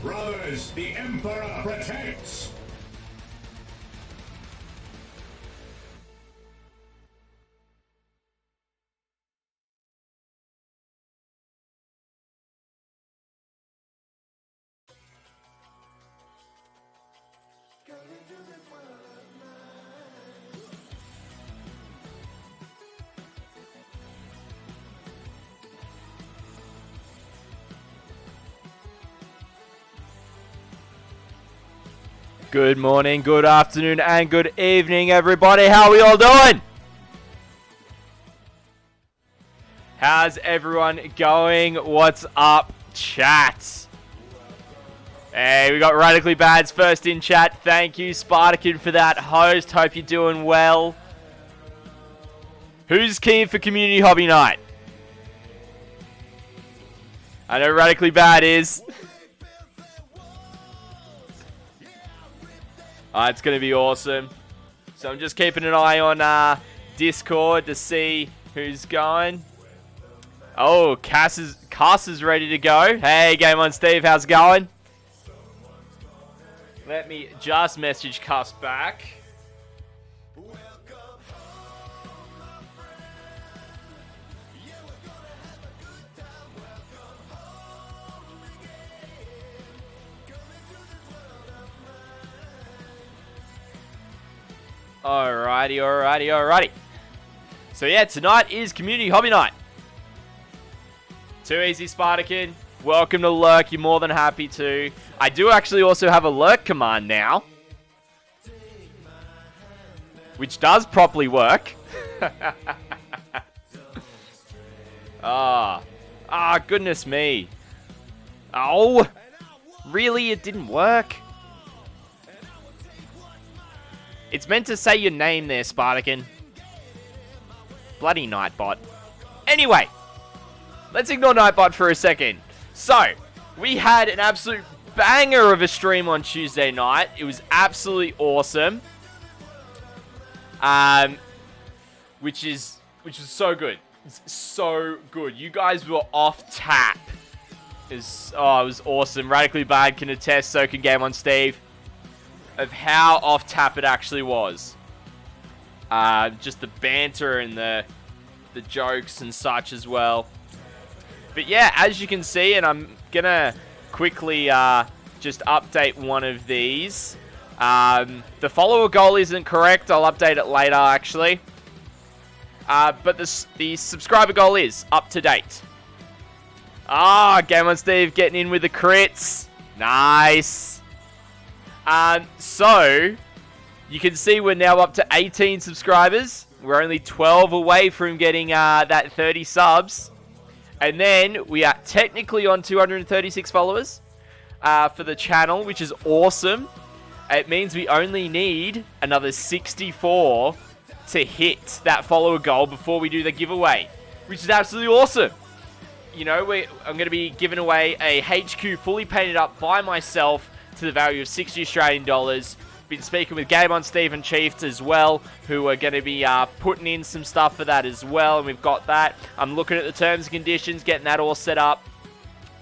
Brothers, the Emperor protects! Good morning, good afternoon, and good evening, everybody. How are we all doing? How's everyone going? What's up, chat? Hey, we got Radically Bad's first in chat. Thank you, Spartakin, for that host. Hope you're doing well. Who's keen for Community Hobby Night? I know Radically Bad is. It's going to be awesome. So I'm just keeping an eye on Discord to see who's going. Oh, Cass is ready to go. Hey, Game On Steve, how's it going? Let me just message Cass back. Alrighty. So yeah, tonight is Community Hobby Night. Too easy, Spartakin. Welcome to Lurk. You're more than happy to. I do actually also have a Lurk command now, which does properly work. Goodness me. Oh, really? It didn't work? It's meant to say your name there, Spartakin. Bloody Nightbot. Anyway, let's ignore Nightbot for a second. So, we had an absolute banger of a stream on Tuesday night. It was absolutely awesome. Which was so good. It's so good. You guys were off tap. It was awesome. Radically Bad can attest, so can Game On Steve, of how off tap it actually was. Just the banter and the jokes and such as well. But yeah, as you can see, and I'm gonna quickly just update one of these. The follower goal isn't correct. I'll update it later, actually. But the subscriber goal is up to date. Game On Steve getting in with the crits. Nice. So, you can see we're now up to 18 subscribers. We're only 12 away from getting that 30 subs. And then we are technically on 236 followers for the channel, which is awesome. It means we only need another 64 to hit that follower goal before we do the giveaway, which is absolutely awesome. You know, I'm going to be giving away a HQ fully painted up by myself to the value of $60 Australian. Been speaking with Game On Steve and Chiefs as well, who are going to be putting in some stuff for that as well, and we've got that. I'm looking at the terms and conditions, getting that all set up,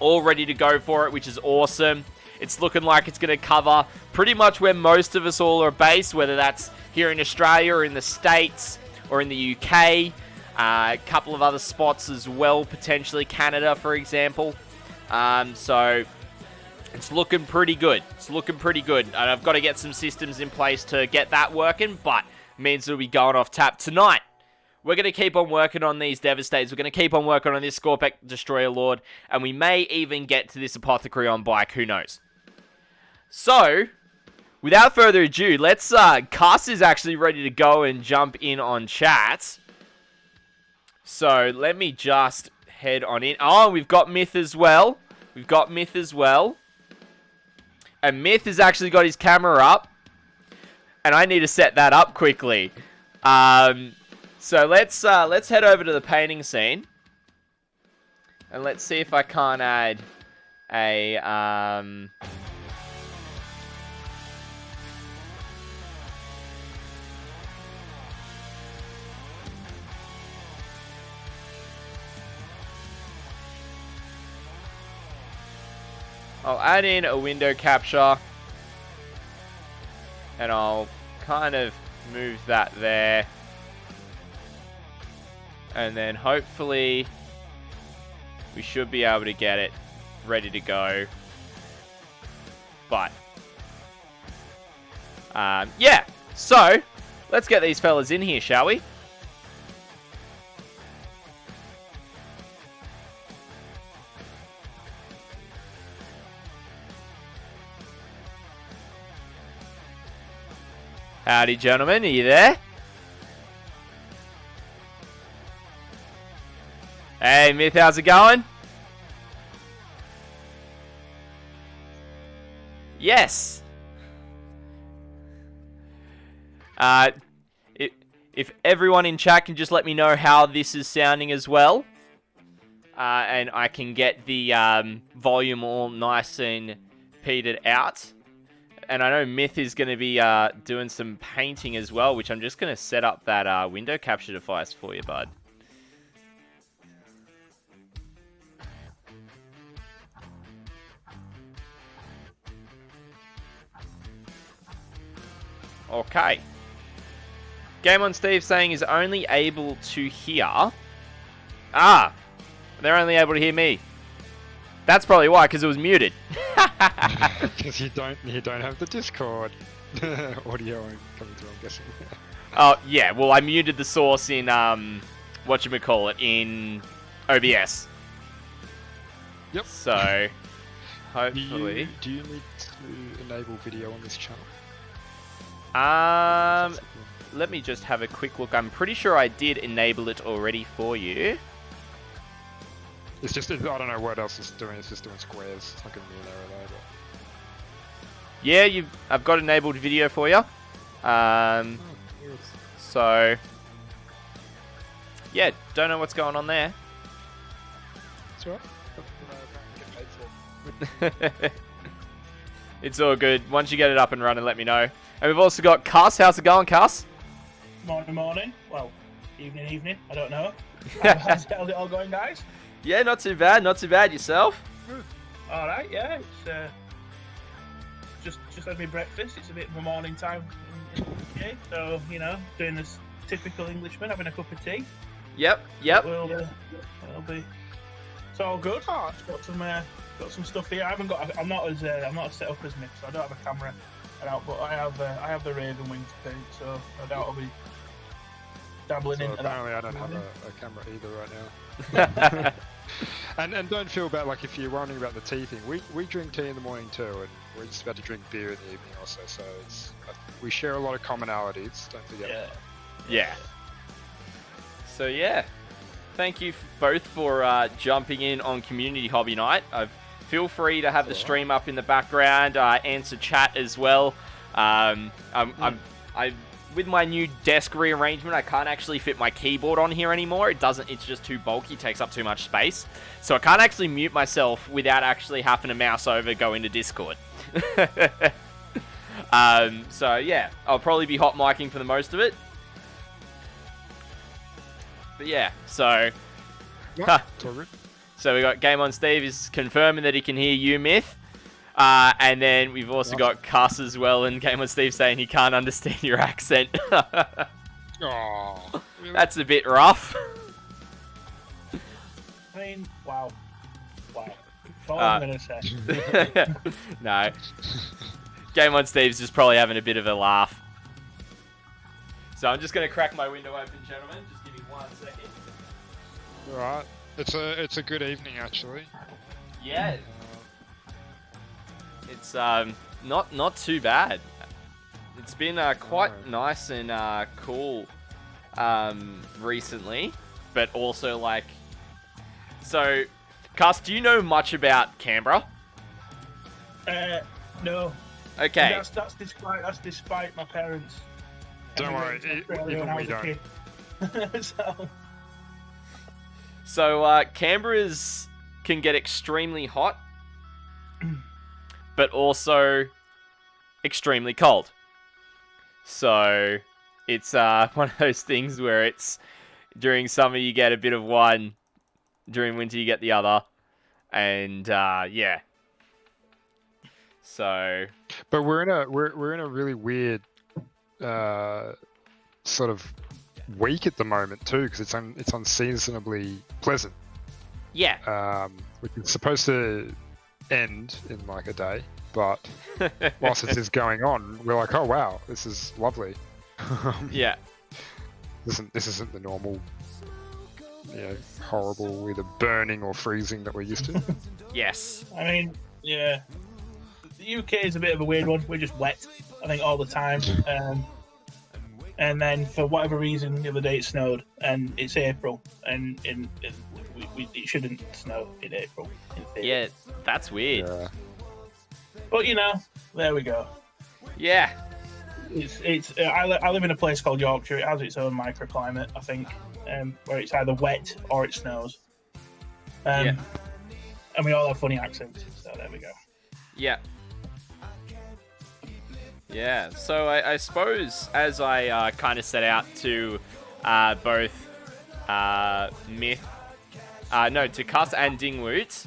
all ready to go for it, which is awesome. It's looking like it's going to cover pretty much where most of us all are based, whether that's here in Australia or in the States or in the UK. A couple of other spots as well, potentially Canada, for example. So It's looking pretty good. It's looking pretty good. And I've got to get some systems in place to get that working, but means it'll be going off tap tonight. We're going to keep on working on these Devastators. We're going to keep on working on this Skorpek Destroyer Lord, and we may even get to this Apothecary on bike. Who knows? So, without further ado, let's... Cuss is actually ready to go and jump in on chat. So, let me just head on in. Oh, we've got Myth as well. We've got Myth as well. And Myth has actually got his camera up. And I need to set that up quickly. So let's head over to the painting scene. And let's see if I can't add a... I'll add in a window capture. And I'll kind of move that there. And then hopefully we should be able to get it ready to go. But, yeah. So, let's get these fellas in here, shall we? Howdy, gentlemen. Are you there? Hey, Myth, how's it going? Yes. If everyone in chat can just let me know how this is sounding as well. And I can get the volume all nice and petered out. And I know Myth is going to be doing some painting as well, which I'm just going to set up that window capture device for you, bud. Okay. Game on Steve saying is only able to hear. Ah, they're only able to hear me. That's probably why, because it was muted. Because you don't have the Discord audio coming through, I'm guessing. Oh yeah, well I muted the source in whatchamacallit, in OBS. Yep. So hopefully. Do you need to enable video on this channel? Let me just have a quick look. I'm pretty sure I did enable it already for you. It's just, I don't know what else it's doing. It's just doing squares. It's not giving me an error there, but... Yeah, I've got enabled video for you. So yeah, don't know what's going on there. It's alright. Get paid for. It's all good. Once you get it up and running, let me know. And we've also got Cuss. How's it going, Cuss? Morning. Well, evening. I don't know. How's it all going, guys? Yeah, not too bad. Not too bad. Yourself? All right. Yeah, it's just had me breakfast. It's a bit of a morning time in the UK, so doing this typical Englishman, having a cup of tea. Yep. It'll be. It's all good. Got some stuff here. I'm not as set up as Nick, so I don't have a camera out, but I have the Raven wing to paint, so no doubt I'll be dabbling into that. Apparently I don't have a camera either right now. and don't feel bad, like if you're wondering about the tea thing, we drink tea in the morning too, and we're just about to drink beer in the evening also, so we share a lot of commonalities, don't forget. Yeah. So yeah, thank you both for jumping in on Community Hobby Night. Feel free to have the stream up in the background, answer chat as well. With my new desk rearrangement, I can't actually fit my keyboard on here anymore. It's just too bulky, takes up too much space. So I can't actually mute myself without actually having to mouse over, go into Discord. So yeah, I'll probably be hot micing for the most of it. But yeah, so... So we got Game on Steve is confirming that he can hear you, Myth. And then we've also got Cuss as well, and Game on Steve saying he can't understand your accent. Oh, really? That's a bit rough. I mean, wow. That's all I'm gonna say. No. Game on Steve's just probably having a bit of a laugh. So I'm just going to crack my window open, gentlemen. Just give me 1 second. Right. It's a good evening actually. Yeah. It's not too bad. It's been quite nice and cool recently, but also like. So, Cast, do you know much about Canberra? No. Okay. That's despite my parents. Don't worry, even we don't. So Canberra's can get extremely hot, but also extremely cold. So it's one of those things where it's during summer you get a bit of one, during winter you get the other, and yeah. So, but we're in a really weird sort of week at the moment too, because it's unseasonably pleasant. Yeah. Which is supposed to end in like a day, but whilst it is going on, we're like, oh wow, this is lovely. Yeah. This isn't the normal, horrible either burning or freezing that we're used to. Yes. I mean, yeah. The UK is a bit of a weird one. We're just wet, I think, all the time. And then for whatever reason, the other day it snowed, and it's April, and it shouldn't snow in April. Yeah, that's weird. Yeah. But there we go. Yeah. I live in a place called Yorkshire. It has its own microclimate, I think, where it's either wet or it snows. Yeah. And we all have funny accents, so there we go. Yeah. Yeah, so I suppose as I kind of set out to both to Cuss and Dingwoot,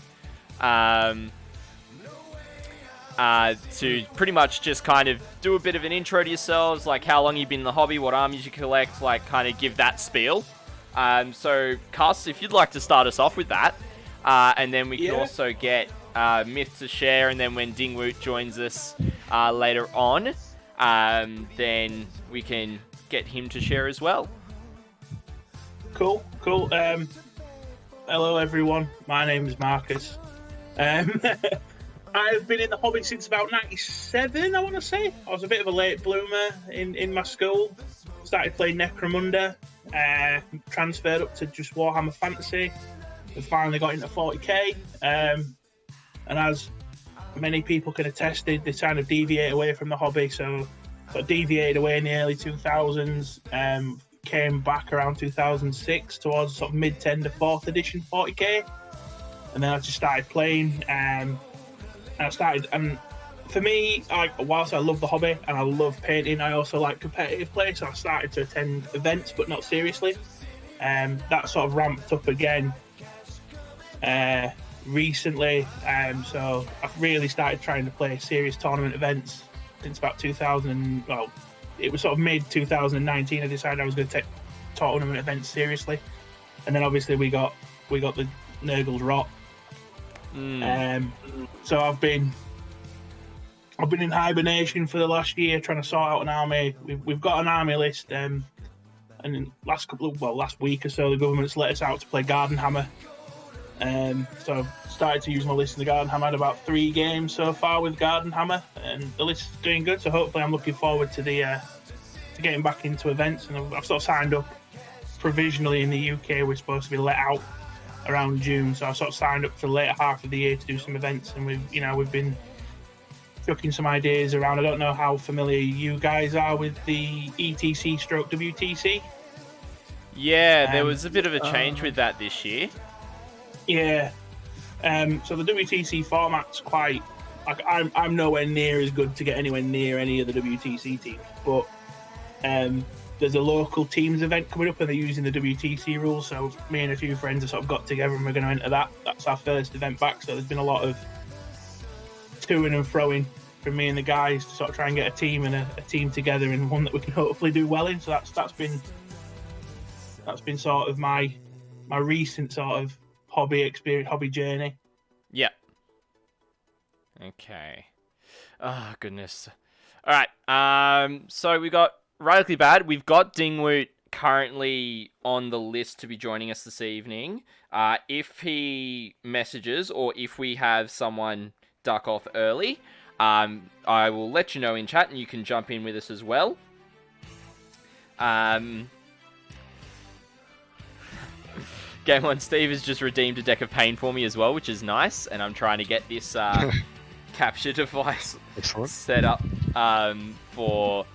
to pretty much just kind of do a bit of an intro to yourselves, like how long you've been in the hobby, what armies you collect, like kind of give that spiel. So Cuss, if you'd like to start us off with that, and then we can also get Myth to share, and then when Dingwoot joins us later on, then we can get him to share as well. Cool. Hello everyone, my name is Marcus. I've been in the hobby since about 97, I want to say. I was a bit of a late bloomer in my school. Started playing Necromunda, transferred up to just Warhammer Fantasy, and finally got into 40k. And as many people can attest, they kind of deviate away from the hobby. So I deviated away in the early 2000s, came back around 2006 towards sort of mid-10 to 4th edition 40k. And then I just started playing, and for me, whilst I love the hobby and I love painting, I also like competitive play, so I started to attend events, but not seriously. That sort of ramped up again recently, so I've really started trying to play serious tournament events since about 2000. Well, it was sort of mid-2019 I decided I was going to take tournament events seriously, and then obviously we got the Nurgle's rot. So I've been in hibernation for the last year, trying to sort out an army. We've got an army list, and last week or so, the government's let us out to play Garden Hammer. So I've started to use my list in the Garden Hammer. I had about 3 games so far with Garden Hammer, and the list is doing good. So hopefully, I'm looking forward to to getting back into events. And I've sort of signed up provisionally in the UK. We're supposed to be let out around June, so I sort of signed up for the later half of the year to do some events, and we've been chucking some ideas around. I don't know how familiar you guys are with the ETC stroke WTC. Yeah, there was a bit of a change with that this year. Yeah. So the WTC format's quite like I'm nowhere near as good to get anywhere near any of the WTC teams, but there's a local teams event coming up and they're using the WTC rules, so me and a few friends have sort of got together and we're going to enter that. That's our first event back, so there's been a lot of toing and froing from me and the guys to sort of try and get a team and a team together, and one that we can hopefully do well in. So that's been sort of my recent sort of hobby experience, hobby journey. Yeah. Okay. Oh, goodness. All right. So we got Radically Bad. We've got Dingwoot currently on the list to be joining us this evening. If he messages or if we have someone duck off early, I will let you know in chat and you can jump in with us as well. Game on Steve has just redeemed a deck of pain for me as well, which is nice, and I'm trying to get this capture device set up for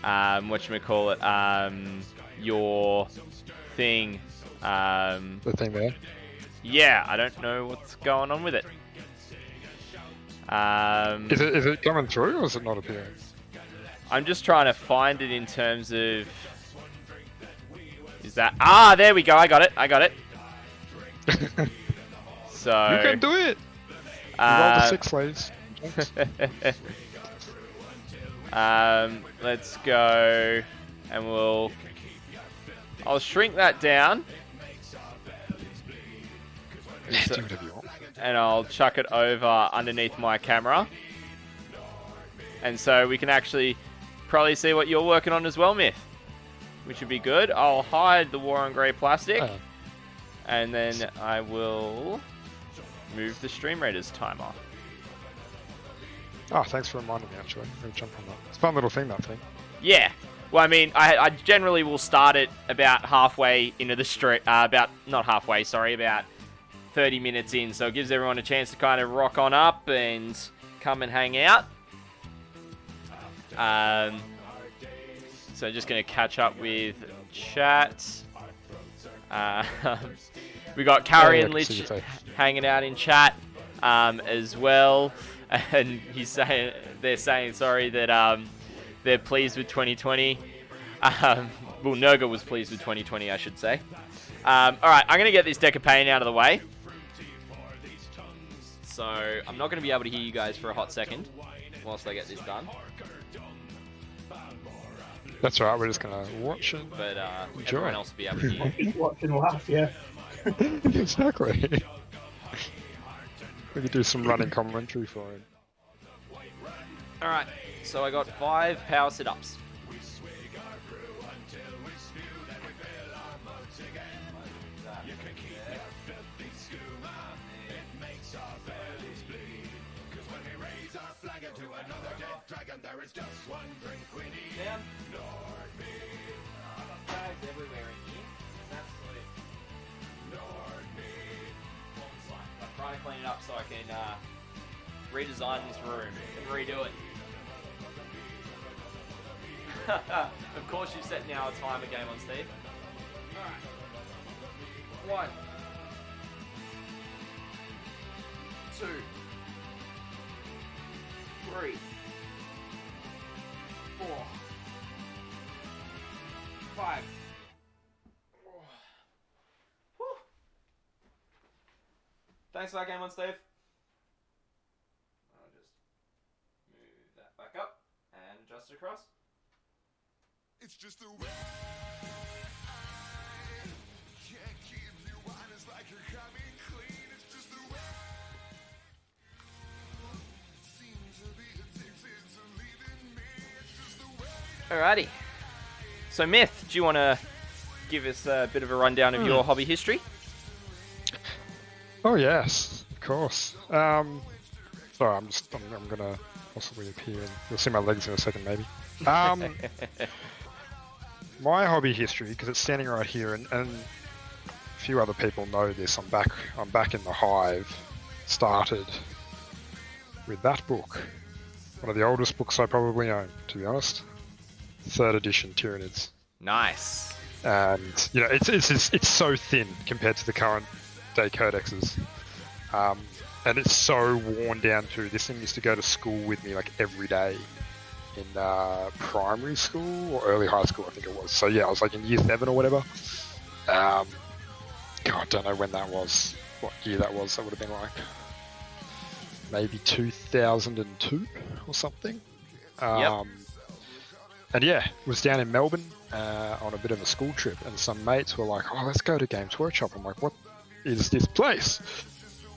whatchamacallit, your thing. The thing there. Yeah, I don't know what's going on with it. Is it coming through or is it not appearing? I'm just trying to find it in terms of... Is that... Ah, there we go. I got it. So... You can do it! You roll the 6, ladies. Let's go, and I'll shrink that down. Do whatever you want. And I'll chuck it over underneath my camera. And so we can actually probably see what you're working on as well, Myth. Which would be good. I'll hide the War on Grey plastic. Oh. And then I will move the Stream Raiders timer. Oh, thanks for reminding me, actually. I'm going to jump on that. It's a fun little thing, that thing. Yeah. Well, I mean, I generally will start it about halfway into the stream. About 30 minutes in. So it gives everyone a chance to kind of rock on up and come and hang out. So just going to catch up with chat. We got Carrie and Lich hanging out in chat as well. And they're saying sorry that they're pleased with 2020. Well, Nurga was pleased with 2020, I should say. All right, I'm going to get this deck of pain out of the way. So I'm not going to be able to hear you guys for a hot second whilst I get this done. That's all right, we're just going to watch it. But everyone else will be able to hear. Watch and laugh, yeah. Exactly. We could do some running commentary for him. Alright, so I got 5 power sit-ups. Down. Bags everywhere in here. I'm trying to clean it up so I can redesign this room and redo it. Of course you set now a timer game on Steve. Alright. 1, 2, 3, 4, 5. Whew. Thanks for that game on Steve. I'll just move that back up and adjust it across. It's just the way I can't keep you honest like you're coming clean. It's just the way you seem to be addicted to leaving me. It's just the way. Alrighty. So Myth, do you want to give us a bit of a rundown of your hobby history? Oh yes, of course. Sorry, I'm gonna possibly appear. You'll see my legs in a second, maybe. My hobby history, because it's standing right here, and a few other people know this. I'm back in the hive. Started with that book, one of the oldest books I probably own, to be honest. 3rd edition Tyranids. Nice. And you know, it's so thin compared to the current day codexes, and it's so worn down too. This thing used to go to school with me like every day in primary school or early high school, I think it was. So yeah, I was like in year 7 or whatever. God, I don't know when that was, what year that was. That would have been like maybe 2002 or something. Yep. And yeah, was down in Melbourne on a bit of a school trip, and some mates were like, "Oh, let's go to Games Workshop." I'm like, "What is this place?"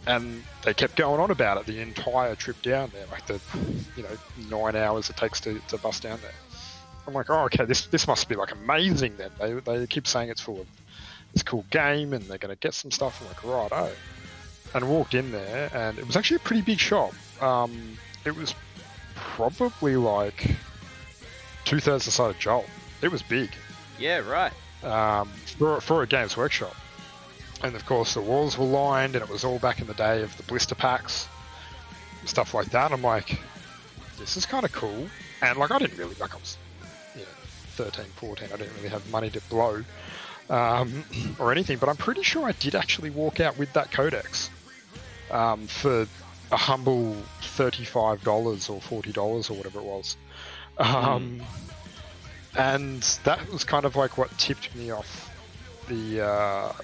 And they kept going on about it the entire trip down there, like the 9 hours it takes to bust down there. I'm like, oh, okay, this must be like amazing then. They keep saying it's full of this cool game and they're going to get some stuff. I'm like, right, oh. And walked in there and it was actually a pretty big shop. It was probably like 2/3 the size of Joel. It was big. Yeah, right. For a Games Workshop. And of course the walls were lined and it was all back in the day of the blister packs, stuff like that. I'm like, this is kind of cool. And like I didn't really, like I was 13, 14, I didn't really have money to blow or anything, but I'm pretty sure I did actually walk out with that Codex for a humble $35 or $40 or whatever it was. And that was kind of like what tipped me off the,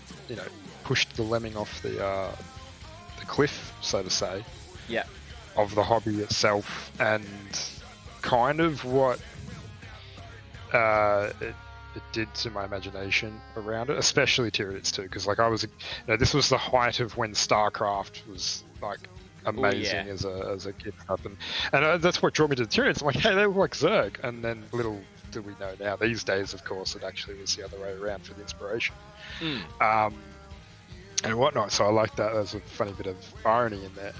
pushed the lemming off the cliff, so to say. Yeah. Of the hobby itself, and kind of what it did to my imagination around it, especially Tyranids too, because like I was, this was the height of when StarCraft was like amazing as a kid stuff, and that's what drew me to the Tyranids. I'm like, hey, they look like Zerg, and then little do we know now these days, of course, it actually was the other way around for the inspiration. And whatnot. So I like that. There's a funny bit of irony in there.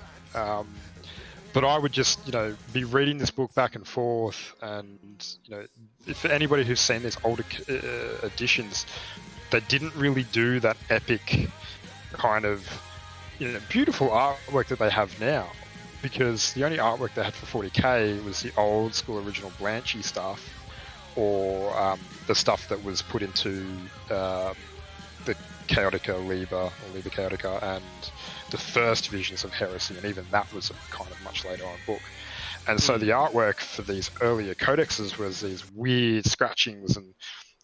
But I would just, be reading this book back and forth, and if anybody who's seen these older editions, they didn't really do that epic kind of, beautiful artwork that they have now, because the only artwork they had for 40k was the old school original Blanchy stuff, or the stuff that was put into the Chaotica Liber, or Liber Chaotica, and the first visions of Heresy, and even that was a kind of much later on book. And so the artwork for these earlier codexes was these weird scratchings, and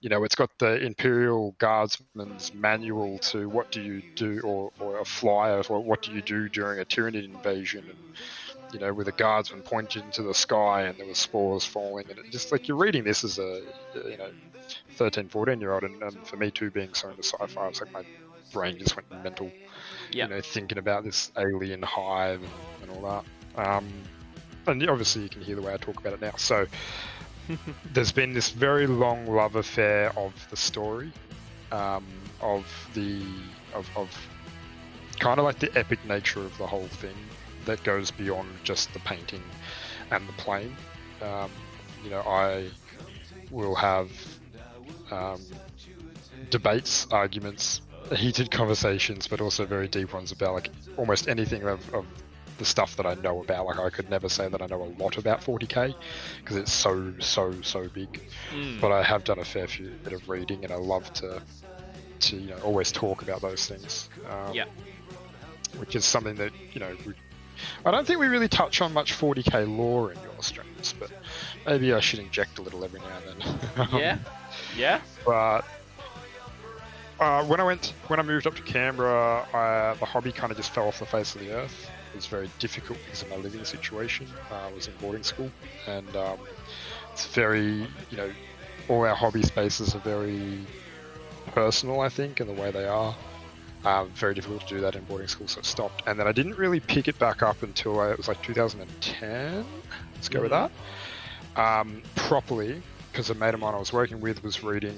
it's got the Imperial Guardsman's manual to what do you do, or a flyer, or what do you do during a Tyranid invasion, and with a guardsman pointing into the sky and there were spores falling, and it just like you're reading this as a 13, 14-year-old, and for me too, being so into sci-fi, it's like my brain just went mental, thinking about this alien hive and all that. And obviously you can hear the way I talk about it now. So there's been this very long love affair of the story, of kind of like the epic nature of the whole thing that goes beyond just the painting and the playing. I will have debates, arguments, heated conversations, but also very deep ones about like almost anything of the stuff that I know about. Like I could never say that I know a lot about 40k because it's so big. But I have done a fair bit of reading, and I love to always talk about those things. Which is something that I don't think we really touch on much 40k lore in your streams, but maybe I should inject a little every now and then. Yeah. But when I moved up to Canberra, the hobby kind of just fell off the face of the earth. It was very difficult because of my living situation. I was in boarding school, and it's very, all our hobby spaces are very personal, I think, in the way they are. Very difficult to do that in boarding school, so it stopped. And then I didn't really pick it back up until it was like 2010. Let's go with that. Properly, because a mate of mine I was working with was reading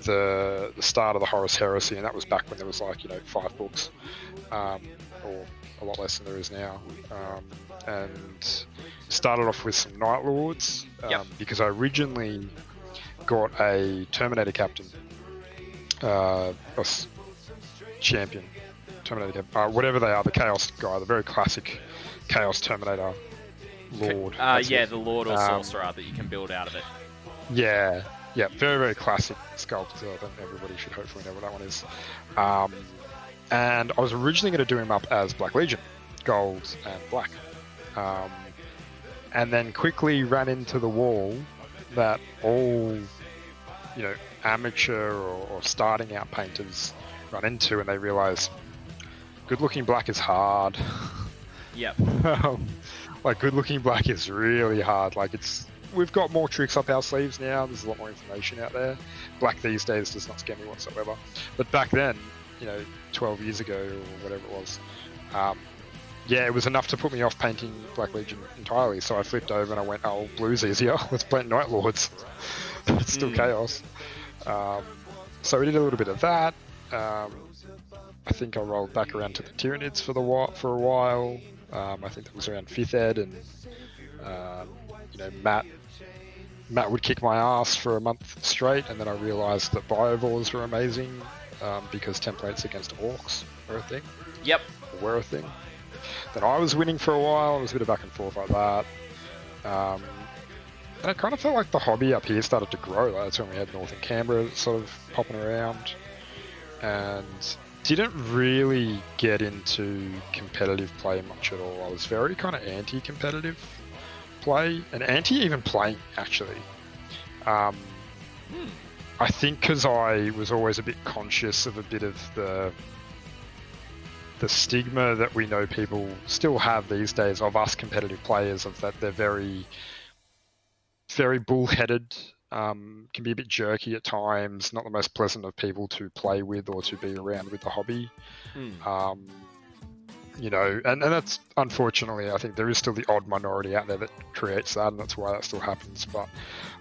the start of the Horus Heresy, and that was back when there was like 5 books, or a lot less than there is now. And started off with some Night Lords, because I originally got a Terminator Captain. Champion, Terminator, whatever they are, the Chaos guy, the very classic Chaos Terminator Lord. The Lord or Sorcerer that you can build out of it. Yeah, very, very classic sculptor. I think everybody should hopefully know what that one is. And I was originally going to do him up as Black Legion, gold and black. And then quickly ran into the wall that all, amateur or starting out painters run into, and they realize good looking black is hard. Like good looking black is really hard. Like we've got more tricks up our sleeves now. There's a lot more information out there. Black these days does not scare me whatsoever. But back then, 12 years ago or whatever it was. Yeah, it was enough to put me off painting Black Legion entirely. So I flipped over and I went, "Oh, blue's easier. Let's paint Night Lords." It's still chaos. So we did a little bit of that. I think I rolled back around to the Tyranids for a while. I think that was around 5th Ed, and Matt would kick my ass for a month straight, and then I realised that Biovores were amazing because templates against Orcs were a thing. Yep. Were a thing. Then I was winning for a while. It was a bit of back and forth like that. And it kind of felt like the hobby up here started to grow. Like, that's when we had Northern Canberra sort of popping around, and didn't really get into competitive play much at all. I was very kind of anti-competitive play, and anti-even playing, actually. I think because I was always a bit conscious of a bit of the stigma that we know people still have these days of us competitive players, of that they're very, very bullheaded, can be a bit jerky at times, not the most pleasant of people to play with or to be around with the hobby. And that's, unfortunately, I think there is still the odd minority out there that creates that, and that's why that still happens. But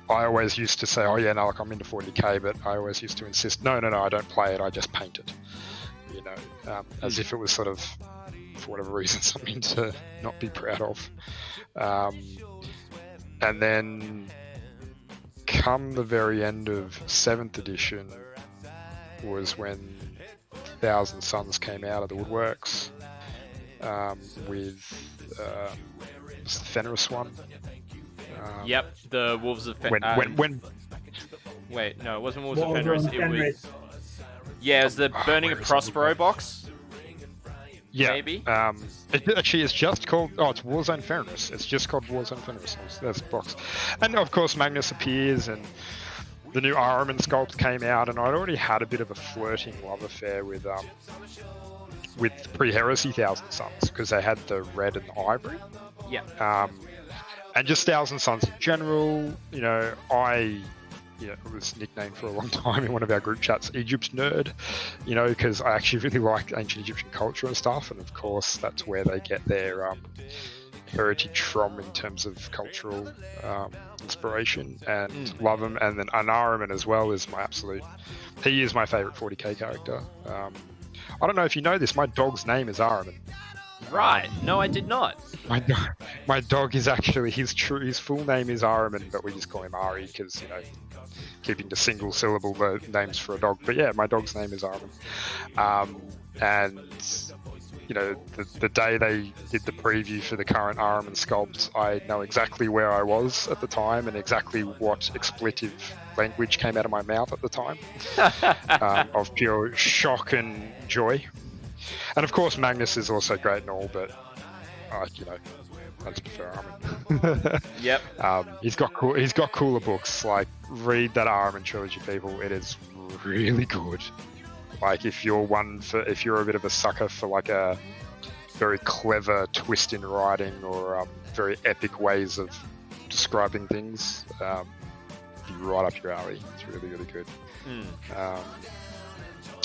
I always used to say, oh yeah, no, like I'm into 40k, but I always used to insist, no, I don't play it, I just paint it. As if it was sort of, for whatever reason, something to not be proud of. And then come the very end of 7th edition was when Thousand Suns came out of the woodworks with the Fenris one. Yep, the Wolves of Fenris. Wait, no, it wasn't Wolves of Fenris. It was... Yeah, it was the Burning of Prospero box. Yeah. Maybe? Actually, it's just called... Oh, it's Warzone Fenris. It's just called Warzone Fenris. That's the box. And, of course, Magnus appears, and the new Ahriman sculpt came out, and I'd already had a bit of a flirting love affair with pre-Heresy Thousand Suns, because they had the red and the ivory. Yeah. And just Thousand Suns in general, it was nicknamed for a long time in one of our group chats, Egypt's Nerd, because I actually really liked ancient Egyptian culture and stuff, and of course that's where they get their heritage from in terms of cultural inspiration, and love them. And then Ahriman as well is he is my favourite 40k character. I don't know if you know this, my dog's name is Ahriman. Right. No, I did not. My dog is actually, his full name is Ahriman, but we just call him Ari because, keeping to single syllable the names for a dog. But yeah, my dog's name is Ahriman. And, the day they did the preview for the current Ahriman sculpt, I know exactly where I was at the time and exactly what expletive language came out of my mouth at the time of pure shock and joy. And of course, Magnus is also great and all, but I just prefer Ahriman. Yep. He's got cooler books. Like, read that Ahriman trilogy, people. It is really good. Like, if you're a bit of a sucker for like a very clever twist in writing or very epic ways of describing things, be right up your alley. It's really, really good.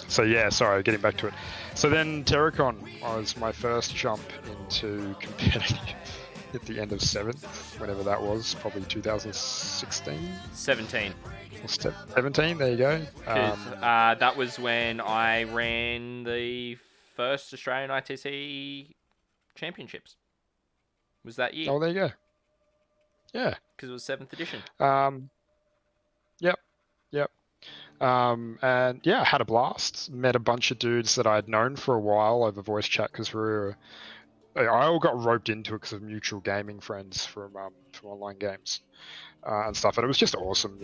So yeah, sorry, getting back to it. So then Terracon was my first jump into competitive at the end of 7th, whenever that was, probably 2016? 17. 17, there you go. That was when I ran the first Australian ITC Championships. Was that year? Oh, there you go. Yeah. Because it was 7th edition. Yep. And yeah, I had a blast. Met a bunch of dudes that I'd known for a while over voice chat because I all got roped into it because of mutual gaming friends from online games and stuff. And it was just awesome,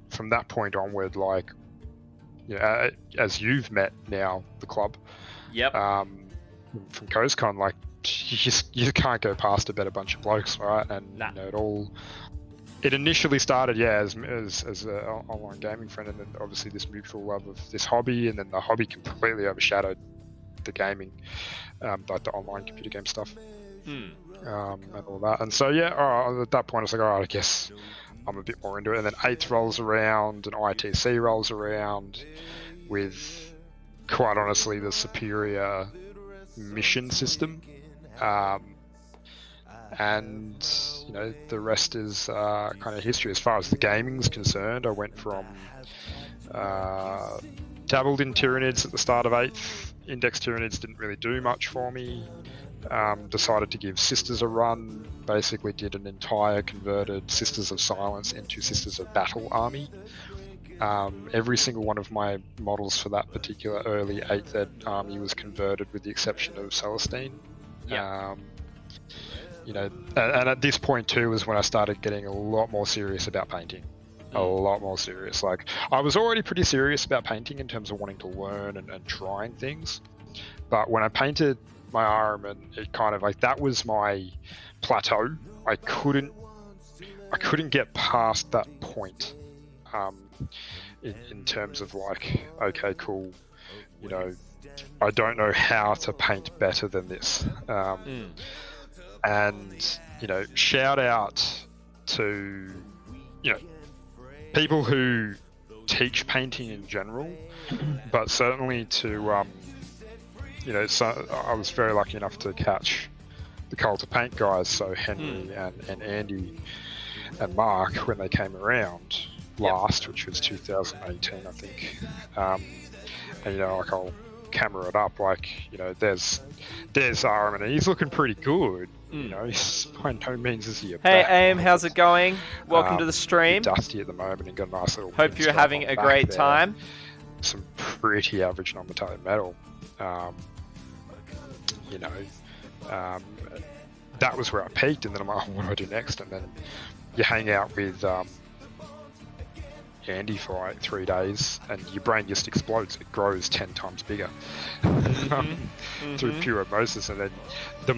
From that point onward, like, as you've met now, the club. Yep. From CoastCon, like, you can't go past a better bunch of blokes, right? And it initially started, as an online gaming friend, and then obviously this mutual love of this hobby, and then the hobby completely overshadowed the gaming, like the online computer game stuff, and all that. And so at that point I was like, all right, I guess I'm a bit more into it. And then 8th rolls around, and ITC rolls around with quite honestly the superior mission system. And you know, the rest is kind of history. As far as the gaming's concerned, I went from dabbled in Tyranids at the start of 8th. Index Tyranids didn't really do much for me. Decided to give Sisters a run. Basically did an entire converted Sisters of Silence into Sisters of Battle army. Every single one of my models for that particular early 8th Ed army was converted with the exception of Celestine. Yeah. You know, and at this point too is when I started getting a lot more serious about painting. A lot more serious. Like, I was already pretty serious about painting in terms of wanting to learn and trying things. But when I painted my arm, and it kind of like, that was my plateau. I couldn't get past that point. In terms of like, okay, cool, you know, I don't know how to paint better than this. And, you know, shout out to, you know, people who teach painting in general, but certainly to, you know, so I was very lucky enough to catch the Cult of Paint guys, so Henry and Andy and Mark, when they came around last, which was 2018, I think. And, you know, like, I'll camera it up, like, you know, there's Armin, and he's looking pretty good. You know, he's by no means is he a Hey, bat. Aim, how's it going? Welcome to the stream. Dusty at the moment, and got a nice little. Hope you're pinstripe having on a the back great there. time. Some pretty average non-metallic metal. You know, that was where I peaked, and then I'm like, oh, what do I do next? And then you hang out with Andy for like 3 days, and your brain just explodes. It grows 10 times bigger through pure osmosis. And then the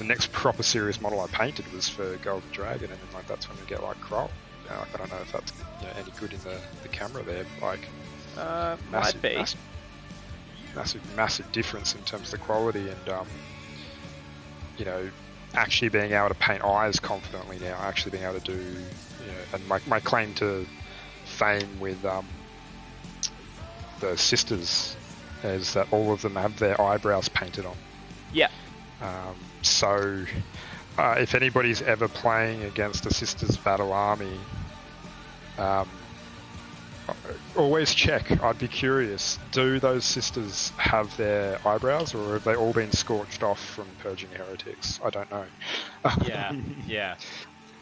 next proper serious model I painted was for Golden Dragon, and then like that's when we get like Kroll. You know, like, I don't know if that's, you know, any good in the camera there. Like, Might be. massive difference in terms of the quality, and you know, actually being able to paint eyes confidently now. Actually being able to do, you know, and my claim to fame with the Sisters is that all of them have their eyebrows painted on. Yeah. So if anybody's ever playing against a Sisters Battle army, always check. I'd be curious. Do those Sisters have their eyebrows, or have they all been scorched off from purging heretics? I don't know. Yeah.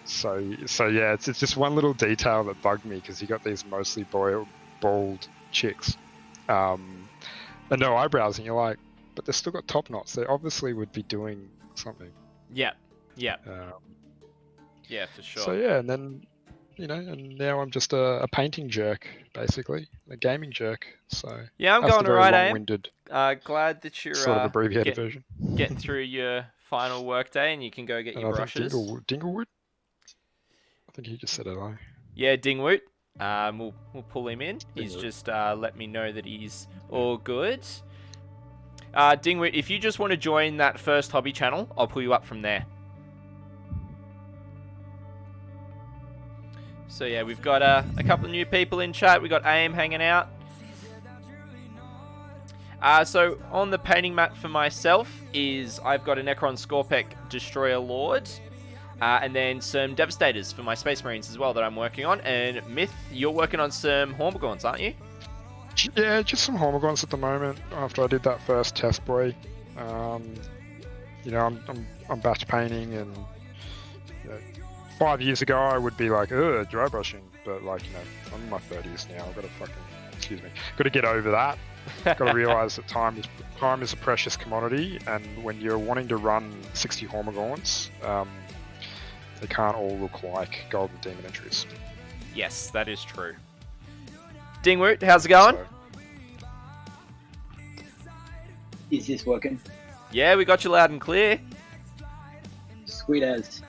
So yeah, it's just one little detail that bugged me, because you got these mostly bald chicks, and no eyebrows, and you're like, but they've still got top knots. They obviously would be doing something. Yeah, for sure. So yeah, and then, you know, and now I'm just a painting jerk, basically, a gaming jerk. So yeah, I'm that's going the very alright, Aim. long-winded, Glad that you're sort of abbreviated version. getting through your final workday, and you can go get And your I think brushes. Dinglewood. I think he just said hello. Yeah, Dingwoot. We'll pull him in. He's Dingwoot. just let me know that he's all good. Dingwoot, if you just want to join that first hobby channel, I'll pull you up from there. So yeah, we've got a couple of new people in chat. We've got Aim hanging out. So on the painting mat for myself is I've got a Necron Skorpek Destroyer Lord. And then some Devastators for my Space Marines as well that I'm working on. And Myth, you're working on some Hormigons, aren't you? Yeah, just some Hormigons at the moment. After I did that first test boy, you know, I'm batch painting, and you know, 5 years ago I would be like, ugh, dry brushing. But like, you know, I'm in my 30s now. I've got to got to get over that. Got to realise that time is a precious commodity, and when you're wanting to run 60 Hormigons, they can't all look like Golden Demon entries. Yes, that is true. Dingwoot, how's it going? So, Is this working? Yeah, we got you loud and clear. Sweet as.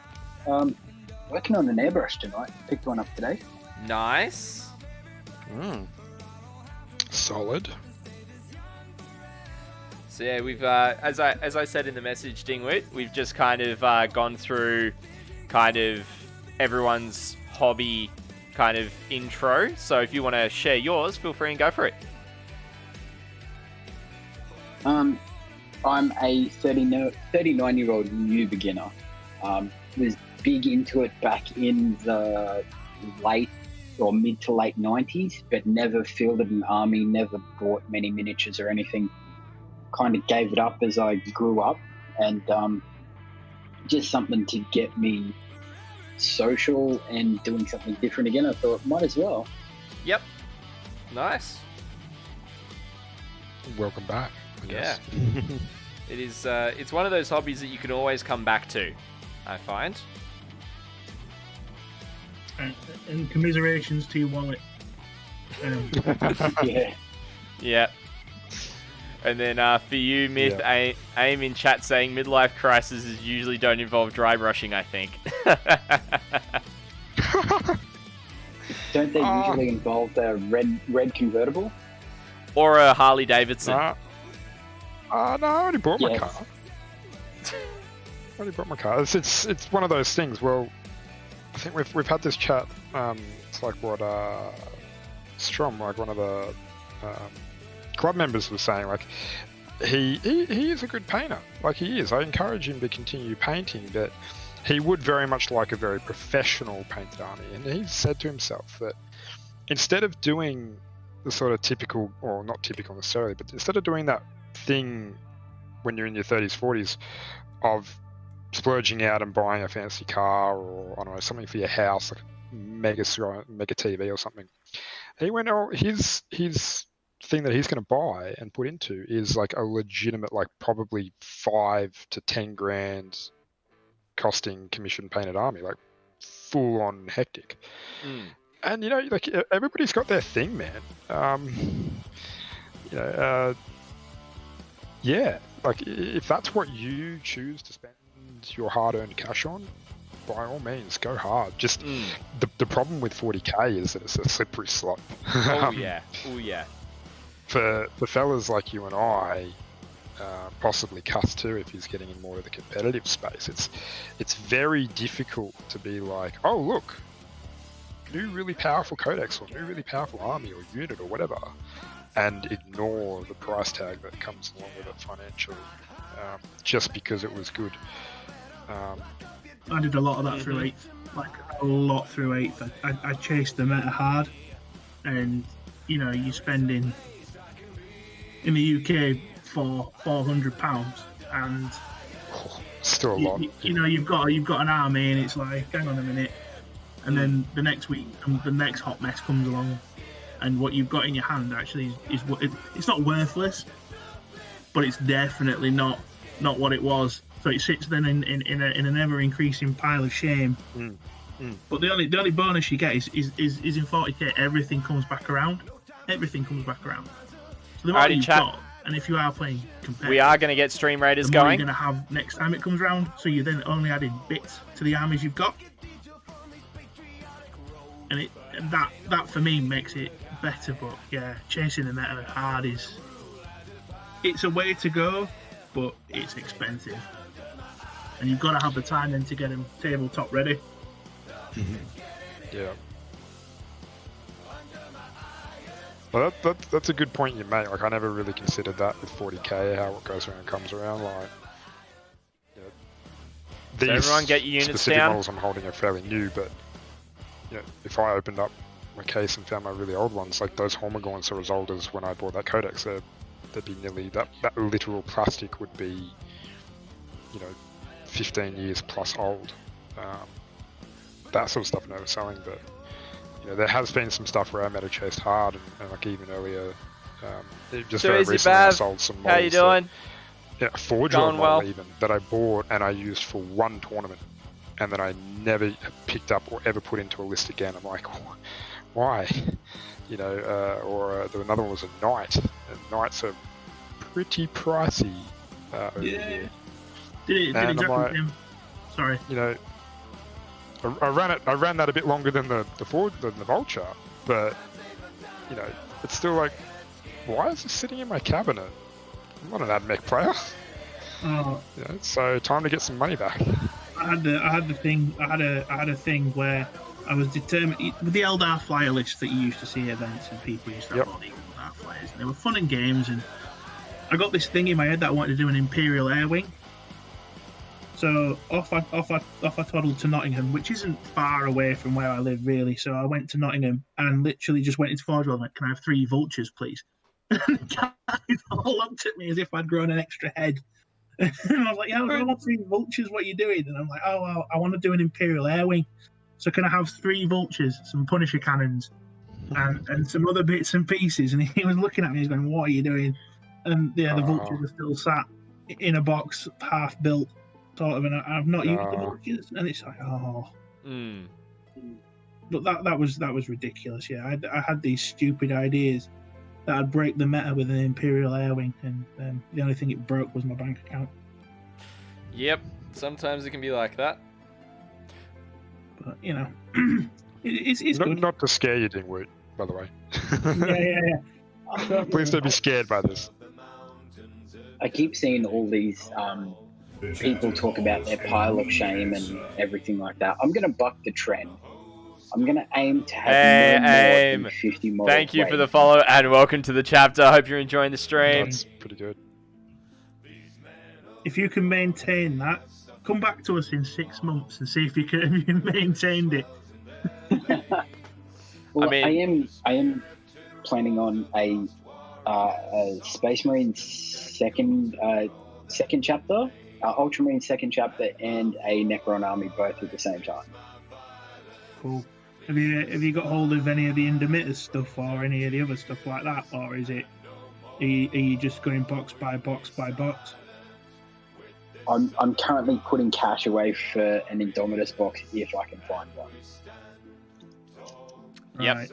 Working on an airbrush tonight. Picked one up today. Nice. solid. So yeah, we've as I said in the message, Dingwoot, we've just kind of gone through kind of everyone's hobby kind of intro. So if you want to share yours, feel free and go for it. I'm a 39-year-old new beginner. Was big into it back in the late or mid to late 90s, but never fielded an army, never bought many miniatures or anything. Kind of gave it up as I grew up, and just something to get me social and doing something different again. I thought, might as well. Yep. Nice. Welcome back. I guess. It is. It's one of those hobbies that you can always come back to, I find. And commiserations to your wallet. Yeah. Yeah. And then for you, Myth, aim in chat saying midlife crises usually don't involve dry brushing, I think. Don't they usually involve the red convertible? Or a Harley Davidson. No, I already bought my Yes. car. It's one of those things. Well, I think we've had this chat. It's like what Strom, like one of the club members, was saying. Like he is a good painter. Like he is. I encourage him to continue painting, but he would very much like a very professional painted army. And he said to himself that instead of doing the sort of typical, or not typical necessarily, but instead of doing that thing when you're in your 30s, 40s of splurging out and buying a fancy car, or I don't know, something for your house, like a mega TV or something, he went, oh, his thing that he's going to buy and put into is like a legitimate, like probably 5 to 10 grand costing commission painted army, like full on hectic. And you know, like everybody's got their thing, man. Yeah, like if that's what you choose to spend your hard-earned cash on, by all means, go hard. Just the problem with 40k is that it's a slippery slope. Oh yeah. For fellas like you and I, possibly Cuss too, if he's getting in more of the competitive space, it's very difficult to be like, oh look, new really powerful Codex or new really powerful army or unit or whatever, and ignore the price tag that comes along with it financially, just because it was good. I did a lot of that through 8th, like a lot through 8th. I chased the meta hard, and you know, you're spending in the UK for £400, and still a lot. You know, you've got an army, and it's like, hang on a minute, and then the next week, the next hot mess comes along, and what you've got in your hand actually is it's not worthless, but it's definitely not what it was. So it sits then in an ever increasing pile of shame. But the only bonus you get is in 40k, everything comes back around. Everything comes back around. So the more you've got, and if you are playing competitive, we are going to get Stream Raiders the more going. you're going to have next time it comes around. So you're then only adding bits to the armies you've got, and that for me makes it better. But yeah, chasing the meta hard it's a way to go, but it's expensive, and you've got to have the time then to get them tabletop ready. Yeah. Well, that's a good point you make. Like, I never really considered that with 40k, how it goes around and comes around. Like, you know, these So everyone get your units specific down. models I'm holding are fairly new, but you know, if I opened up my case and found my really old ones, like those Hormigons are as old as when I bought that Codex. They'd be nearly that literal plastic would be, you know, 15 years plus old. That sort of stuff never selling, but you know, there has been some stuff where I meta chased hard, and like even earlier, just So very is it recently I Bav? sold some models. How you doing? A Forge Going model well? even that I bought and I used for one tournament, and then I never picked up or ever put into a list again. I'm like, why? You know, another one was a Knight, and Knights are pretty pricey over here. Did it And jack I'm with like, him? Sorry. You know, I ran that a bit longer than the Vulture, but you know, it's still like, why is this sitting in my cabinet? I'm not an AdMech player. Oh, You know, so time to get some money back. I had a thing where I was determined with the Eldar flyer list that you used to see at events, and people used to have all the Eldar flyers, and they were fun and games, and I got this thing in my head that I wanted to do an Imperial Air Wing. So off I toddled to Nottingham, which isn't far away from where I live really. So I went to Nottingham and literally just went into Forge World and went, "Can I have 3 vultures, please?" And the guys all looked at me as if I'd grown an extra head. And I was like, "Yeah, I want 3 vultures. What are you doing?" And I'm like, "Oh, well, I want to do an Imperial Air Wing. So can I have 3 vultures, some Punisher cannons, and some other bits and pieces?" And he was looking at me, he's going, "What are you doing?" And yeah, the vultures are still sat in a box, half built, sort of, and I've not used the vultures, and it's like, oh. But that was ridiculous. Yeah, I had these stupid ideas that I'd break the meta with an Imperial Air Wing, and the only thing it broke was my bank account. Yep, sometimes it can be like that. But you know, it's good. Not to scare you, Dingwoot, by the way. Yeah. Please don't be scared by this. I keep seeing all these people talk about their pile of shame and everything like that. I'm going to buck the trend. I'm going to aim to have no more than 50 models. Thank you for the follow and welcome to the chapter. I hope you're enjoying the stream. That's pretty good. If you can maintain that, come back to us in 6 months and see if you maintained it. Well, I am planning on a Space Marines second chapter, Ultramarine second chapter, and a Necron army both at the same time. Cool. Have you got hold of any of the Indomiters stuff or any of the other stuff like that, or is it are you just going box by box by box? I'm currently putting cash away for an Indomitus box if I can find one. Yep. Right.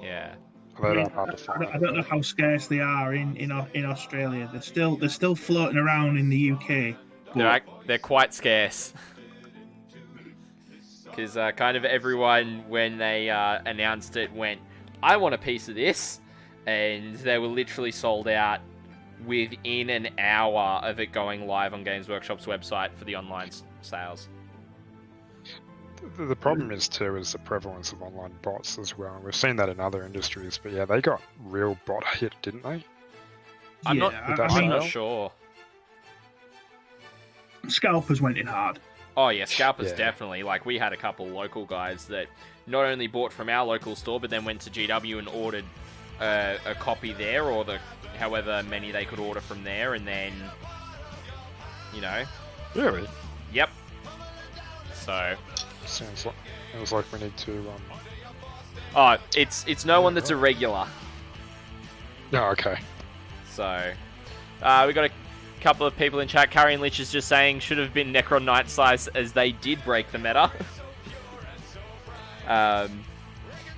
Yeah. I don't know how scarce they are in Australia. They're still floating around in the UK. They're quite scarce. Because kind of everyone, when they announced it, went, "I want a piece of this," and they were literally sold out within an hour of it going live on Games Workshop's website for the online sales. The problem is the prevalence of online bots as well. We've seen that in other industries, but yeah, they got real bot hit, didn't they? I'm not sure. Scalpers went in hard. Oh yeah, Scalpers definitely. Like, we had a couple local guys that not only bought from our local store, but then went to GW and ordered a copy there, or however many they could order from there, and then, you know. Really? Yep. So. Sounds like we need to. Oh, it's no one that's a regular. No, okay. So, we got a couple of people in chat. Carrion Lich is just saying should have been Necron Knight size as they did break the meta.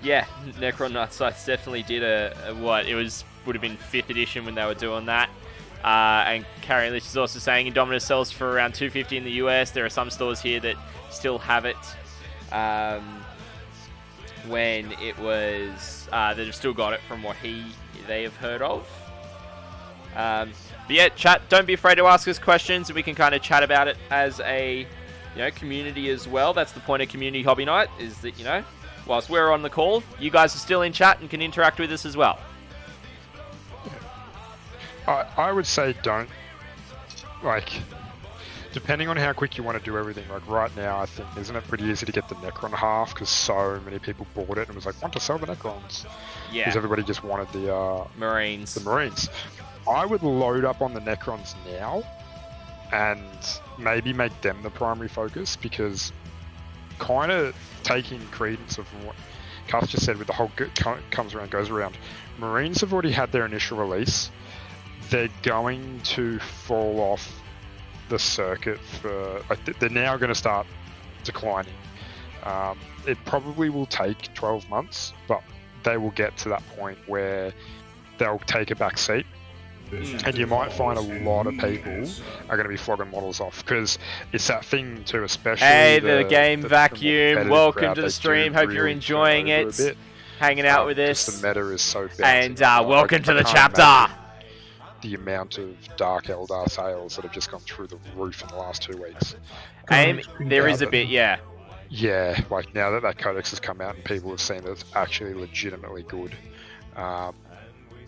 Yeah, Necron Knight size definitely did would have been 5th edition when they were doing that. And Carrion Lich is also saying Indominus sells for around $250 in the US. There are some stores here that still have it. When it was that have still got it from what they have heard of. But yeah, chat, don't be afraid to ask us questions, and we can kind of chat about it as a community as well. That's the point of Community Hobby Night, is that whilst we're on the call, you guys are still in chat and can interact with us as well. I would say don't, depending on how quick you want to do everything. Like right now, I think, isn't it pretty easy to get the Necron half because so many people bought it and was like, want to sell the Necrons. Yeah. Because everybody just wanted the Marines. The Marines. I would load up on the Necrons now and maybe make them the primary focus, because kind of taking credence of what Cuff just said with the whole comes around, goes around. Marines have already had their initial release. They're going to fall off the circuit for they're now going to start declining. It probably will take 12 months, but they will get to that point where they'll take a back seat, and you might find a lot of people are going to be flogging models off, because it's that thing too, especially the game vacuum. Welcome to the stream. Hope you're enjoying it, hanging out with us. The meta is so bad, and welcome to the chapter. The amount of Dark Eldar sales that have just gone through the roof in the last 2 weeks. There is a bit, yeah. Yeah, like now that Codex has come out and people have seen that it's actually legitimately good.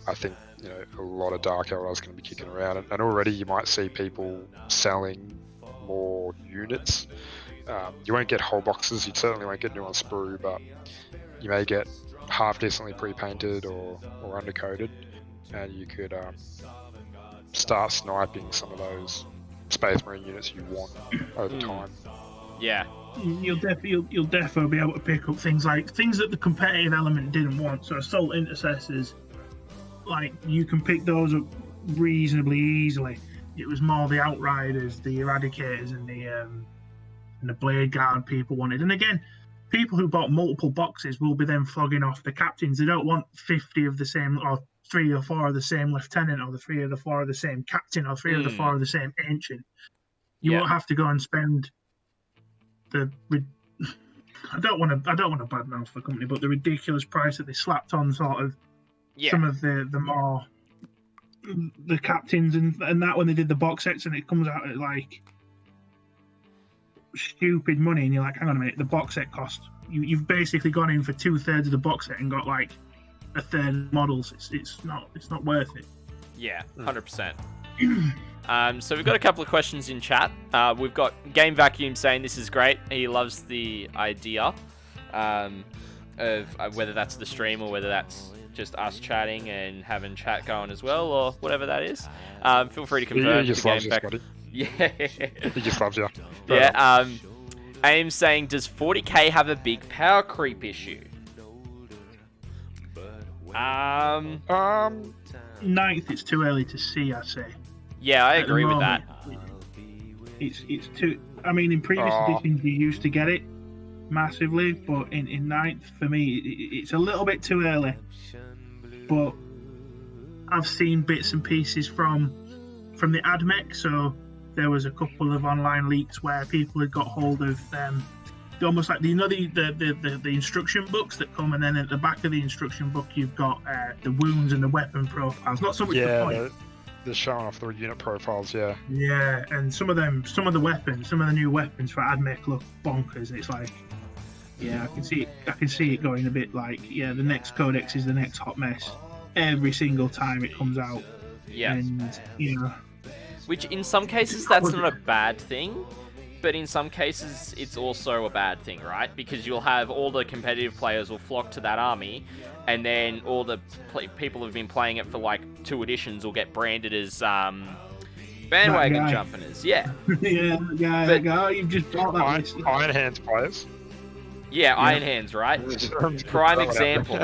I think a lot of Dark Eldar is going to be kicking around, and already you might see people selling more units. You won't get whole boxes. You certainly won't get new on sprue, but you may get half decently pre-painted or undercoated, and you could start sniping some of those Space Marine units you want over time. Yeah. You'll definitely be able to pick up things that the competitive element didn't want. So assault intercessors, like you can pick those up reasonably easily. It was more the outriders, the eradicators, and the blade guard people wanted. And again, people who bought multiple boxes will be then flogging off the captains. They don't want 50 of the same, or 3 or 4 of the same lieutenant, or the 3 or the 4 of the same captain, or 3 or the 4 of the same ancient. You won't have to go and spend I don't want to badmouth the company, but the ridiculous price that they slapped on sort of some of the captains and that when they did the box sets, and it comes out at like stupid money, and you're like, hang on a minute, the box set cost you've basically gone in for 2/3 of the box set and got like 1/3 models. It's not worth it. Yeah, 100%. So we've got a couple of questions in chat. We've got Game Vacuum saying this is great. He loves the idea of whether that's the stream or whether that's just us chatting and having chat going as well, or whatever that is. Feel free to convert. He just loves you, Scotty. Yeah. He just loves you. Yeah. AIM saying, does 40k have a big power creep issue? Ninth, it's too early to see, I say. Yeah, I agree with that. It's too. I mean, in previous editions, you used to get it massively, but in ninth, for me, it's a little bit too early. But I've seen bits and pieces from the AdMech, so there was a couple of online leaks where people had got hold of almost like the instruction books that come, and then at the back of the instruction book you've got the wounds and the weapon profiles. Not so much the point. They're showing off the unit profiles, yeah. Yeah, and some of the new weapons for AdMech look bonkers. It's like, yeah, I can see it going a bit like, yeah, the next Codex is the next hot mess every single time it comes out. Yeah. And, which in some cases that's not a bad thing, but in some cases it's also a bad thing, right? Because you'll have all the competitive players will flock to that army, and then all the people who've been playing it for like 2 editions will get branded as bandwagon jumpers. Yeah. Yeah, guy, you've just bought that. Iron Hands players. Yeah, Iron Hands, right? Prime example.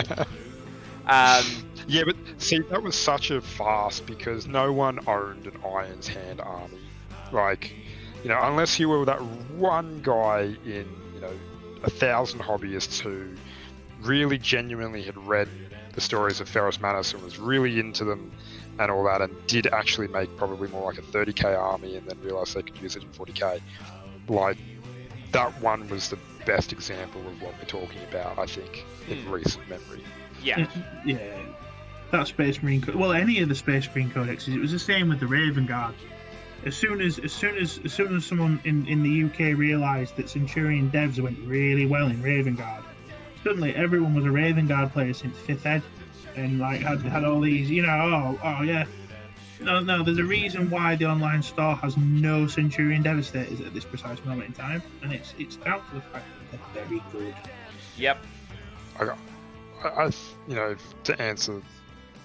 Yeah, but see, that was such a farce because no one owned an Iron's Hand army. Like, unless you were that one guy in, 1,000 hobbyists who really genuinely had read the stories of Ferrus Manus and was really into them and all that, and did actually make probably more like a 30k army and then realised they could use it in 40k. Like, that one was the best example of what we're talking about, I think, in recent memory. Yeah. Yeah. That Space Marine, any of the Space Marine codexes, it was the same with the Raven Guard. As soon as someone in the UK realised that Centurion devs went really well in Raven Guard, suddenly everyone was a Raven Guard player since 5th ed, and like had all these, oh yeah. No, there's a reason why the online store has no Centurion Devastators at this precise moment in time, and it's down to the fact that they're very good. Yep. I to answer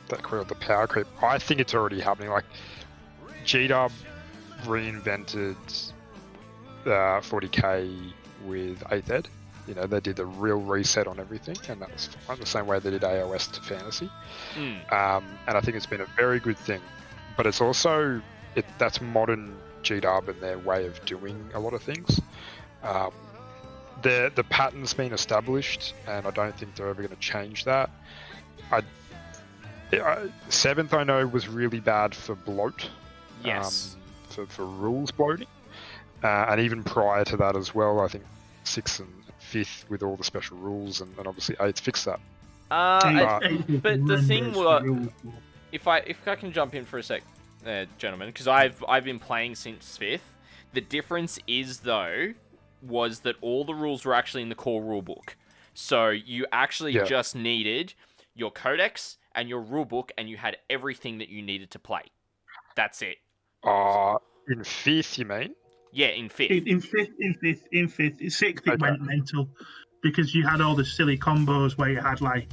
that question, the power creep, I think it's already happening. Like, GW reinvented 40k with 8th ed. They did the real reset on everything, and that was fine, the same way they did AOS to fantasy. And I think it's been a very good thing. But it's also, that's modern GW and their way of doing a lot of things. The pattern's been established, and I don't think they're ever going to change that. 7th, I know, was really bad for bloat. Yes. For rules bloating. And even prior to that as well, I think 6th and 5th with all the special rules, and obviously 8th fixed that. But the thing was, if I can jump in for a sec, gentlemen, because I've been playing since 5th. The difference is, though, was that all the rules were actually in the core rulebook. So you actually just needed your Codex and your rule book, and you had everything that you needed to play. That's it. In 5th, you mean? Yeah, in 5th. In fifth, in sixth, it Okay. went mental because you had all the silly combos where you had like,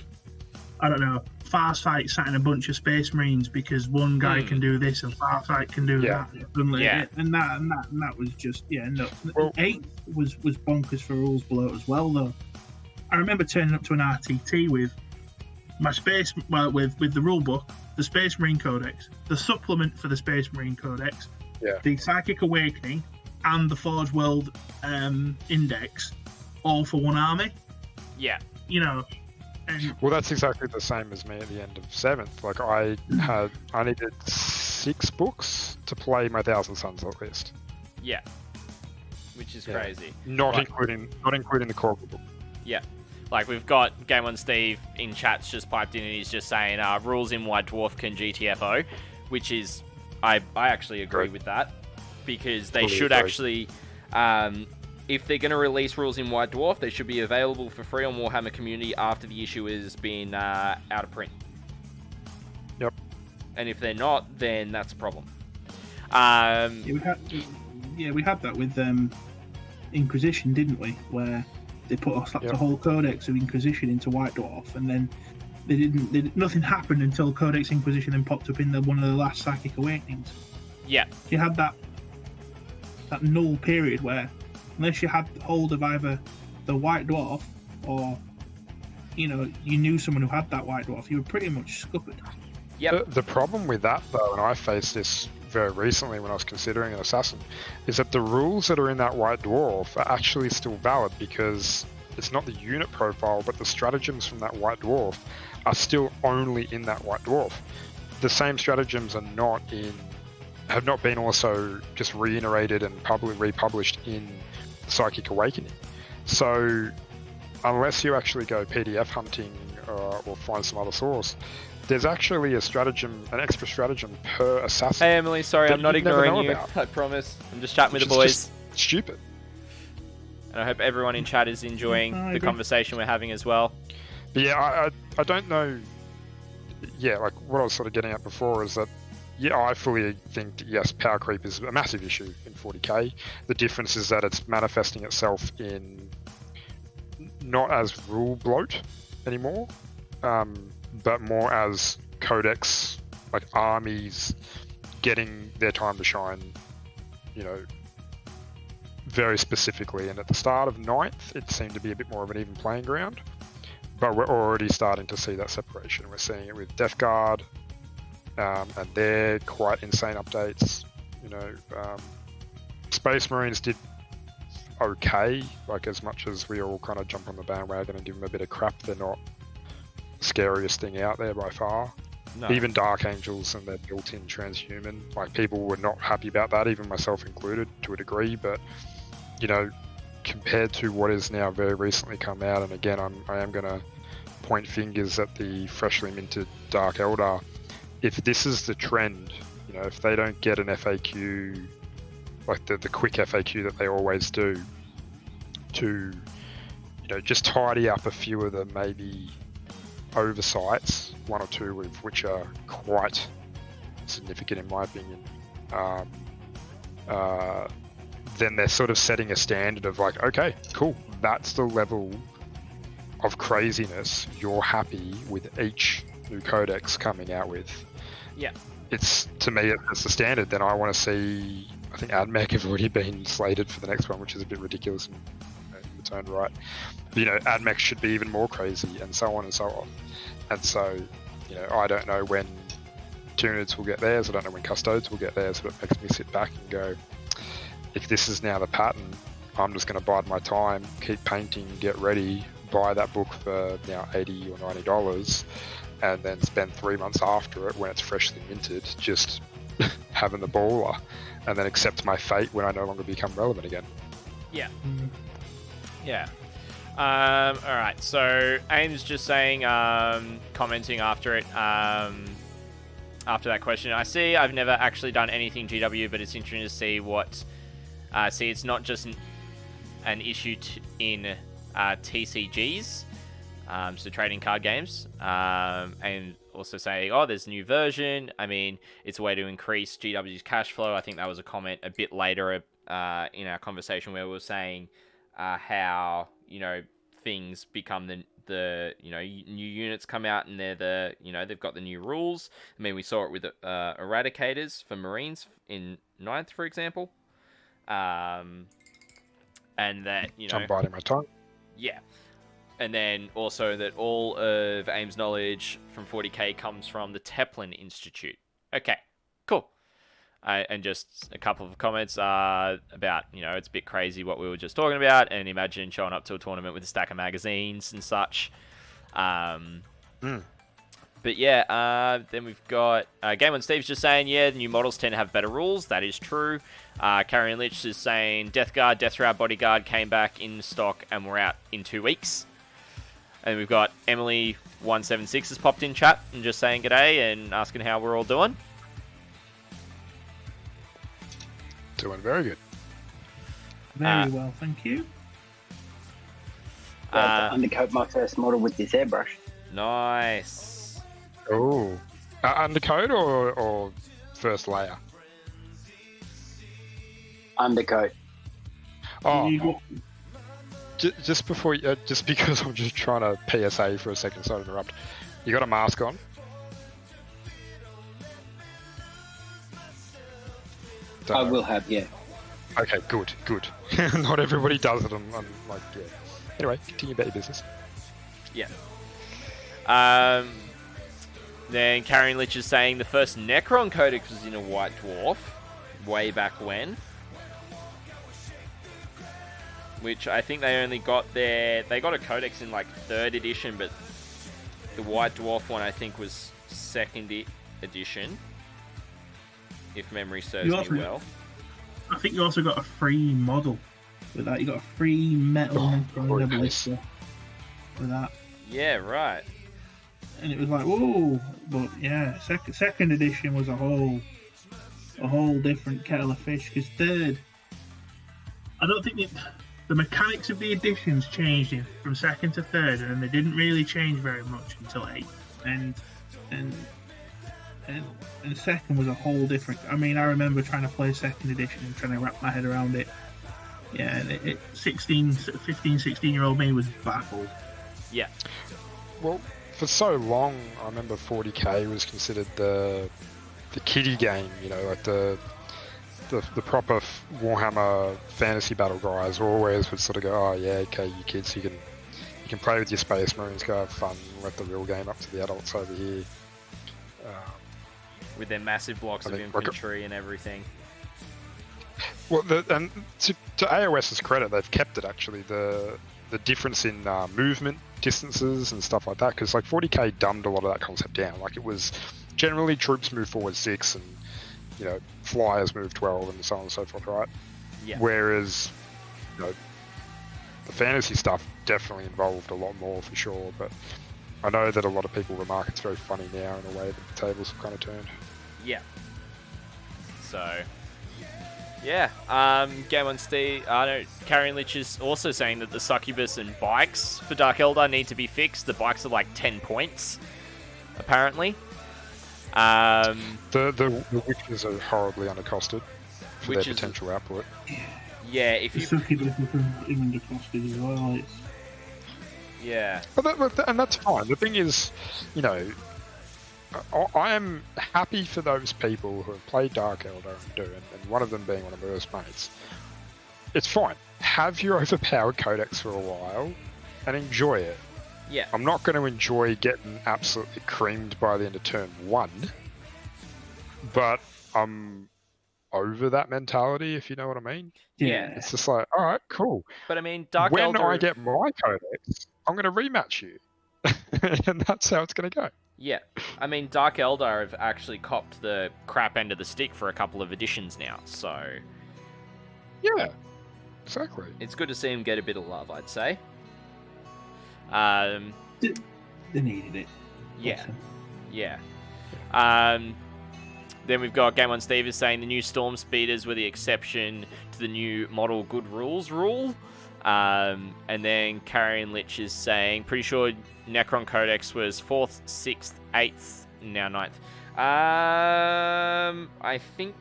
I don't know, Farsight sat in a bunch of Space Marines because one guy can do this and Farsight can do Yeah. that. Suddenly, Yeah. and that was just nuts. Well- 8th was bonkers for rules bloat as well though. I remember turning up to an RTT with my with the rule book, the Space Marine Codex, the supplement for the Space Marine Codex, the Psychic Awakening, and the Forge World Index, all for one army. Yeah. And Well, that's exactly the same as me at the end of 7th. Like, I needed 6 books to play my Thousand Suns at least. Yeah. Which is Yeah. crazy. Not Right. including the core book. Yeah. Like, we've got Game On Steve in chats just piped in, and he's just saying, rules in White Dwarf can GTFO, which is, I actually agree Great. with that, because they Fully should agree. actually, if they're going to release rules in White Dwarf, they should be available for free on Warhammer Community after the issue has been out of print. Yep. And if they're not, then that's a problem. we had that with Inquisition, didn't we? Where they put a whole codex of Inquisition into White Dwarf, and then nothing happened until Codex Inquisition then popped up in one of the last Psychic Awakenings. Yeah. You had that null period where, unless you had hold of either the White Dwarf or you knew someone who had that White Dwarf, you were pretty much scuppered. Yep. The problem with that, though, and I faced this very recently when I was considering an assassin, is that the rules that are in that White Dwarf are actually still valid, because it's not the unit profile, but the stratagems from that White Dwarf are still only in that White Dwarf. The same stratagems have not been also just reiterated and republished in Psychic Awakening. So unless you actually go PDF hunting or find some other source, there's actually an extra stratagem per assassin. Hey, Emily, sorry, that I'm not you'd never ignoring know you. about. I promise. I'm just chatting with the Which boys. is just stupid. And I hope everyone in chat is enjoying I the agree. conversation we're having as well. But yeah, I don't know. Yeah, like what I was sort of getting at before is that, yeah, I fully think that, yes, power creep is a massive issue in 40k. The difference is that it's manifesting itself in not as rule bloat anymore, but more as codex, like armies getting their time to shine, very specifically. And at the start of 9th, it seemed to be a bit more of an even playing ground. But we're already starting to see that separation. We're seeing it with Death Guard, and they're quite insane updates. Space Marines did okay, like as much as we all kind of jump on the bandwagon and give them a bit of crap, they're not the scariest thing out there by far. No. Even Dark Angels and their built-in transhuman, like people were not happy about that, even myself included, to a degree. But compared to what has now very recently come out, and again, I am going to point fingers at the freshly minted Dark Eldar. If this is the trend, if they don't get an FAQ, like the quick FAQ that they always do, to just tidy up a few of the maybe oversights, one or two of which are quite significant in my opinion, then they're sort of setting a standard of like, okay, cool, that's the level of craziness you're happy with each new codex coming out with. Yeah. It's, to me, it's the standard. Then I want to see, I think AdMech have already been slated for the next one, which is a bit ridiculous in its own right. But, AdMech should be even more crazy, and so on and so on. And so, I don't know when Tyranids will get theirs, I don't know when Custodes will get theirs, but it makes me sit back and go, if this is now the pattern, I'm just going to bide my time, keep painting, get ready, buy that book for now $80 or $90, and then spend 3 months after it when it's freshly minted, just having the baller, and then accept my fate when I no longer become relevant again. Yeah. Yeah. All right. So Aim's just saying, commenting after it, after that question. I see. I've never actually done anything GW, but it's interesting to see what. See, it's not just an issue in TCGs, so trading card games, and also saying, oh, there's a new version. I mean, it's a way to increase GW's cash flow. I think that was a comment a bit later in our conversation where we were saying how, things become the new units come out and they're they've got the new rules. I mean, we saw it with Eradicators for Marines in 9th, for example. And that, I'm biting my tongue. yeah. And then also that all of AIM's knowledge from 40k comes from the Teplin Institute. Okay, cool. And just a couple of comments about, it's a bit crazy what we were just talking about, and imagine showing up to a tournament with a stack of magazines and such. But yeah, then we've got Game on Steve's just saying, yeah, the new models tend to have better rules. That is true. Carrion Lich is saying Death Guard, Death Shroud, Bodyguard came back in stock and we're out in 2 weeks. And we've got Emily176 has popped in chat and just saying g'day and asking how we're all doing. Doing very good. Very well, thank you. I had to undercoat my first model with this airbrush. Nice. Oh. Undercoat or first layer? Undercoat. Oh, You got- just before, just because I'm just trying to PSA for a second, so I interrupt. You got a mask on? I will have, yeah. Okay, good. Not everybody does it. I'm like, yeah. Anyway, continue about your business. Yeah. Then Carrion Lich is saying the first Necron Codex was in a White Dwarf way back when. Which I think they only got they got a Codex in like 3rd edition, but the White Dwarf one I think was 2nd edition, if memory serves me well. I think you also got a free model with that. You got a free metal Necron Ballista with that. Yeah, right. And it was like, whoa! But yeah, second edition was a whole different kettle of fish. Because 3rd, I don't think the mechanics of the editions changed from 2nd to 3rd, and then they didn't really change very much until 8th. And 2nd was a whole different. I mean, I remember trying to play 2nd edition and trying to wrap my head around it. Yeah, and 15, 16-year-old me was baffled. Yeah. Well, for so long, I remember 40k was considered the kiddie game. Like the proper Warhammer fantasy battle guys always would sort of go, oh yeah, okay, you kids, you can play with your Space Marines, go have fun, let the real game up to the adults over here. With their massive blocks of infantry and everything. Well, and to AOS's credit, they've kept it actually. The difference in movement distances and stuff like that, because like 40k dumbed a lot of that concept down. Like it was generally troops move forward 6 and flyers move 12 and so on and so forth, right? Yeah. Whereas the fantasy stuff definitely involved a lot more for sure. But I know that a lot of people remark it's very funny now in a way that the tables have kind of turned. Yeah. So, yeah. Game on Steve. I know Carrion Lich is also saying that the succubus and bikes for Dark Eldar need to be fixed. The bikes are like 10 points, apparently. The witches are horribly undercosted for their potential output. Yeah, if you. The succubus is undercosted as well. Yeah. And that's fine. The thing is, I am happy for those people who have played Dark Eldar and do it, and one of them being one of Mer's mates. It's fine. Have your overpowered Codex for a while and enjoy it. Yeah. I'm not going to enjoy getting absolutely creamed by the end of turn 1, but I'm over that mentality, if you know what I mean. Yeah. It's just like, all right, cool. But I mean, Dark when Eldar. I get my Codex, I'm going to rematch you. And that's how it's going to go. Yeah. I mean, Dark Eldar have actually copped the crap end of the stick for a couple of editions now, so. Yeah. Exactly. It's good to see him get a bit of love, I'd say. They needed it. Yeah. Yeah. Then we've got Game on Steve is saying the new Storm Speeders were the exception to the new Model Good Rules rule. And then Carrion Lich is saying, pretty sure Necron Codex was 4th, 6th, 8th now 9th. I think...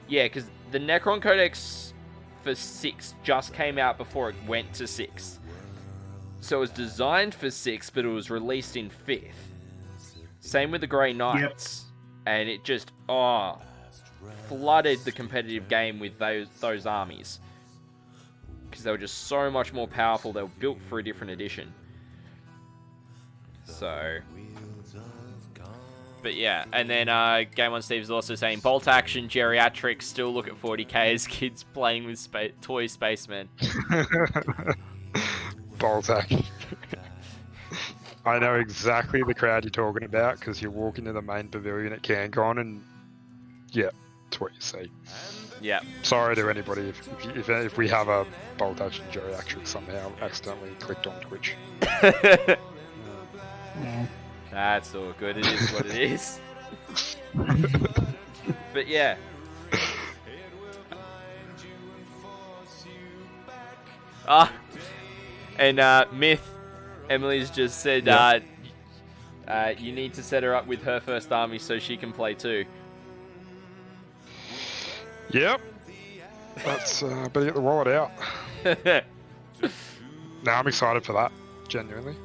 Yeah, because the Necron Codex for 6 just came out before it went to 6. So it was designed for 6, but it was released in 5th. Same with the Grey Knights. Yep. And it just, flooded the competitive game with those armies. Because they were just so much more powerful. They were built for a different edition. So... But yeah, and then Game On Steve is also saying, bolt action, geriatrics, still look at 40k as kids playing with toy spacemen. Bolt action. I know exactly the crowd you're talking about, because you walk into the main pavilion at CanCon and, yeah, that's what you see. Yeah. Sorry to anybody if we have a bolt action geriatric somehow accidentally clicked on Twitch. That's all good. It is what it is. But yeah. And Myth, Emily's just said, you need to set her up with her first army so she can play too. Yep. That's better get the wallet out. No, I'm excited for that. Genuinely,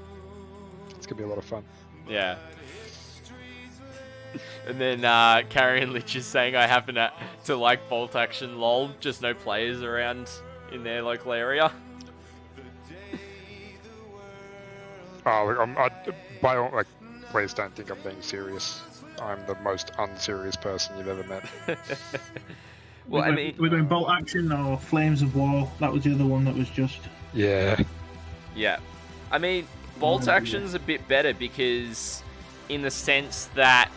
it's gonna be a lot of fun. Yeah. And then Carrion Lich is saying, I happen to like bolt action, lol. Just no players around in their local area. Oh, look, please don't think I'm being serious. I'm the most unserious person you've ever met. Well, I mean, we're doing bolt action or Flames of War. That was the other one that was just. Yeah. Yeah. I mean, bolt action's a bit better because, in the sense that,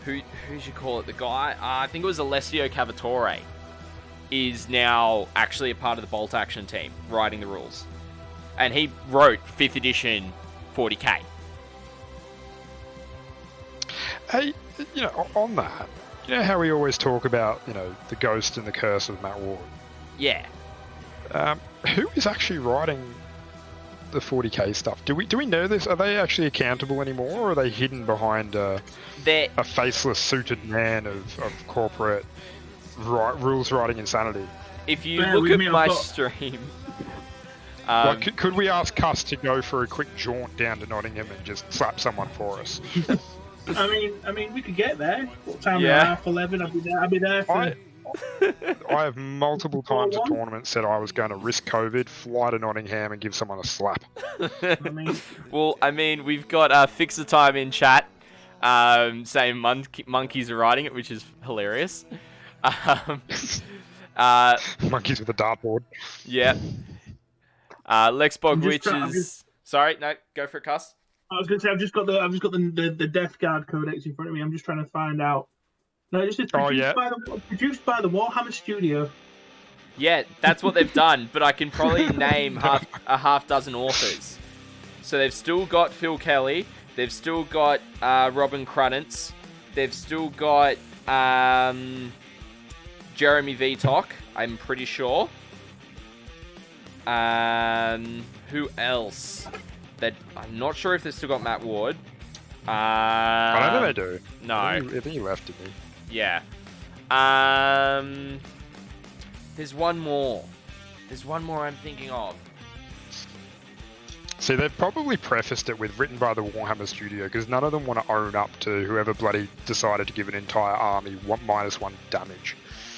who'd you call it? The guy, I think it was Alessio Cavatore, is now actually a part of the bolt action team, writing the rules, and he wrote 5th edition 40k. Hey, on that, you know how we always talk about, the ghost and the curse of Matt Ward? Yeah. Who is actually writing the 40k stuff? Do we know this? Are they actually accountable anymore, or are they hidden behind a faceless suited man of corporate rules writing insanity? If you look at my stream... could we ask Cuss to go for a quick jaunt down to Nottingham and just slap someone for us? I mean, we could get there. What time? Yeah. 11. I'll be there for... I have multiple times at tournaments said I was going to risk COVID, fly to Nottingham and give someone a slap. Well, I mean, we've got Fix the Time in chat saying monkeys are riding it, which is hilarious. Monkeys with a dartboard. Yeah. Lexbog, which is... Sorry, no, go for it, Cuss. I was going to say, I've just got the Death Guard Codex in front of me. I'm just trying to find out. No, it's produced by the Warhammer Studio. Yeah, that's what they've done, but I can probably name a half dozen authors. So they've still got Phil Kelly, they've still got Robin Krunitz, they've still got Jeremy Vitok, I'm pretty sure. Who else? I'm not sure if they've still got Matt Ward. I don't think they do. No. I think he left, didn't he? Yeah. There's one more. I'm thinking of. See, they've probably prefaced it with written by the Warhammer Studio, because none of them want to own up to whoever bloody decided to give an entire army -1 damage.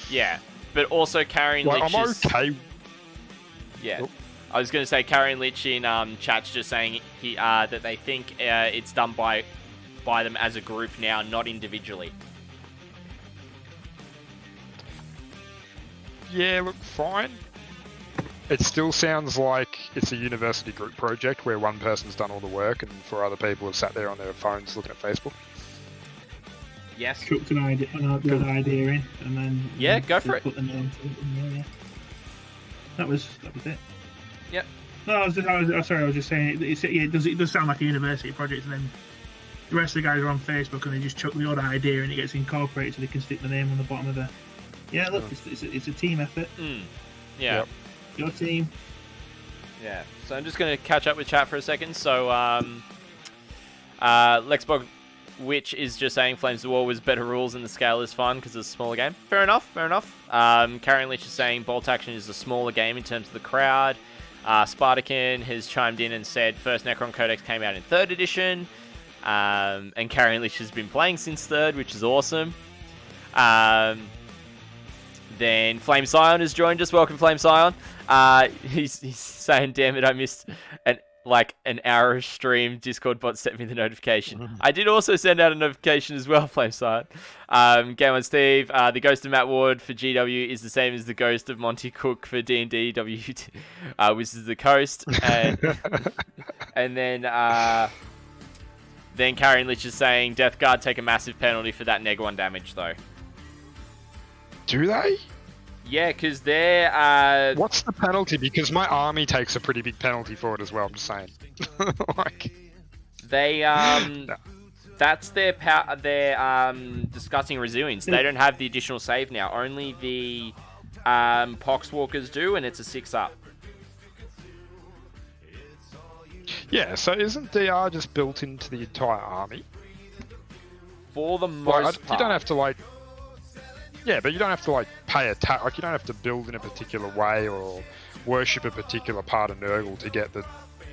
Yeah, but also Carrion Lich I'm okay. Yeah. Oop. I was going to say Carrion Lich in chat's just saying that they think it's done by them as a group now, not individually. Yeah, look, fine. It still sounds like it's a university group project where one person's done all the work and 4 other people have sat there on their phones looking at Facebook. Yes. Chucked an idea in, and then go for it. Put the name to it in there, yeah. That was it. Yep. No, I was just saying it does sound like a university project, and then the rest of the guys are on Facebook and they just chuck the odd idea and it gets incorporated so they can stick the name on the bottom of the. Yeah, look, it's a team effort. Yeah. Yep. Your team. Yeah. So I'm just going to catch up with chat for a second. So, Lexbog, which is just saying Flames of War was better rules and the scale is fun because it's a smaller game. Fair enough. Karen Leach is saying Bolt Action is a smaller game in terms of the crowd. Spartakin has chimed in and said first Necron Codex came out in 3rd edition. And Karen Leach has been playing since 3rd, which is awesome. Then Flame Scion has joined us. Welcome, Flame Scion. He's saying, damn it, I missed an hour of stream. Discord bot sent me the notification. I did also send out a notification as well, Flame Scion. Game on Steve. The ghost of Matt Ward for GW is the same as the ghost of Monty Cook for D&D Wizards of the Coast. And then Karen Lich is saying Death Guard take a massive penalty for that neg 1 damage, though. Do they? Yeah, because they're... What's the penalty? Because my army takes a pretty big penalty for it as well, I'm just saying. They, that's their discussing resilience. They don't have the additional save now. Only the Poxwalkers do, and it's a 6-up. Yeah, so isn't DR just built into the entire army? For the most part. You don't have to, Yeah, but you don't have to, pay attack. You don't have to build in a particular way or worship a particular part of Nurgle to get the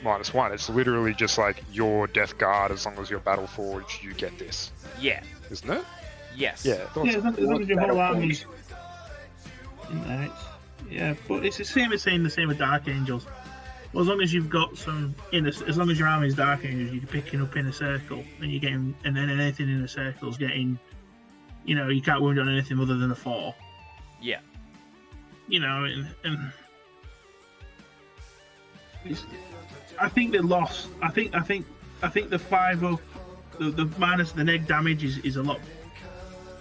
-1. It's literally just your Death Guard, as long as you're Battle Forged, you get this. Yeah. Isn't it? Yes. Yeah. Yeah, as long as your whole army's... Yeah, but it's the same as saying the same with Dark Angels. Well, as long as you've got some... as long as your army's Dark Angels, you're picking up in a circle, and you're getting... And then anything in a circle is getting... you can't wound on anything other than a 4. Yeah. And I think they lost. I think the 5-up, the minus the neg damage is a lot.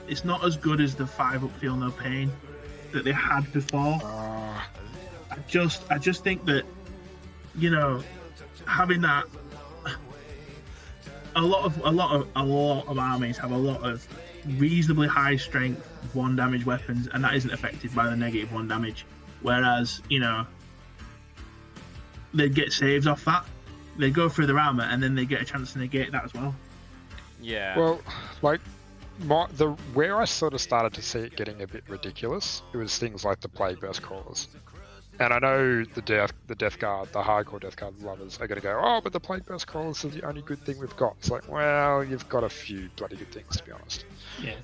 It's not as good as the 5-up Feel No Pain that they had before. I just think that having that. A lot of armies have a lot of reasonably high strength 1 damage weapons, and that isn't affected by the negative 1 damage. Whereas, they get saves off that. They go through their armor, and then they get a chance to negate that as well. Yeah. Well, where I sort of started to see it getting a bit ridiculous, it was things like the Plague Burst Crawlers. And I know the Death Guard, the hardcore Death Guard lovers are going to go, oh, but the Plague Burst Crawlers are the only good thing we've got. It's well, you've got a few bloody good things, to be honest. Yeah.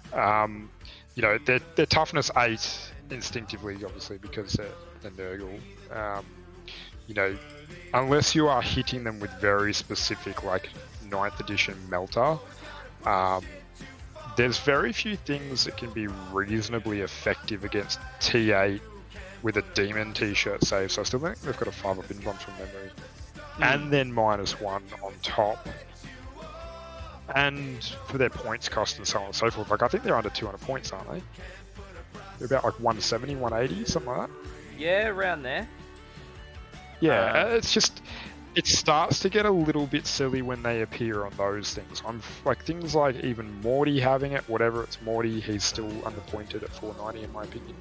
They're toughness 8 instinctively, obviously, because they're Nurgle. Unless you are hitting them with very specific, 9th edition Melter, there's very few things that can be reasonably effective against T8 with a Demon T-shirt save, so I still think they've got a 5-up invuln from memory. And then -1 on top. And for their points cost and so on and so forth, I think they're under 200 points, aren't they? They're about 170, 180, something like that. Yeah, around there. Yeah, it's just... It starts to get a little bit silly when they appear on those things. Things like even Morty having it, whatever it's Morty, he's still underpointed at 490 in my opinion.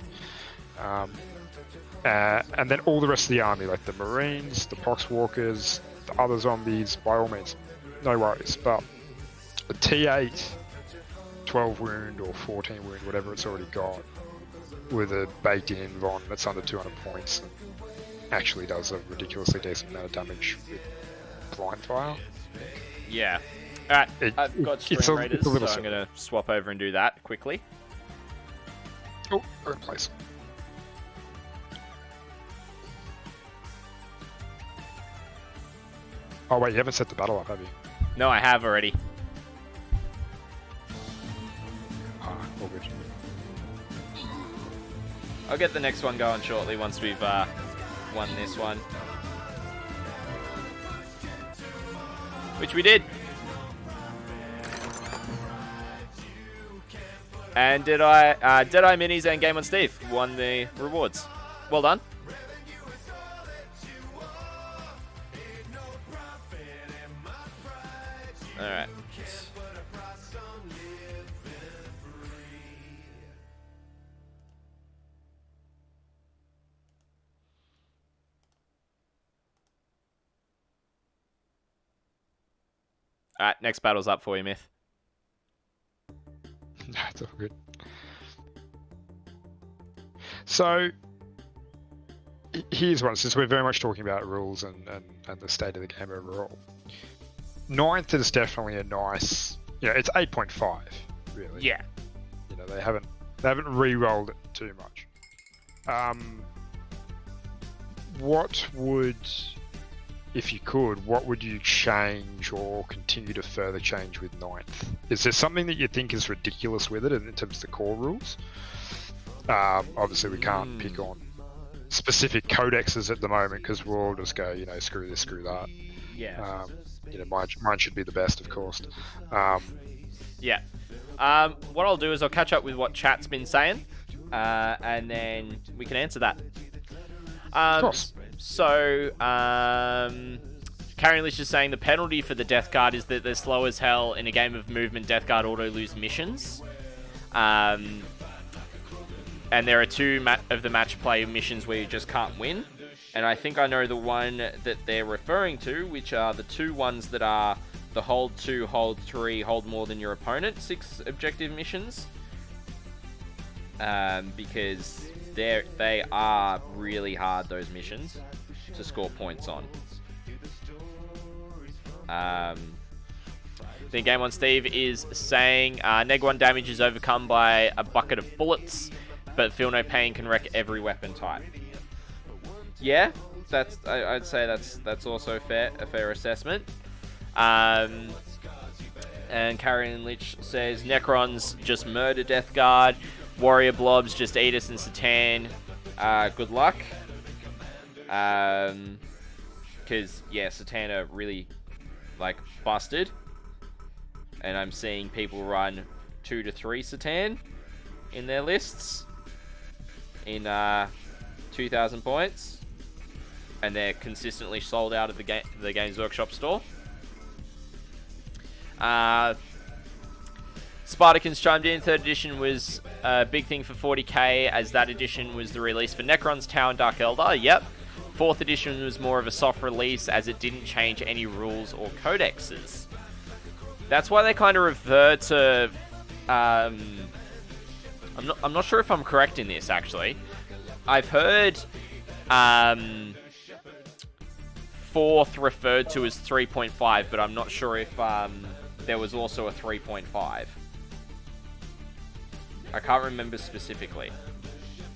And then all the rest of the army, like the Marines, the Poxwalkers, the other zombies, by all means, no worries. But the T8, 12 wound or 14 wound, whatever it's already got, with a baked in invuln that's under 200 points, actually does a ridiculously decent amount of damage with blind fire. Yeah. Alright, I've got Stream Raiders, so I'm going to swap over and do that quickly. Oh, we're in place. Oh wait, you haven't set the battle up, have you? No, I have already. All good. I'll get the next one going shortly once we've won this one. Which we did. And Deadeye Minis and Game on Steve won the rewards. Well done. Alright. Alright, next battle's up for you, Myth. That's all good. So, here's one, since we're very much talking about rules and the state of the game overall. 9th is definitely a nice, it's 8.5, really. Yeah. They haven't re-rolled it too much. What would, if you could, what would you change or continue to further change with 9th? Is there something that you think is ridiculous with it in terms of the core rules? Obviously, we can't pick on specific codexes at the moment because we'll all just go, screw this, screw that. Yeah. Mine should be the best, of course. Yeah. What I'll do is I'll catch up with what chat's been saying, and then we can answer that. Of course. So, Carrion Lich is saying the penalty for the Death Guard is that they're slow as hell in a game of movement. Death Guard auto-lose missions. And there are 2 of the match play missions where you just can't win. And I think I know the one that they're referring to, which are the 2 ones that are the hold 2, hold 3, hold more than your opponent, 6 objective missions. Because they are really hard, those missions, to score points on. Then Game On Steve is saying Neg 1 damage is overcome by a bucket of bullets, but Feel No Pain can wreck every weapon type. Yeah, I'd say that's also a fair assessment. And Carrion Lich says Necrons just murder Death Guard, Warrior Blobs just eat us and Satan. Good luck. Because Satan are really busted, and I'm seeing people run 2 to 3 Satan in their lists in 2,000 points, and they're consistently sold out of the Games Workshop store. Spartacus chimed in. 3rd edition was a big thing for 40k, as that edition was the release for Necrons, Tau, and Dark Eldar. Yep. 4th edition was more of a soft release, as it didn't change any rules or codexes. That's why they kind of refer to... I'm not sure if I'm correct in this, actually. I've heard 4th referred to as 3.5, but I'm not sure if there was also a 3.5. I can't remember specifically,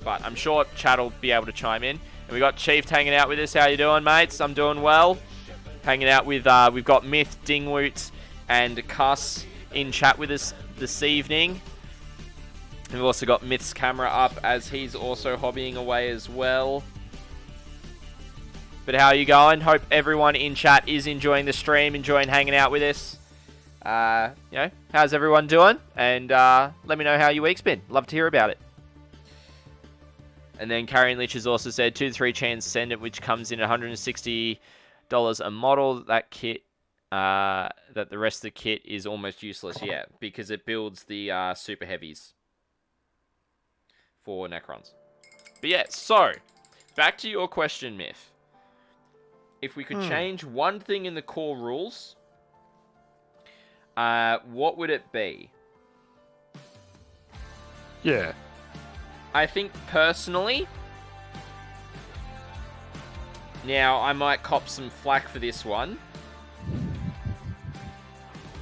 but I'm sure chat will be able to chime in. And we got Chief hanging out with us. How you doing, mates? I'm doing well. Hanging out with we've got Myth, Dingwoot, and Cuss in chat with us this evening. We've also got Myth's camera up, as he's also hobbying away as well. But how are you going? Hope everyone in chat is enjoying the stream, enjoying hanging out with us. How's everyone doing? And let me know how your week's been. Love to hear about it. And then Carrion Lich has also said 2 to 3 Transcendent, which comes in $160 a model. That kit, that the rest of the kit is almost useless. Yeah, because it builds the super heavies for Necrons. But yeah, so back to your question, Myth. If we could change one thing in the core rules, what would it be? Yeah. I think personally, now I might cop some flack for this one,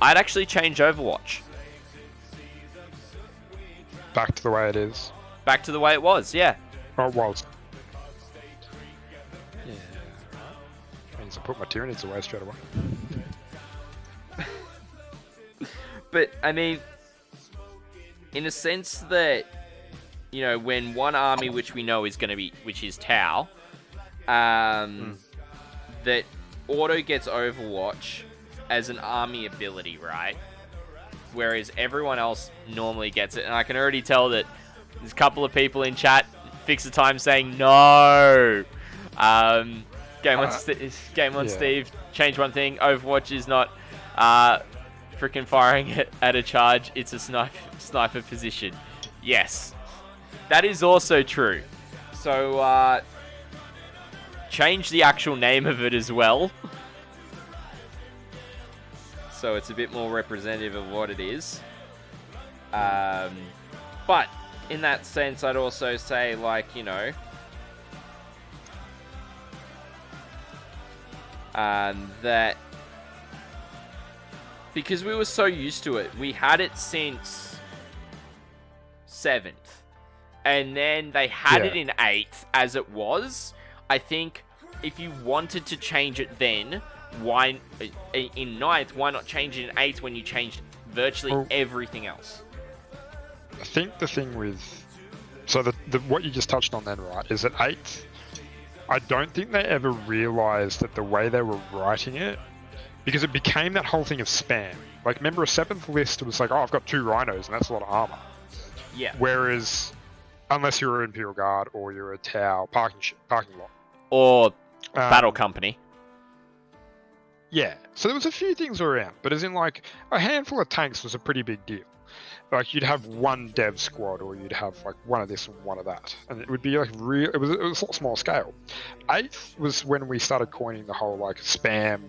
I'd actually change Overwatch. Back to the way it is. Back to the way it was, yeah. Oh, it was. Yeah. Means I put my Tyranids away straight away. But, I mean, in a sense that, when one army, which we know is going to be, which is Tau, that auto gets Overwatch as an army ability, right? Whereas everyone else normally gets it. And I can already tell that there's a couple of people in chat, Fix the Time, saying no. Game on Steve, change one thing. Overwatch is not freaking firing at a charge. It's a sniper position. Yes. That is also true. So, change the actual name of it as well. so it's a bit more representative of what it is. But in that sense, I'd also say, like, you know, that because we were so used to it, we had it since 7th, and then they had it in 8th as it was. I think if you wanted to change it then, why in 9th, why not change it in 8th when you changed virtually everything else? I think the thing with... So the what you just touched on then, right, is at 8th, I don't think they ever realised that the way they were writing it, because it became that whole thing of spam. Like, remember a 7th list, it was like, oh, I've got 2 rhinos, and that's a lot of armour. Yeah. Whereas, unless you're an Imperial Guard or you're a Tau parking lot. Or Battle Company. Yeah. So there was a few things around, but as in, like, a handful of tanks was a pretty big deal. Like, you'd have one dev squad, or you'd have, like, one of this and one of that. And it would be, like, real... It was a lot small scale. 8th was when we started coining the whole, like, spam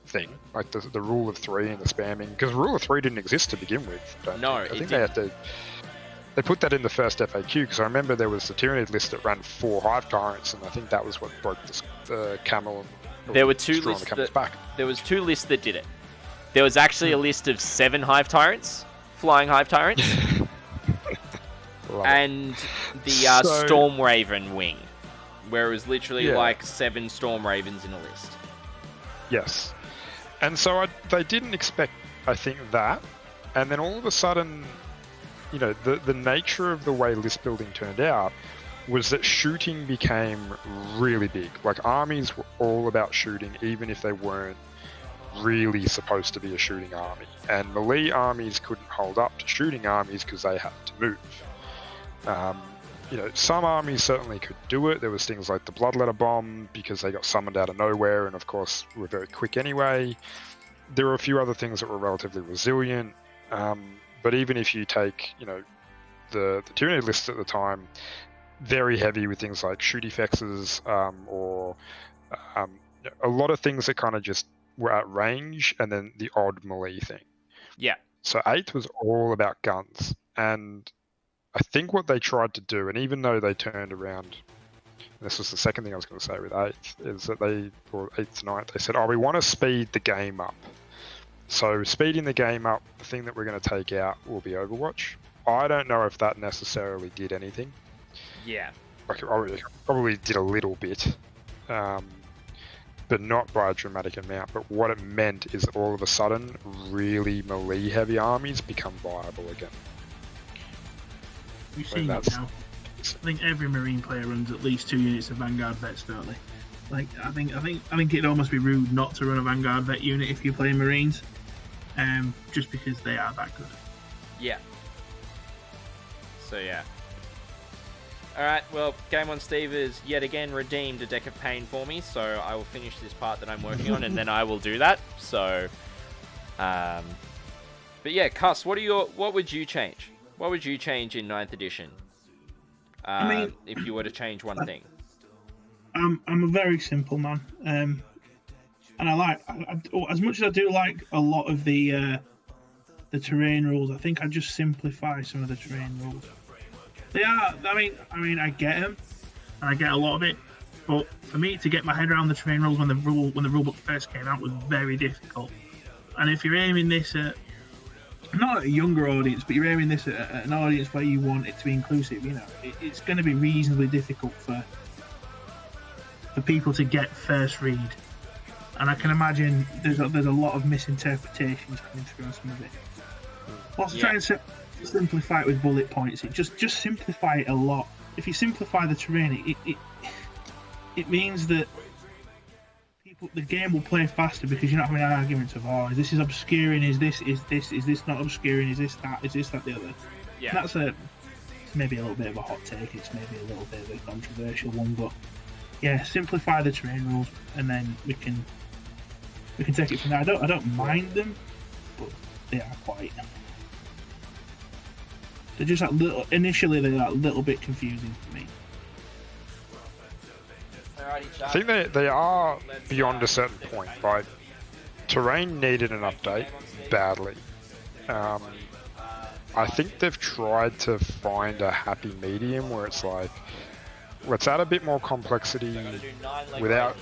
thing. Like, the rule of 3 and the spamming. Because rule of 3 didn't exist to begin with. I think they had to... They put that in the first FAQ, because I remember there was the Tyranid list that ran 4 Hive Tyrants, and I think that was what broke the Camel and... There were 2 lists There was 2 lists that did it. There was actually a list of 7 Hive Tyrants. Flying Hive Tyrants. And the Storm Raven wing, where it was literally like 7 Storm Ravens in a list. Yes. And so they didn't expect, I think, that. And then all of a sudden, you know, the nature of the way list building turned out was that shooting became really big. Like, armies were all about shooting, even if they weren't really supposed to be a shooting army, and melee armies couldn't hold up to shooting armies because they had to move. You know, some armies certainly could do it. There was things like the Bloodletter Bomb, because they got summoned out of nowhere and of course were very quick anyway. There were a few other things that were relatively resilient, but even if you take, you know, the Tyranid list at the time, very heavy with things like shoot effects, or a lot of things that kind of just were at range, and then the odd melee thing. Yeah. So 8th was all about guns, and I think what they tried to do, and even though they turned around, and this was the second thing I was going to say with 8th, is that or 8th to 9th, they said, oh, we want to speed the game up. So speeding the game up, the thing that we're going to take out will be Overwatch. I don't know if that necessarily did anything. Yeah. Like, it probably did a little bit. But not by a dramatic amount. But what it meant is all of a sudden, really melee-heavy armies become viable again. We've seen that now. I think every Marine player runs at least 2 units of Vanguard vets, don't they? Like, I think it'd almost be rude not to run a Vanguard vet unit if you play Marines, just because they are that good. Yeah. So yeah. Alright, well, Game On Steve has yet again redeemed a deck of pain for me, so I will finish this part that I'm working on, and then I will do that. So, but yeah, Cuss, what would you change? What would you change in 9th edition? If you were to change one thing. I'm a very simple man, and I as much as I do like a lot of the terrain rules, I think I just simplify some of the terrain rules. They are. I mean, I get them, and I get a lot of it. But for me to get my head around the terrain rules when the rulebook first came out was very difficult. And if you're aiming this at not at a younger audience, but you're aiming this at an audience where you want it to be inclusive, you know, it's going to be reasonably difficult for people to get first read. And I can imagine there's a lot of misinterpretations coming through on some of it. Whilst trying to simplify it with bullet points, it just simplify it a lot. If you simplify the terrain, it means that the game will play faster, because you're not having arguments of, oh, this is obscuring, is this not obscuring, is this that the other. Yeah. And it's maybe a little bit of a hot take, it's maybe a little bit of a controversial one, but yeah, simplify the terrain rules, and then we can take it from there. I don't mind them, but they are quite. They're just initially they're a little bit confusing for me. I think they are beyond a certain point, right? terrain needed an update badly. I think they've tried to find a happy medium where it's like, let's add a bit more complexity without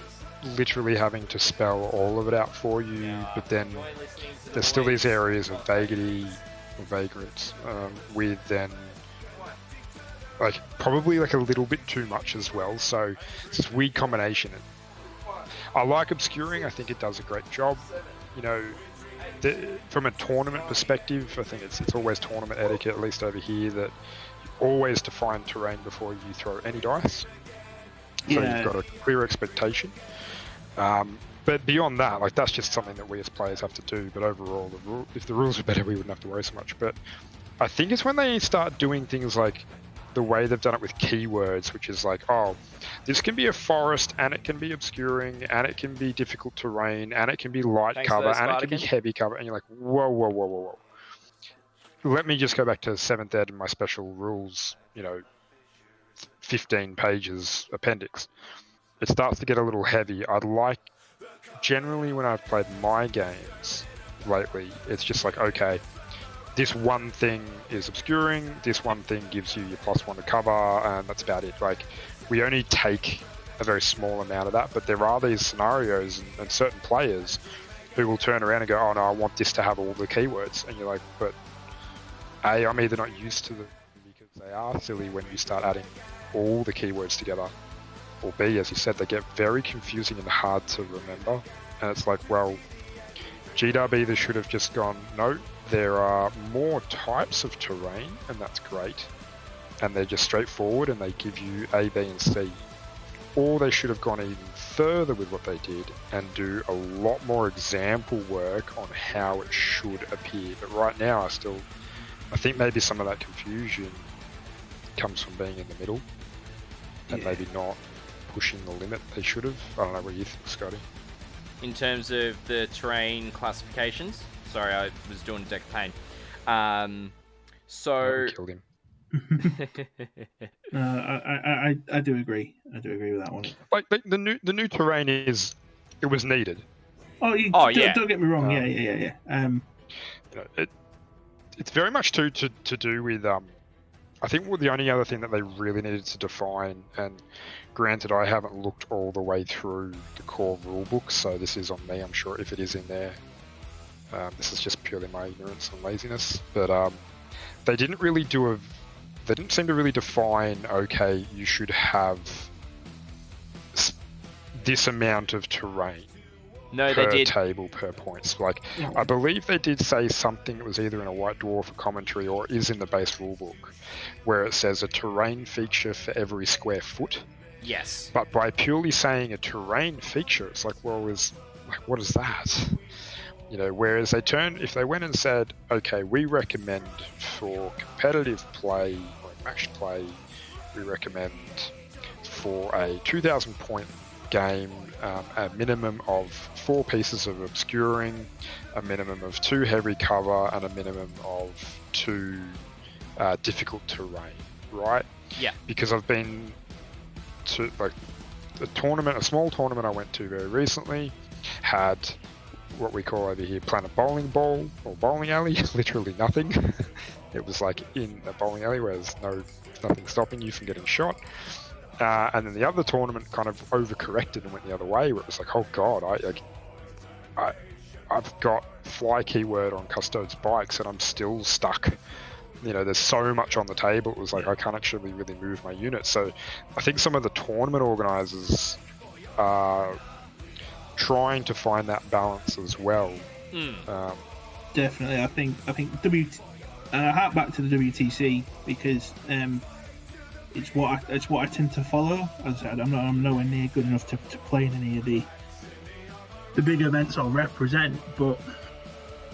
literally having to spell all of it out for you, but then there's still these areas of vaguity or vagrants with then like probably like a little bit too much as well. So it's this weird combination. I like obscuring. I think it does a great job. You know, from a tournament perspective, I think it's always tournament etiquette, at least over here, that you always define terrain before you throw any dice. So you've got a clear expectation. But beyond that, like that's just something that we as players have to do. But overall, if the rules were better, we wouldn't have to worry so much. But I think it's when they start doing things like the way they've done it with keywords, which is like, oh, this can be a forest, and it can be obscuring, and it can be difficult terrain, and it can be light cover, and it can be heavy cover, and you're like, whoa, whoa, whoa, whoa, whoa. Let me just go back to 7th Ed and my special rules, 15 pages appendix. It starts to get a little heavy. Generally when I've played my games lately, it's just like, okay, this one thing is obscuring, this one thing gives you your +1 to cover, and that's about it. Like, we only take a very small amount of that, but there are these scenarios and certain players who will turn around and go, oh no, I want this to have all the keywords. And you're like, but A, I'm either not used to them because they are silly when you start adding all the keywords together, or B, as you said, they get very confusing and hard to remember. And it's like, well, GW either should have just gone, no, there are more types of terrain, and that's great, and they're just straightforward, and they give you A, B, and C. Or they should have gone even further with what they did and do a lot more example work on how it should appear. But right now, I think maybe some of that confusion comes from being in the middle and maybe not pushing the limit they should have. I don't know what you think, Scotty. In terms of the terrain classifications, sorry, I was doing a deck of pain. We killed him. I do agree. I do agree with that one. Like the new terrain it was needed. Don't get me wrong. Yeah. It's very much to do with I think the only other thing that they really needed to define, and granted I haven't looked all the way through the core rulebook, so this is on me, I'm sure, if it is in there. This is just purely my ignorance and laziness, but they didn't seem to really define, okay, you should have this amount of terrain per table per points. Like, I believe they did say something that was either in a White Dwarf commentary or is in the base rulebook, where it says a terrain feature for every square foot. Yes. But by purely saying a terrain feature, it's like, well, what is that? Whereas if they went and said, okay, we recommend for competitive play or match play, we recommend for a 2,000 point game, a minimum of 4 pieces of obscuring, a minimum of 2 heavy cover, and a minimum of 2 difficult terrain, right? Yeah. Because I've been to a small tournament I went to very recently, had what we call over here Planet Bowling Ball or bowling alley. Literally nothing. It was like in a bowling alley where there's nothing stopping you from getting shot. And then the other tournament kind of overcorrected and went the other way, where it was like, oh god, I've got fly keyword on Custode's bikes and I'm still stuck. There's so much on the table. It was like I can't actually really move my unit. So I think some of the tournament organisers are trying to find that balance as well. Definitely, I think and I hark back to the WTC because it's what I tend to follow. As I said, I'm nowhere near good enough to play in any of the big events or represent, but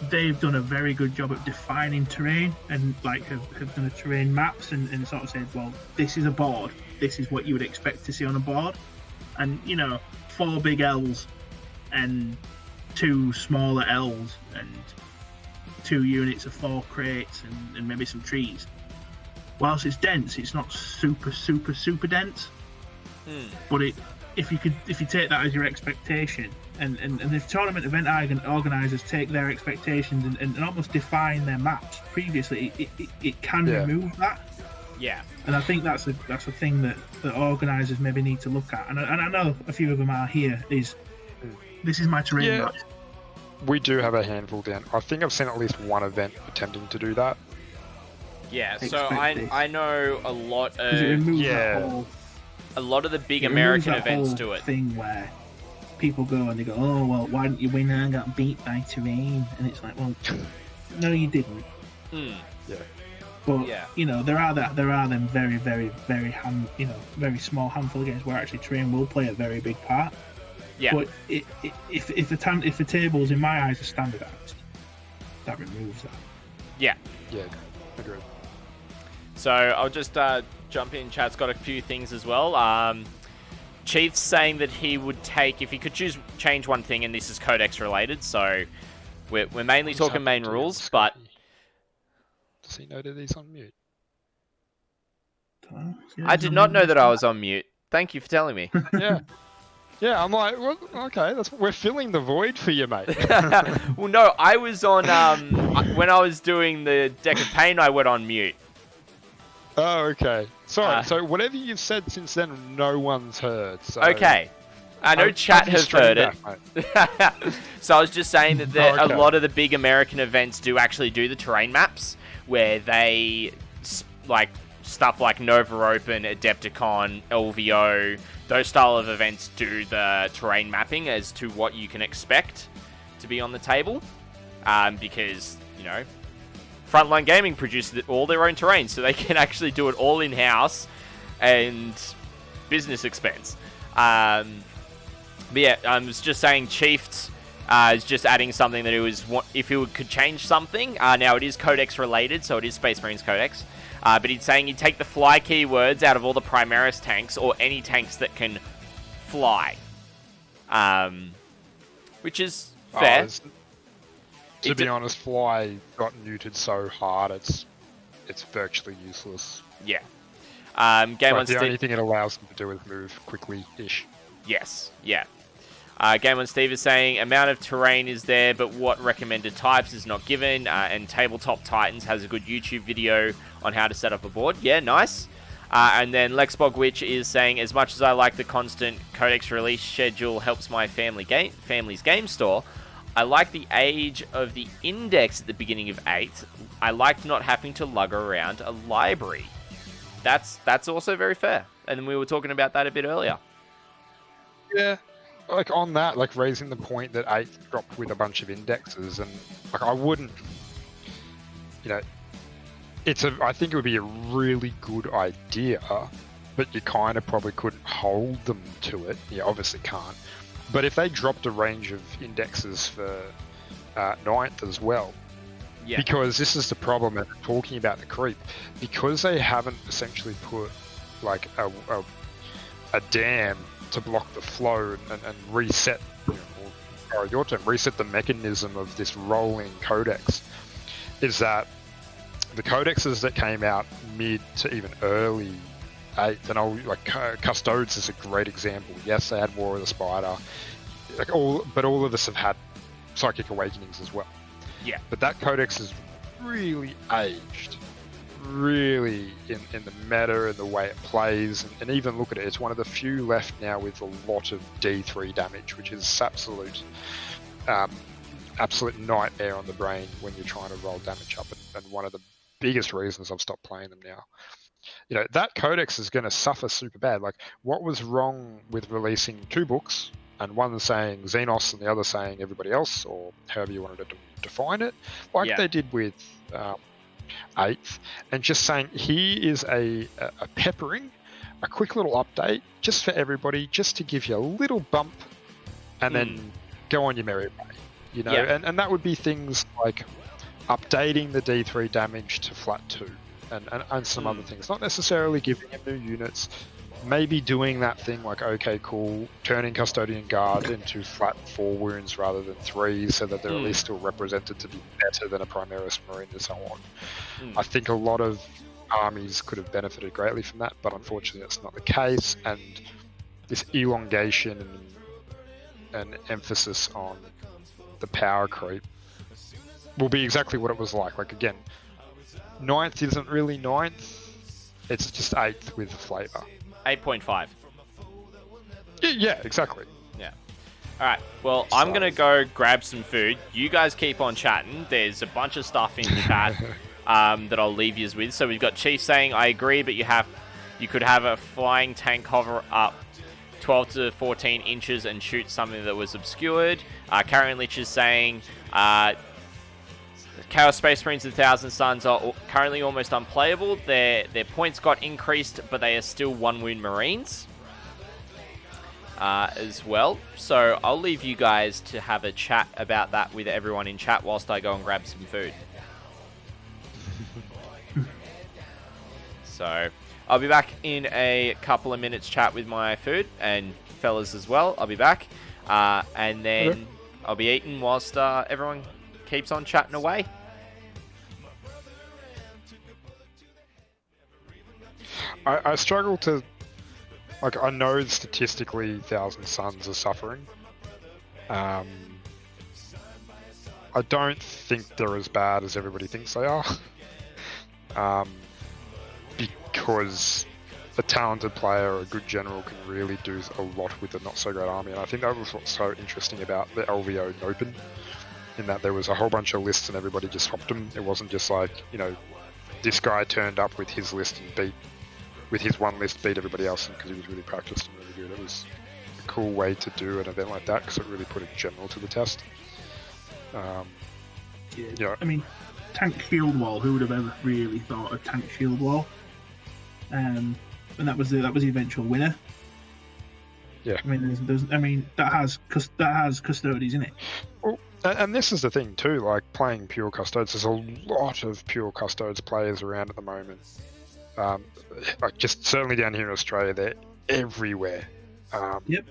they've done a very good job at defining terrain and have done a terrain maps and sort of said, well, this is a board, this is what you would expect to see on a board, and 4 big L's and 2 smaller L's and 2 units of 4 crates and maybe some trees. Whilst it's dense, it's not super dense, but if you take that as your expectation, and if tournament event organisers take their expectations and almost define their maps previously, it can remove that. Yeah. And I think that's a thing that organisers maybe need to look at. And I know a few of them are here. This is my terrain map. We do have a handful down. I think I've seen at least one event attempting to do that. Yeah, so I know a lot of a lot of the big American events do it. Thing where people go and they go, oh well, why didn't you win? I got beat by terrain, and it's like, well, no, you didn't. Yeah. But you know, there are them very, very, very very small handful of games where actually terrain will play a very big part. Yeah. But if the tables in my eyes are standardized, that removes that. Yeah. Yeah. Agreed. So I'll just jump in. Chat's got a few things as well. Chief's saying that he would take, if he could change one thing, and this is Codex related, so we're mainly talking main rules, but... Does he know that he's on mute? I did not know that I was on mute. Thank you for telling me. Yeah, I'm like, well, okay, we're filling the void for you, mate. Well, no, I was on, when I was doing the deck of pain, I went on mute. Oh, okay. Sorry, so whatever you've said since then, no one's heard. So okay. I know chat has heard it. So I was just saying that a lot of the big American events do actually do the terrain maps, where they, like, stuff like Nova Open, Adepticon, LVO, those style of events do the terrain mapping as to what you can expect to be on the table. Because, you know, Frontline Gaming produces all their own terrain, so they can actually do it all in-house and business expense. But yeah, I was just saying Chiefs is just adding something that it was, if he could change something, now it is Codex related, so it is Space Marines Codex. But he's saying he'd take the fly keywords out of all the Primaris tanks, or any tanks that can fly. Which is fair. To be honest, fly got neutered so hard, it's virtually useless. Yeah. The only thing it allows them to do is move quickly-ish. Yes, yeah. Game on Steve is saying, amount of terrain is there, but what recommended types is not given, and Tabletop Titans has a good YouTube video on how to set up a board. Yeah, nice. And then Lexbog Witch is saying, as much as I like the constant Codex release schedule helps my family's game store, I like the age of the index at the beginning of 8. I liked not having to lug around a library. That's also very fair. And we were talking about that a bit earlier. Yeah. Like, on that, like, raising the point that 8 dropped with a bunch of indexes, and, like, I wouldn't, you know, I think it would be a really good idea, but you kind of probably couldn't hold them to it. You obviously can't. But if they dropped a range of indexes for 9th as well, because this is the problem, and talking about the creep, because they haven't essentially put, like, a dam to block the flow and reset, or your term, reset the mechanism of this rolling codex, is that the codexes that came out mid to even early 8th, and Custodes is a great example. Yes, they had War of the Spider, but all of us have had Psychic Awakenings as well. Yeah. But that codex is really aged, really in the meta and the way it plays, and even look at it, it's one of the few left now with a lot of D3 damage, which is absolute nightmare on the brain when you're trying to roll damage up, and one of the biggest reasons I've stopped playing them now. You know, that codex is going to suffer super bad. Like, what was wrong with releasing 2 books, and one saying Xenos and the other saying everybody else, or however you wanted to define it, like they did with 8th, and just saying, here is a peppering, a quick little update just for everybody, just to give you a little bump, and then go on your merry way, you know. And that would be things like updating the D3 damage to flat 2, and some other things, not necessarily giving them new units, maybe doing that thing like, okay, cool, turning Custodian Guard into flat 4 wounds rather than 3, so that they're at least still represented to be better than a Primaris Marine and so on. I think a lot of armies could have benefited greatly from that, but unfortunately that's not the case, and this elongation and emphasis on the power creep will be exactly what it was like. Like again, 9th isn't really 9th; it's just 8th with flavour. 8.5. Yeah, exactly. Yeah. All right. Well, I'm gonna go grab some food. You guys keep on chatting. There's a bunch of stuff in chat that I'll leave you with. So we've got Chief saying, "I agree, but you could have a flying tank hover up 12 to 14 inches and shoot something that was obscured." Karen Lich is saying, Chaos Space Marines 1000 Suns are currently almost unplayable. Their points got increased, but they are still 1 wound Marines as well. So I'll leave you guys to have a chat about that with everyone in chat whilst I go and grab some food. So I'll be back in a couple of minutes chat with my food, and fellas as well. I'll be back. And then I'll be eating whilst everyone keeps on chatting away. I struggle to, like, I know statistically 1000 Suns are suffering. I don't think they're as bad as everybody thinks they are. Because a talented player or a good general can really do a lot with a not so great army, and I think that was what's so interesting about the LVO Open, in that there was a whole bunch of lists and everybody just swapped them. It wasn't just like, you know, this guy turned up with his list and with his one list beat everybody else because he was really practiced and really good. It was a cool way to do an event like that because it really put a general to the test. Yeah. I mean, tank shield wall. Who would have ever really thought of tank shield wall? And that was the eventual winner. Yeah. I mean, that has custodies in it. Well, and this is the thing too. Like playing pure custodes, there's a lot of pure custodes players around at the moment. Like just certainly down here in Australia, they're everywhere. Yep.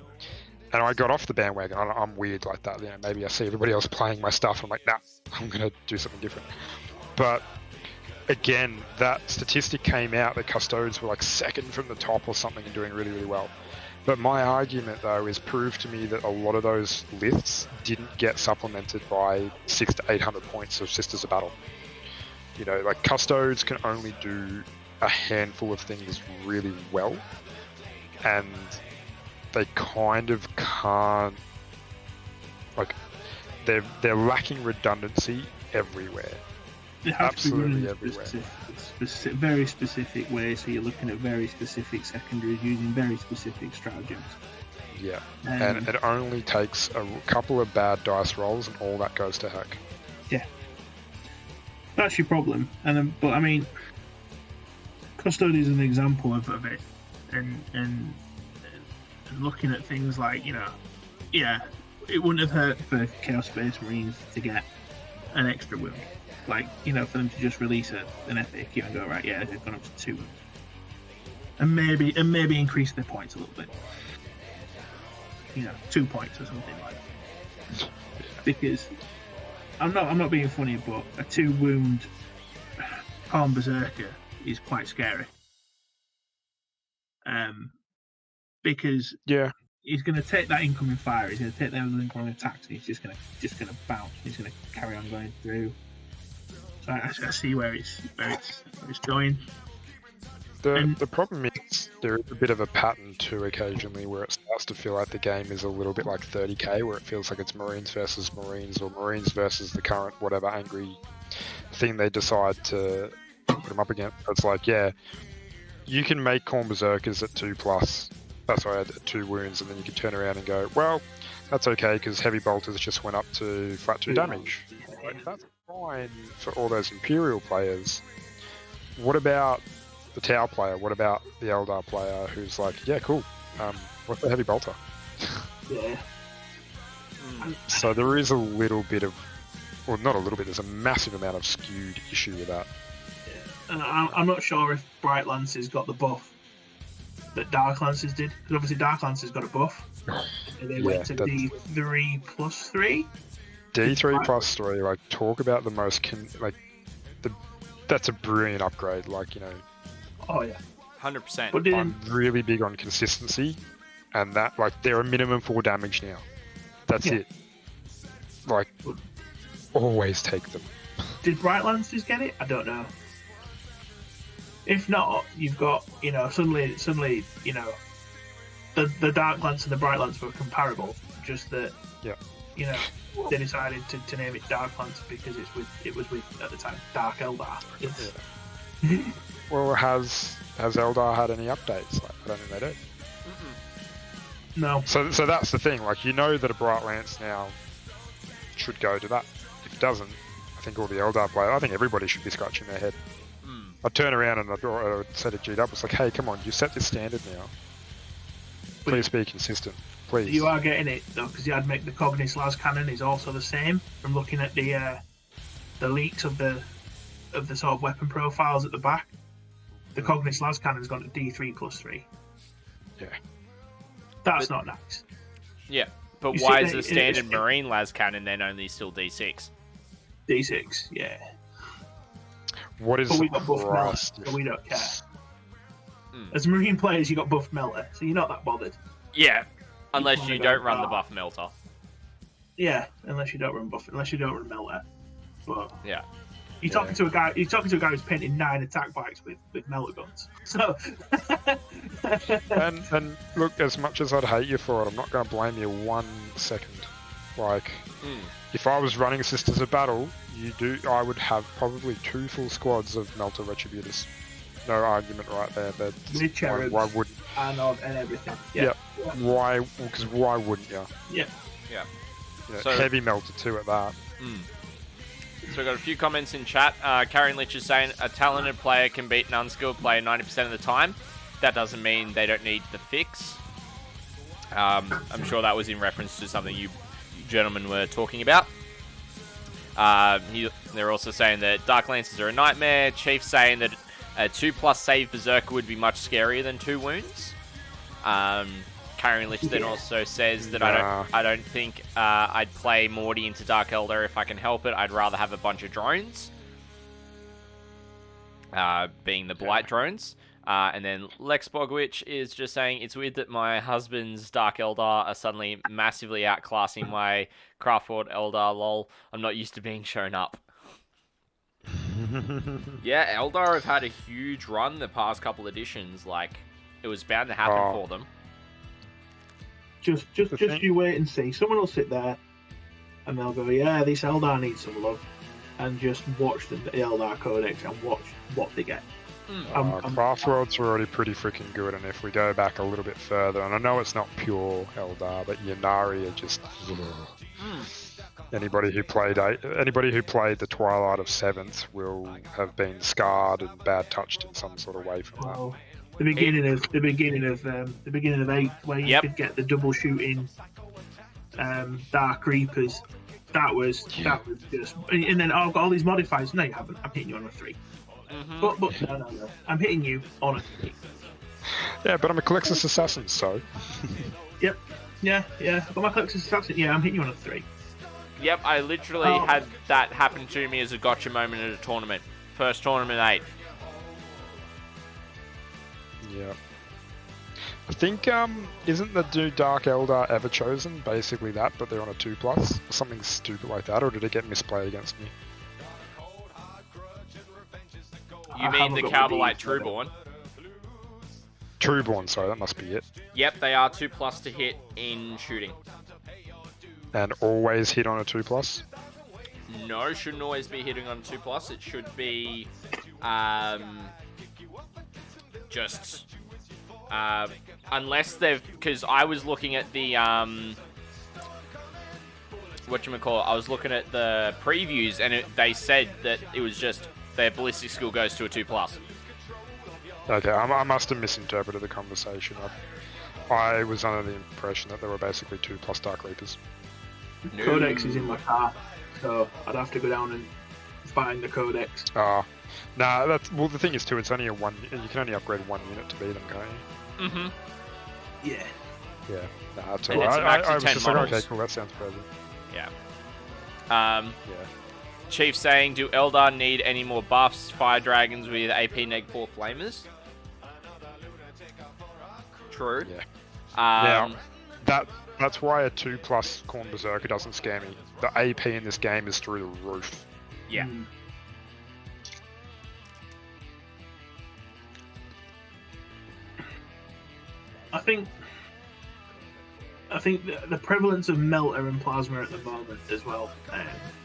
And I got off the bandwagon. I'm weird like that. You know, maybe I see everybody else playing my stuff. I'm like, nah, I'm gonna do something different. But again, that statistic came out that custodes were like second from the top or something and doing really, really well. But my argument though is prove to me that a lot of those lists didn't get supplemented by 600 to 800 points of Sisters of Battle. You know, like custodes can only do a handful of things really well, and they kind of can't, like, they're lacking redundancy everywhere. It has Absolutely to be everywhere. Very specific way, so you're looking at very specific secondaries using very specific stratagems. Yeah, and it only takes a couple of bad dice rolls and all that goes to heck. Yeah, that's your problem. But I mean, Custode is an example of it, and looking at things like, you know, yeah, it wouldn't have hurt for Chaos Space Marines to get an extra wound. Like, you know, for them to just release an FAQ and go, right, yeah, they've gone up to 2 wounds. And maybe increase their points a little bit. You know, 2 points or something like that. Because I'm not being funny, but a 2 wound Palm Berserker is quite scary. Because he's going to take that incoming fire, he's going to take those incoming attacks, and he's just going to bounce. He's going to carry on going through. So I see where it's going. The problem is there is a bit of a pattern too occasionally where it starts to feel like the game is a little bit like 30k, where it feels like it's Marines versus Marines, or Marines versus the current whatever angry thing they decide to put them up against. It's like, yeah, you can make Khorne Berserkers at 2+. That's why I had 2 wounds, and then you can turn around and go, well, that's okay because Heavy Bolters just went up to flat 2 damage. Like, that's fine for all those Imperial players. What about the Tau player? What about the Eldar player who's like, yeah, cool, what's the Heavy Bolter? Yeah. So there is a little bit of, well, not a little bit, there's a massive amount of skewed issue with that. I'm not sure if Bright Lances got the buff that Dark Lances did, because obviously Dark Lances got a buff. And they went to D3+3. D3+3, like, talk about the most, that's a brilliant upgrade, like, you know. Oh yeah, 100%. But I'm really big on consistency, and that like they're a minimum 4 damage now. That's Yeah. it. Like, always take them. Did Bright Lancers get it? I don't know. If not, you've got, suddenly, the Dark Lance and the Bright Lance were comparable. Just that, Yeah. They decided to name it Dark Lance because it was with at the time Dark Eldar. Well, has Eldar had any updates? Like, I don't think they do. No. So that's the thing. Like, that a Bright Lance now should go to that. If it doesn't, I think all the Eldar players, I think everybody should be scratching their head. I'd turn around and I'd set a G'd up. It's like, hey, come on, you set this standard now. Please be consistent. Please. You are getting it though, because you had make the Cognis Las Cannon is also the same. From looking at the leaks of the sort of weapon profiles at the back, the Cognis Las Cannon's gone to D3+3. Yeah. That's not nice. Yeah, but You why see is that the standard it's- Marine las cannon then only still D6? D6, yeah. What is But we the got buffed price melter, so we don't care. Hmm. As Marine players, you got buffed melter, so you're not that bothered. Yeah, unless wanna you go don't run the dark. buff melter. Yeah, unless you don't run melter. But Yeah. you're talking to a guy. You're talking to a guy who's painting 9 attack bikes with melter guns. So. And look, as much as I'd hate you for it, I'm not going to blame you 1 second. Like, if I was running Sisters of Battle, I would have probably 2 full squads of Melter Retributors. No argument right there. But With cherubs. why wouldn't? and everything. Yeah. Why? Because why wouldn't you? Yeah. Yeah. So, heavy Melter too at that. So we've got a few comments in chat. Karen Litch is saying a talented player can beat an unskilled player 90% of the time. That doesn't mean they don't need the fix. I'm sure that was in reference to something you gentlemen were talking about. They're also saying that Dark Lancers are a nightmare. Chief saying that a 2+ save Berserker would be much scarier than 2 wounds. Karen Litch then also says that I don't think I'd play Morty into Dark Eldar if I can help it. I'd rather have a bunch of drones, being the Blight drones. And then Lex Bogwitch is just saying, it's weird that my husband's Dark Eldar are suddenly massively outclassing my Craftforward Eldar, lol. I'm not used to being shown up. Yeah, Eldar have had a huge run the past couple editions. Like, it was bound to happen for them. Just you wait and see. Someone will sit there and they'll go, yeah, this Eldar needs some love. And just watch the Eldar Codex and watch what they get. Craft Worlds are already pretty freaking good, and if we go back a little bit further, and I know it's not pure Eldar, but Yannari are just... Anybody who played the Twilight of Seventh will have been scarred and bad touched in some sort of way from that. Oh, the beginning of 8, where you could get the double shooting Dark Reapers. That was just, and then I've got all these modifiers. No, you haven't. I'm hitting you on a 3. But no. I'm hitting you on a 3. Yeah, but I'm a Calixus Assassin, so. Yep. Yeah. I've got my Calixus Assassin. Yeah, I'm hitting you on a 3. Yep, I literally had that happen to me as a gotcha moment at a tournament. First tournament 8. Yeah. I think, isn't the new Dark Eldar Ever Chosen basically that, but they're on a 2+? Or something stupid like that, or did it get misplayed against me? You mean the Cowboy Trueborn? Trueborn, sorry, that must be it. Yep, they are 2+ to hit in shooting. And always hit on a 2+? No, shouldn't always be hitting on a 2+. It should be just unless they've, because I was looking at the whatchamacallit, I was looking at the previews and they said that it was just their ballistic skill goes to a 2+. Okay, I must have misinterpreted the conversation. I was under the impression that there were basically 2+ Dark Reapers. No. Codex is in my car, so I'd have to go down and find the Codex. Nah, well, the thing is too, it's only you can only upgrade 1 unit to beat them, can't you? Yeah. Yeah, that's And alright. it's max I of was 10 just like, models. okay, cool, that sounds crazy. Yeah. Yeah. Chief saying, do Eldar need any more buffs? Fire Dragons with AP Neg 4 Flamers? True. Yeah. Now, that's why a 2+ Corn Berserker doesn't scare me. The AP in this game is through the roof. Yeah. I think the prevalence of Melter and Plasma at the moment as well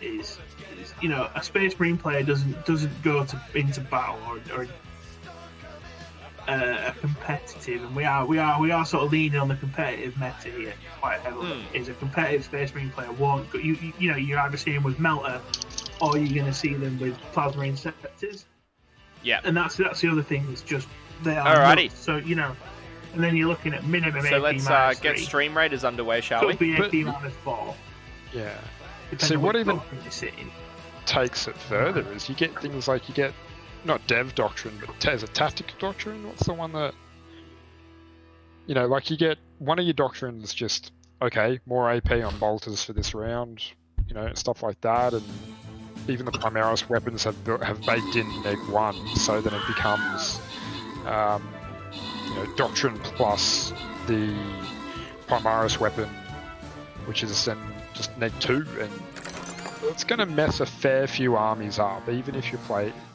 is a Space Marine player doesn't go into battle or a competitive, and we are sort of leaning on the competitive meta here quite heavily. Is a competitive Space Marine player won't go, you're either seeing with Melter or you're going to see them with Plasma Interceptors. Yeah. And that's the other thing. It's just they are Alrighty. nuts. So and then you're looking at minimum So AP let's get 3. Stream Raiders underway, shall we? Could be AP -4. Yeah. Depending See, on what which even doctrine you're sitting. takes it further is you get things like not Dev Doctrine, but as a Tactical Doctrine. What's the one that like you get one of your doctrines just more AP on bolters for this round, stuff like that, and even the Primaris weapons have baked in Neg 1, so that it becomes Doctrine plus the Primaris weapon, which is then just Neg 2, and it's going to mess a fair few armies up, even if you're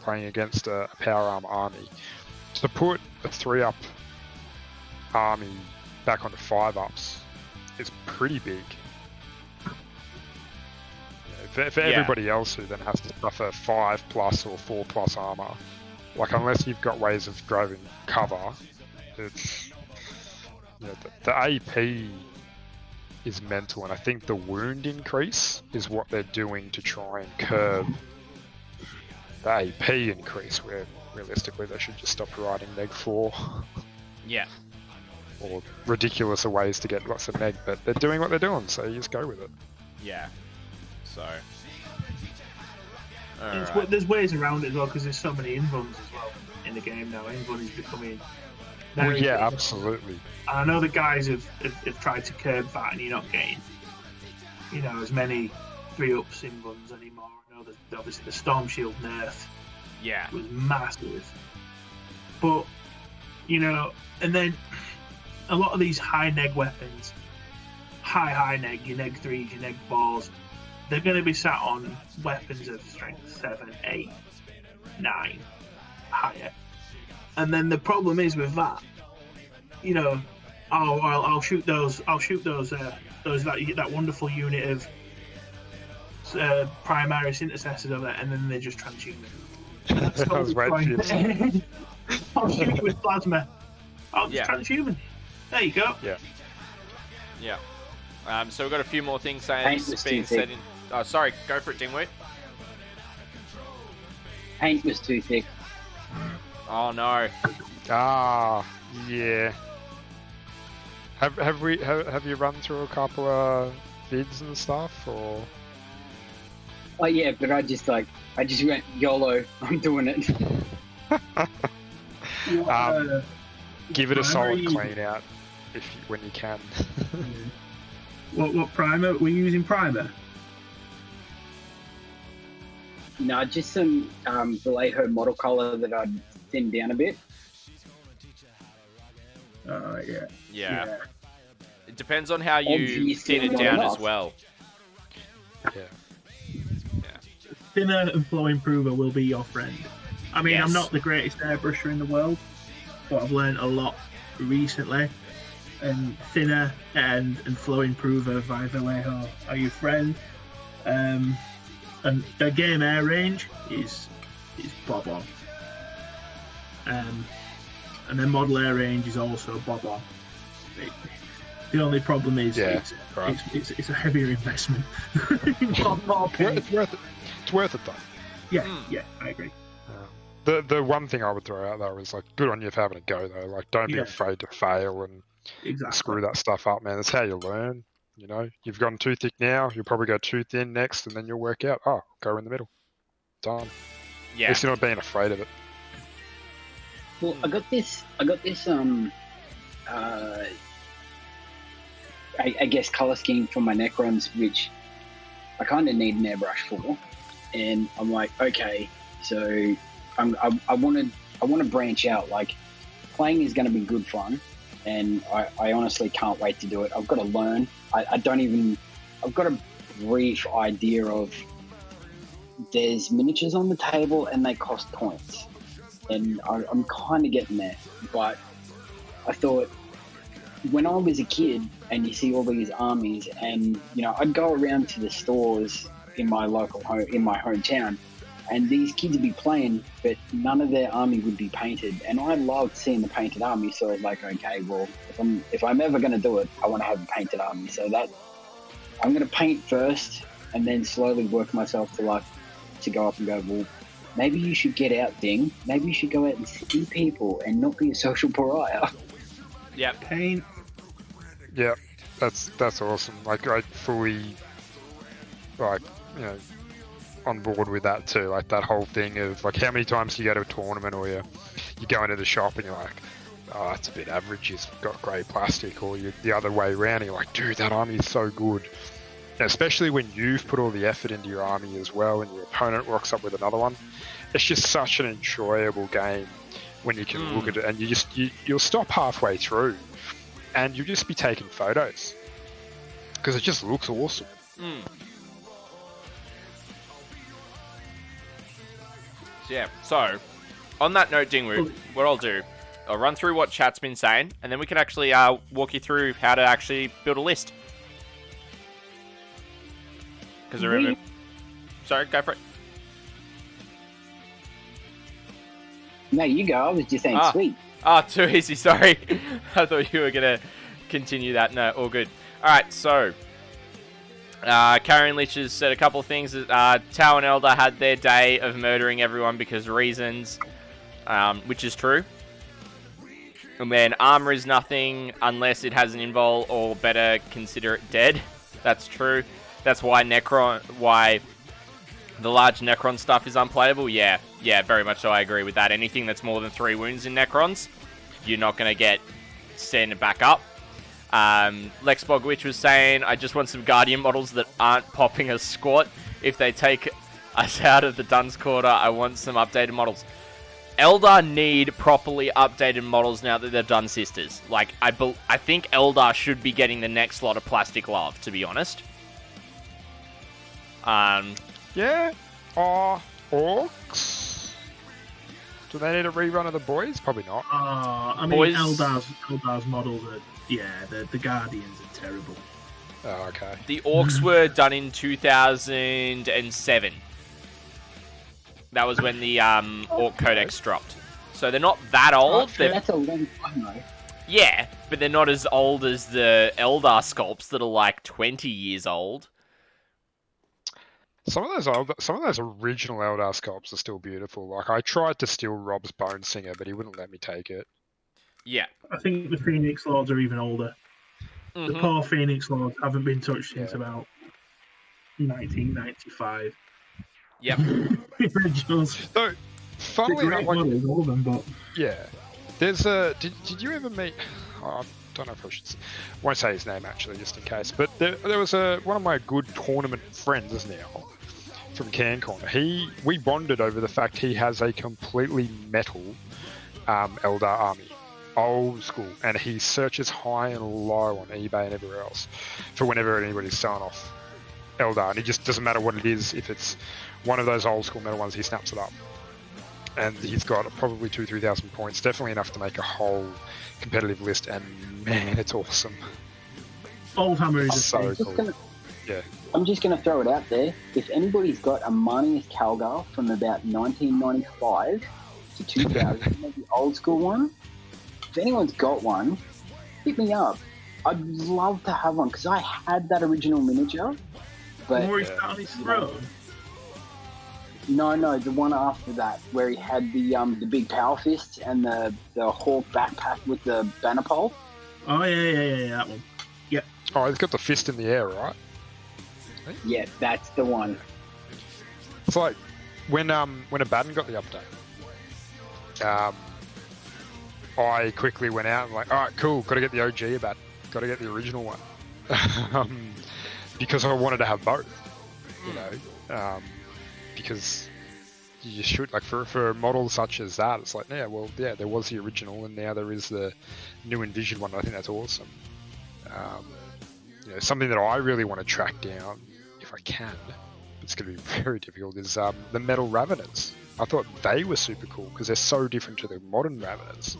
playing against a Power Arm army. To put a 3-up army back onto 5-ups is pretty big. For everybody else who then has to suffer 5+ or 4+ armor, unless you've got ways of driving cover, it's the AP is mental, and I think the wound increase is what they're doing to try and curb the AP increase, where realistically they should just stop riding Neg 4. Yeah. Or ridiculous ways to get lots of Neg, but they're doing what they're doing, so you just go with it. Yeah. So. There's ways around it as well, because there's so many invuns as well in the game now. Invun is becoming very big. Absolutely. And I know the guys have tried to curb that, and you're not getting as many 3-ups invuns anymore. I know that obviously the Storm Shield nerf was massive, but and then a lot of these high neg weapons, high neg, your neg 3s, your neg 4s, they're going to be sat on weapons of strength 7, 8, 9, higher. And then the problem is with that, I'll shoot those that wonderful unit of Primaris Intercessors over there, and then they just transhuman. I was waiting for you. I'll shoot you with plasma. I'll just transhuman. There you go. Yeah. So we've got a few more things being said in. Oh, sorry, go for it, Dingwood. Paint was too thick. Oh no. Yeah. Have you run through a couple of vids and stuff, or? Oh yeah, but I just went YOLO. I'm doing it. Give it a solid clean out when you can. What primer? Were you using primer? No, just some Vallejo model color that I'd thinned down a bit. Yeah. It depends on how you thin it down as well. Yeah. Thinner and flow improver will be your friend. I mean, I'm not the greatest airbrusher in the world, but I've learned a lot recently. And thinner and flow improver via Vallejo are your friend. And the game air range is bob on. And then model air range is also bob on. The only problem is it's a heavier investment. more it's worth it though. Yeah, I agree. The one thing I would throw out there is good on you for having a go though. Don't be afraid to fail and screw that stuff up, man. That's how you learn. You've gone too thick now, you'll probably go too thin next, and then you'll work out, go in the middle. Done. Yeah. At least you're not being afraid of it. Well, I got this I guess color scheme for my Necrons, which I kind of need an airbrush for, and I'm like, okay, so I want to branch out. Playing is going to be good fun, and I honestly can't wait to do it. I've got to learn. I've got a brief idea of there's miniatures on the table and they cost points, and I'm kind of getting there. But I thought, when I was a kid and you see all these armies, and I'd go around to the stores in my hometown, and these kids would be playing, but none of their army would be painted. And I loved seeing the painted army, so I was like, okay, well, if I'm ever going to do it, I want to have a painted army. So that I'm going to paint first, and then slowly work myself to go up and go, well, maybe you should get out, Ding. Maybe you should go out and see people and not be a social pariah. Yeah. Paint. Yeah, that's awesome. Like, I fully, on board with that too. Like, that whole thing of, like, how many times do you go to a tournament, or you go into the shop and you're like, oh, that's a bit average, he's got grey plastic, or you're the other way around and you're like, dude, that army is so good. And especially when you've put all the effort into your army as well, and your opponent rocks up with another one. It's just such an enjoyable game when you can look at it, and you'll stop halfway through and you'll just be taking photos because it just looks awesome. Yeah, so on that note, Dingwoo, what I'll do, I'll run through what chat's been saying, and then we can actually walk you through how to actually build a list. Because I remember... Sorry, go for it. No, you go. I was just saying sweet. Too easy, sorry. I thought you were going to continue that. No, all good. Alright, so... Karen Lich has said a couple of things. Tau and Elder had their day of murdering everyone because reasons, which is true. And then armor is nothing unless it has an invul, or better, consider it dead. That's true. That's why the large Necron stuff is unplayable. Yeah, very much so. I agree with that. Anything that's more than 3 wounds in Necrons, you're not going to get standing back up. Lex Bogwitch was saying, I just want some Guardian models that aren't popping a squat. If they take us out of the Duns Quarter, I want some updated models. Eldar need properly updated models now that they're Dun Sisters. Like, I think Eldar should be getting the next lot of plastic love, to be honest. Yeah. Orcs? Do they need a rerun of the boys? Probably not. I mean, Boys... Eldar's models are... Yeah, the Guardians are terrible. Oh, okay. The Orcs were done in 2007. That was when the Orc Codex dropped. So they're not that old. That's a long time, though. Yeah, but they're not as old as the Eldar sculpts that are like 20 years old. Some of those original Eldar sculpts are still beautiful. Like, I tried to steal Rob's Bone Singer, but he wouldn't let me take it. Yeah. I think the Phoenix Lords are even older. The poor Phoenix Lords haven't been touched since about 1995. Yep. So, funnily enough, but... yeah, there's a. Did you ever meet? Oh, I don't know if I won't say his name actually, just in case. But there was one of my good tournament friends now from CanCon. We bonded over the fact he has a completely metal Eldar army. Old school, and he searches high and low on eBay and everywhere else for whenever anybody's selling off Eldar, and it just doesn't matter what it is. If it's one of those old school metal ones, he snaps it up, and he's got probably 2,000-3,000 points, definitely enough to make a whole competitive list. And man, it's awesome. Oldhammer is so cool. I'm just going to throw it out there. If anybody's got a Marnius Calgar from about 1995 to 2000, maybe old school one. If anyone's got one, hit me up. I'd love to have one because I had that original miniature. But More on his throne. No, the one after that, where he had the big power fist and the hawk backpack with the banner pole. Oh yeah, that one. Yep. Oh, he's got the fist in the air, right? Yeah, that's the one. It's like when Abaddon got the update. I quickly went out and like, all right, cool, got to get the OG Abaddon, got to get the original one, because I wanted to have both, you know, because you should, like, for models such as that, it's like, yeah, well, yeah, there was the original, and now there is the new Envision one. I think that's awesome. You know, something that I really want to track down, if I can, it's going to be very difficult, is the Metal Raveners. I thought they were super cool because they're so different to the modern Raveners.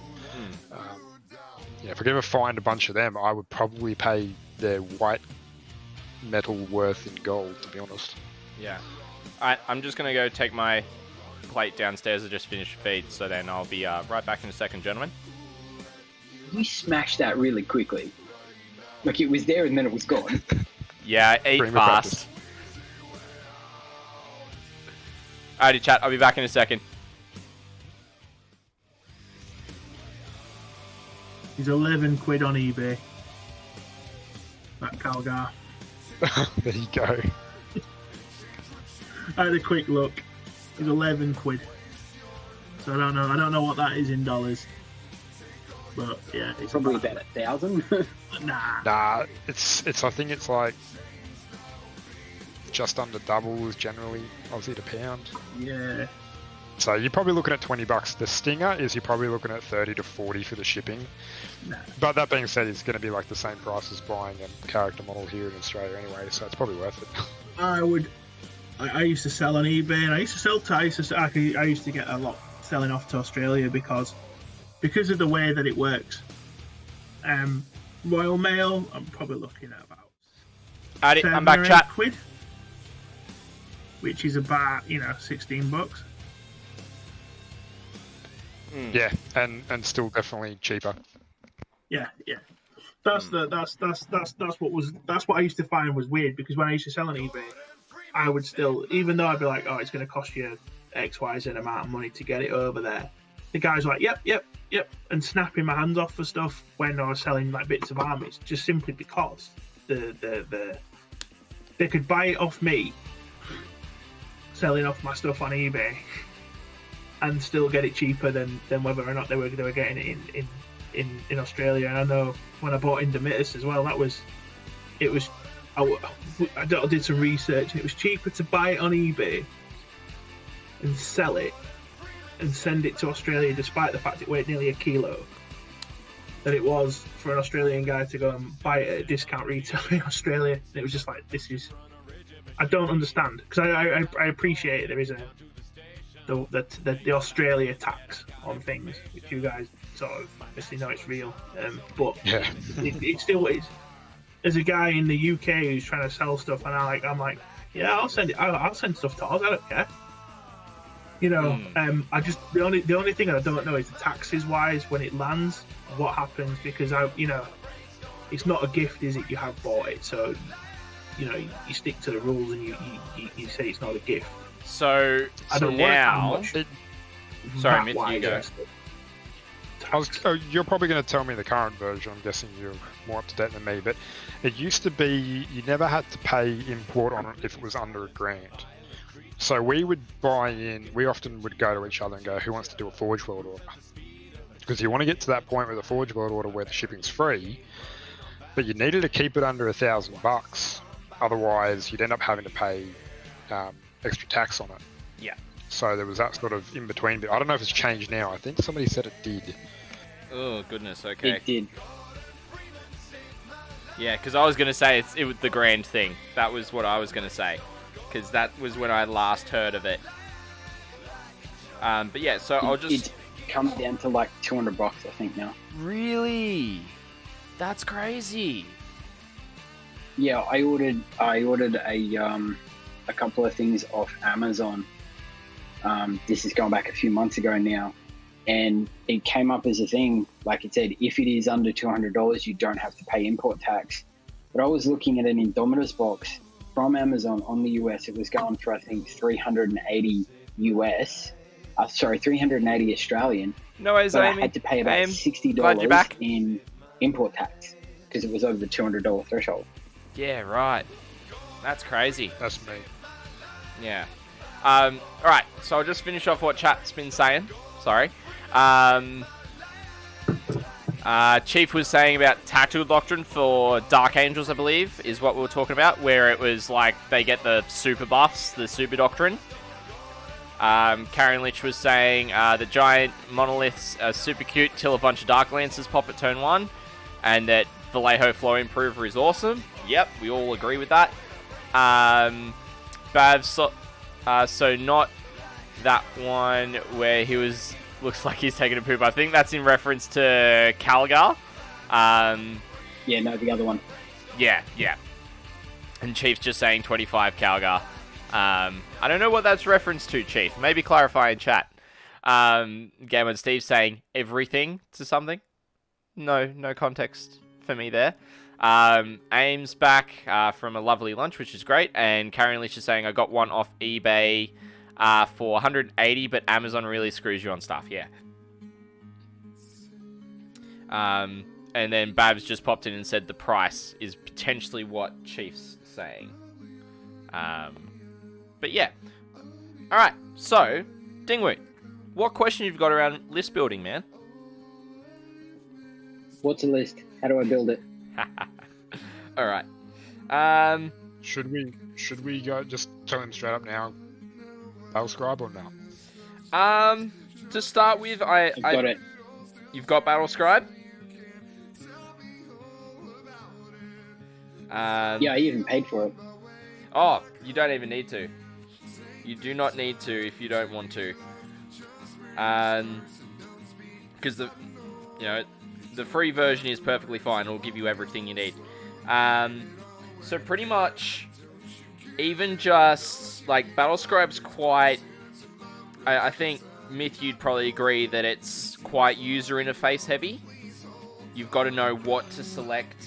Yeah, if I could ever find a bunch of them, I would probably pay their white metal worth in gold, to be honest. Yeah. Alright, I'm just going to go take my plate downstairs and just finish feed, so then I'll be right back in a second, gentlemen. We smashed that really quickly. Like, it was there and then it was gone. Yeah, eat Stream of fast. Alrighty, chat, I'll be back in a second. He's 11 quid on eBay. That Calgar. There you go. I had a quick look. He's 11 quid. So I don't know what that is in dollars. But yeah, it's Probably about 1,000. Nah. Nah, it's. I think it's like just under double is generally Aussie to pound. Yeah. So you're probably looking at $20. The Stinger is you're probably looking at 30 to 40 for the shipping. Nah. But that being said, it's going to be like the same price as buying a character model here in Australia anyway, so it's probably worth it. I used to sell on eBay, and I used to sell to. I used to get a lot selling off to Australia because of the way that it works. Royal Mail, I'm probably looking at about Alrighty, I'm 7 back, or 8 chat. quid, which is about $16. Yeah, and still definitely cheaper. Yeah. That's what I used to find was weird, because when I used to sell on eBay, I would still, even though I'd be like, oh, it's going to cost you X, Y, Z amount of money to get it over there, the guy's like, yep, and snapping my hands off for stuff when I was selling like bits of armies, just simply because they could buy it off me, selling off my stuff on eBay, and still get it cheaper than whether or not they were getting it in Australia. And I know when I bought Indomitus as well, I did some research, and it was cheaper to buy it on eBay and sell it and send it to Australia, despite the fact it weighed nearly a kilo, than it was for an Australian guy to go and buy it at a discount retail in Australia. And it was just like, I don't understand, because I appreciate there is the Australia tax on things, which you guys sort of obviously know it's real, but Yeah. it still is. As a guy in the UK who's trying to sell stuff, and I'm like, yeah, I'll send it. I'll send stuff to Oz. I don't care. You know, I just the only thing I don't know is the taxes wise when it lands, what happens, because it's not a gift, is it? You have bought it, so you stick to the rules, and you say it's not a gift. So now, sorry, Mint, you go. You're probably going to tell me the current version. I'm guessing you're more up to date than me, but it used to be you never had to pay import on it if it was under $1,000. So we would buy in. We often would go to each other and go, "Who wants to do a Forge World order?" Because you want to get to that point with a Forge World order where the shipping's free, but you needed to keep it under $1,000. Otherwise, you'd end up having to pay extra tax on it. Yeah. So there was that sort of in between bit. I don't know if it's changed now. I think somebody said it did. Oh goodness. Okay. It did. Yeah, because I was going to say it was the grand thing. That was what I was going to say, because that was when I last heard of it. But yeah, so I'll just... It comes down to like $200, I think, now. Really? That's crazy. Yeah, I ordered a couple of things off Amazon. This is going back a few months ago now, and it came up as a thing. Like it said, if it is under $200, you don't have to pay import tax. But I was looking at an Indomitus box from Amazon on the US. It was going for, I think, 380 Australian. No worries, But Amy. I had to pay about Glad you're $60 back. in import tax because it was over the $200 threshold. Yeah, right. That's crazy. That's me. Yeah. Alright, so I'll just finish off what chat's been saying. Sorry. Chief was saying about tactical doctrine for Dark Angels, I believe, is what we were talking about, where it was like they get the super buffs, the super doctrine. Karen Lich was saying the giant monoliths are super cute till a bunch of Dark Lancers pop at turn 1, and that Vallejo Flow Improver is awesome. Yep, we all agree with that. Bav, so not that one where he looks like he's taking a poop. I think that's in reference to Calgar. Yeah, no, the other one. Yeah. And Chief's just saying 25 Calgar. I don't know what that's reference to, Chief. Maybe clarify in chat. Game on Steve saying everything to something. No context for me there. Aim's back from a lovely lunch, which is great. And Karen Leach is saying I got one off eBay for 180, but Amazon really screws you on stuff. Yeah. And then Babs just popped in and said the price is potentially what Chief's saying. But yeah. Alright, so, Dingwoo, what question you've got around list building, man? What's a list? How do I build it? Alright. Should we go just tell him straight up now? Battle Scribe or no? To start with, I've got it. You've got Battle Scribe? Yeah, I even paid for it. Oh, you don't even need to. You do not need to if you don't want to. Because the free version is perfectly fine. It'll give you everything you need. So pretty much, even just like Battle Scribe's quite. I think Myth, you'd probably agree that it's quite user interface heavy. You've got to know what to select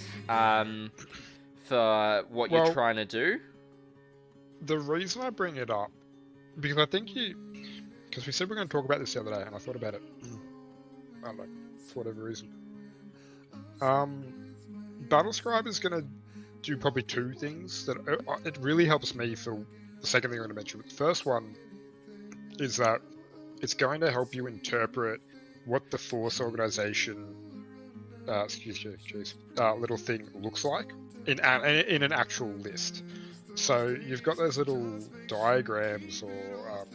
for what you're trying to do. The reason I bring it up, because I think because we said we we're going to talk about this the other day, and I thought about it. I don't know, for whatever reason. Battle Scribe is going to do probably two things that it really helps me for the second thing I'm going to mention. The first one is that it's going to help you interpret what the Force organization, little thing looks like in an actual list. So you've got those little diagrams or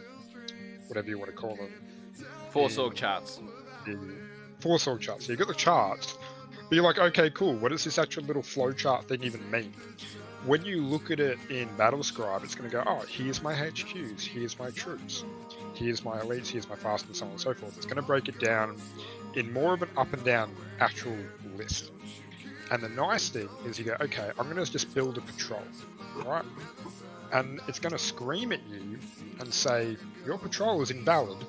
whatever you want to call them. Force org charts. Force org charts. So you've got the charts, but you're like, okay, cool. What does this actual little flowchart thing even mean? When you look at it in Battle Scribe, it's going to go, oh, here's my HQs, here's my troops, here's my elites, here's my fast, and so on and so forth. It's going to break it down in more of an up and down actual list. And the nice thing is you go, okay, I'm going to just build a patrol, right? And it's going to scream at you and say, your patrol is invalid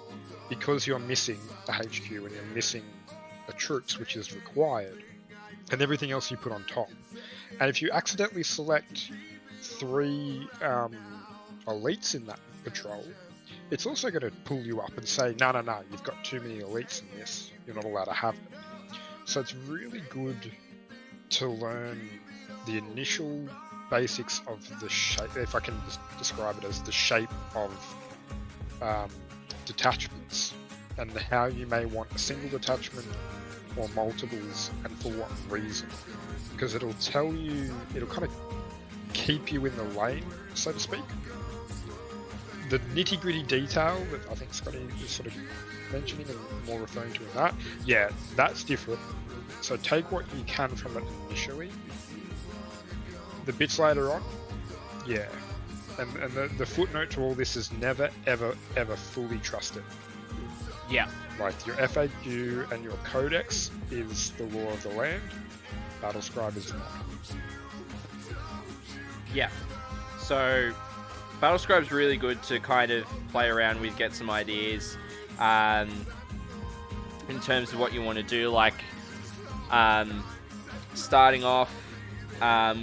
because you're missing a HQ and you're missing the troops, which is required, and everything else you put on top. And if you accidentally select 3 elites in that patrol, it's also going to pull you up and say, no, you've got too many elites in this, you're not allowed to have them. So it's really good to learn the initial basics of the shape, if I can describe it as the shape of detachments, and how you may want a single detachment or multiples, and for what reason. Because it'll tell you, it'll kind of keep you in the lane, so to speak. The nitty-gritty detail that I think Scotty is sort of mentioning and more referring to in that, yeah, that's different. So take what you can from it initially. The bits later on, yeah. And the footnote to all this is never, ever, ever fully trust it. Yeah. Like your FAQ and your Codex is the law of the land. Battle Scribe is not. Yeah. So Battle Scribe's really good to kind of play around with, get some ideas in terms of what you want to do. Like starting off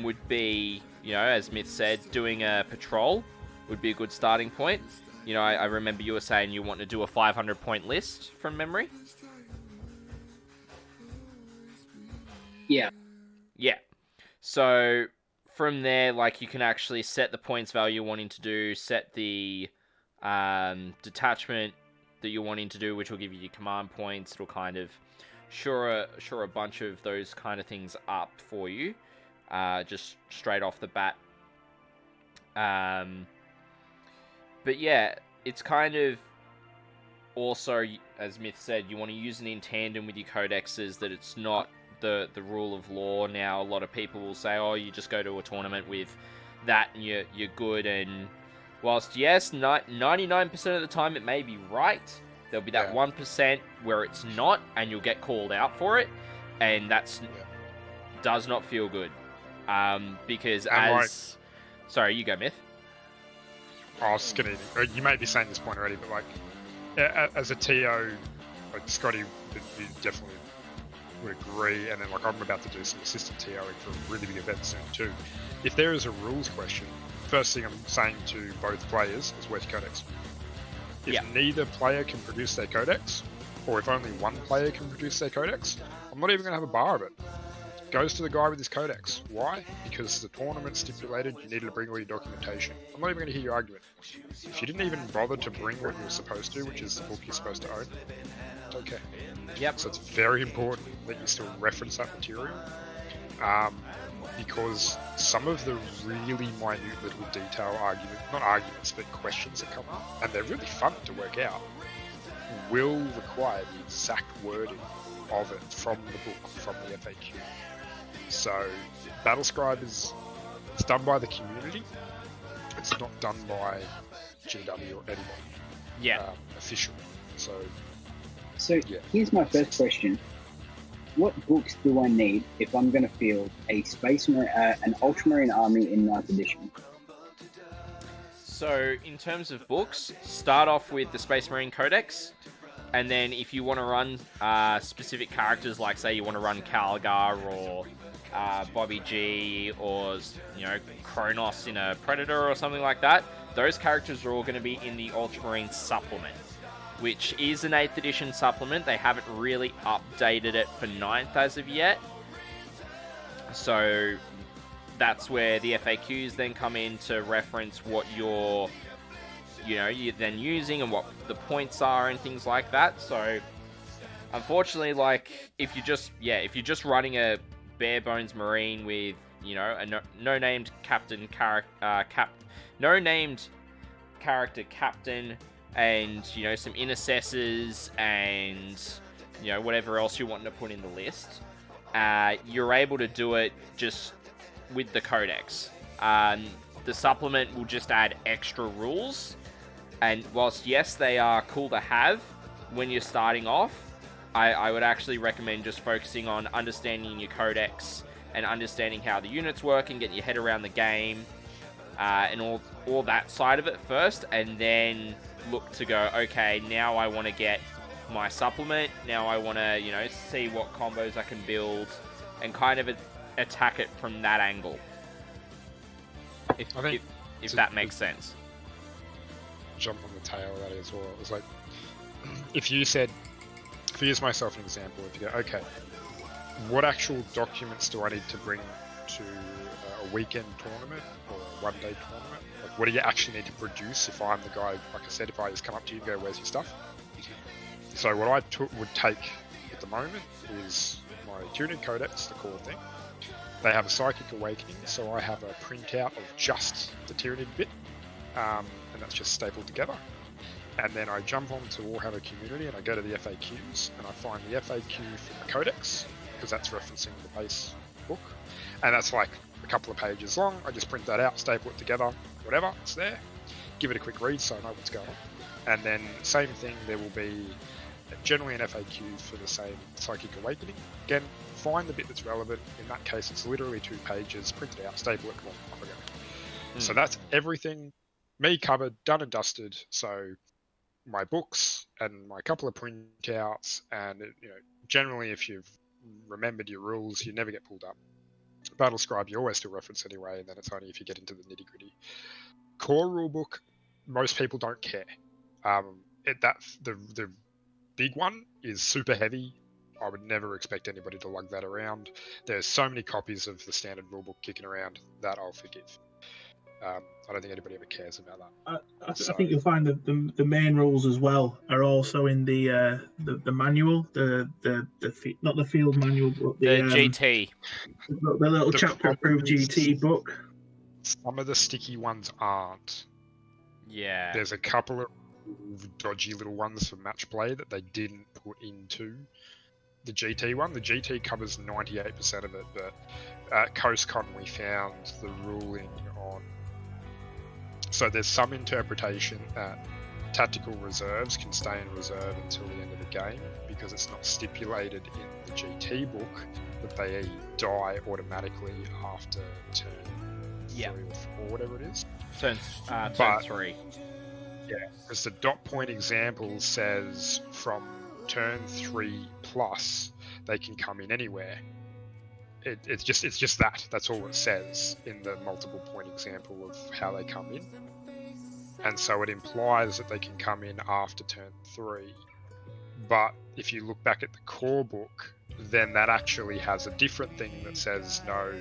would be, as Myth said, doing a patrol would be a good starting point. I remember you were saying you want to do a 500-point list from memory. Yeah. Yeah. So from there, like, you can actually set the points value you're wanting to do, set the detachment that you're wanting to do, which will give you your command points. It'll kind of shore a bunch of those kind of things up for you, just straight off the bat. But yeah, it's kind of also, as Myth said, you want to use it in tandem with your codexes, that it's not the rule of law. Now, a lot of people will say, oh, you just go to a tournament with that and you're good. And whilst, yes, 99% of the time it may be right, there'll be that 1% where it's not, and you'll get called out for it. And that's does not feel good. Because as... Sorry, you go, Myth. I was gonna. You may be saying this point already, but like, as a TO, like Scotty, you definitely would agree. And then like I'm about to do some assistant TOing for a really big event soon too. If there is a rules question, first thing I'm saying to both players is where's your codex. If neither player can produce their codex, or if only one player can produce their codex, I'm not even gonna have a bar of it. Goes to the guy with his codex. Why? Because the tournament stipulated you needed to bring all your documentation. I'm not even going to hear your argument. If you didn't even bother to bring what you were supposed to, which is the book you're supposed to own, it's okay. Yep. So it's very important that you still reference that material, because some of the really minute little detail arguments, but questions that come up, and they're really fun to work out, will require the exact wording of it from the book, from the FAQ. So, Battlescribe it's done by the community. It's not done by GW or anybody. Official. So here's my first question: what books do I need if I'm going to field an Ultramarine army in 9th edition? So, in terms of books, start off with the Space Marine Codex. And then if you want to run specific characters, like say you want to run Calgar or Bobby G or Kronos in a Predator or something like that, those characters are all going to be in the Ultramarine supplement, which is an 8th edition supplement. They haven't really updated it for 9th as of yet. So that's where the FAQs then come in to reference what you're then using and what the points are and things like that. So unfortunately, like if you're just running a bare bones Marine with a no named character captain and some intercessors and whatever else you want to put in the list, you're able to do it just with the codex. The supplement will just add extra rules. And whilst, yes, they are cool to have when you're starting off, I would actually recommend just focusing on understanding your codex and understanding how the units work and getting your head around the game and all that side of it first, and then look to go, okay, now I want to get my supplement, now I want to, see what combos I can build and kind of attack it from that angle. If that makes sense. Jump on the tail of that as well. It was like, if you use myself an example, if you go, okay, what actual documents do I need to bring to a weekend tournament or a one-day tournament? Like, what do you actually need to produce if I'm the guy, like I said, if I just come up to you and go, where's your stuff? So what I would take at the moment is my Tyranid Codex, the core thing. They have a Psychic Awakening, so I have a printout of just the Tyranid bit. And that's just stapled together. And then I jump onto Warhammer Community and I go to the FAQs and I find the FAQ for the Codex, because that's referencing the base book. And that's like a couple of pages long. I just print that out, staple it together, whatever, it's there. Give it a quick read so I know what's going on. And then same thing, there will be generally an FAQ for the same Psychic Awakening. Again, find the bit that's relevant. In that case, it's literally 2 pages, print it out, staple it, come on, off I go. So that's everything. Me covered, done and dusted. So my books and my couple of printouts, and generally if you've remembered your rules, you never get pulled up. Battlescribe you always still reference anyway, and then it's only if you get into the nitty gritty. Core rulebook, most people don't care. The big one is super heavy. I would never expect anybody to lug that around. There's so many copies of the standard rulebook kicking around that I'll forgive. I don't think anybody ever cares about that. I think you'll find that the main rules as well are also in the manual, not the field manual, but the GT, the little chapter approved GT book. Some of the sticky ones aren't. Yeah. There's a couple of dodgy little ones for match play that they didn't put into the GT one. The GT covers 98% of it, but at CoastCon we found the ruling on. So there's some interpretation that tactical reserves can stay in reserve until the end of the game because it's not stipulated in the GT book that they die automatically after turn 3 or 4, whatever it is. Turn But- 3. Yeah, because the dot point example says from turn 3 plus they can come in anywhere. It's just that. That's all it says in the multiple point example of how they come in. And so it implies that they can come in after turn 3. But if you look back at the core book, then that actually has a different thing that says no,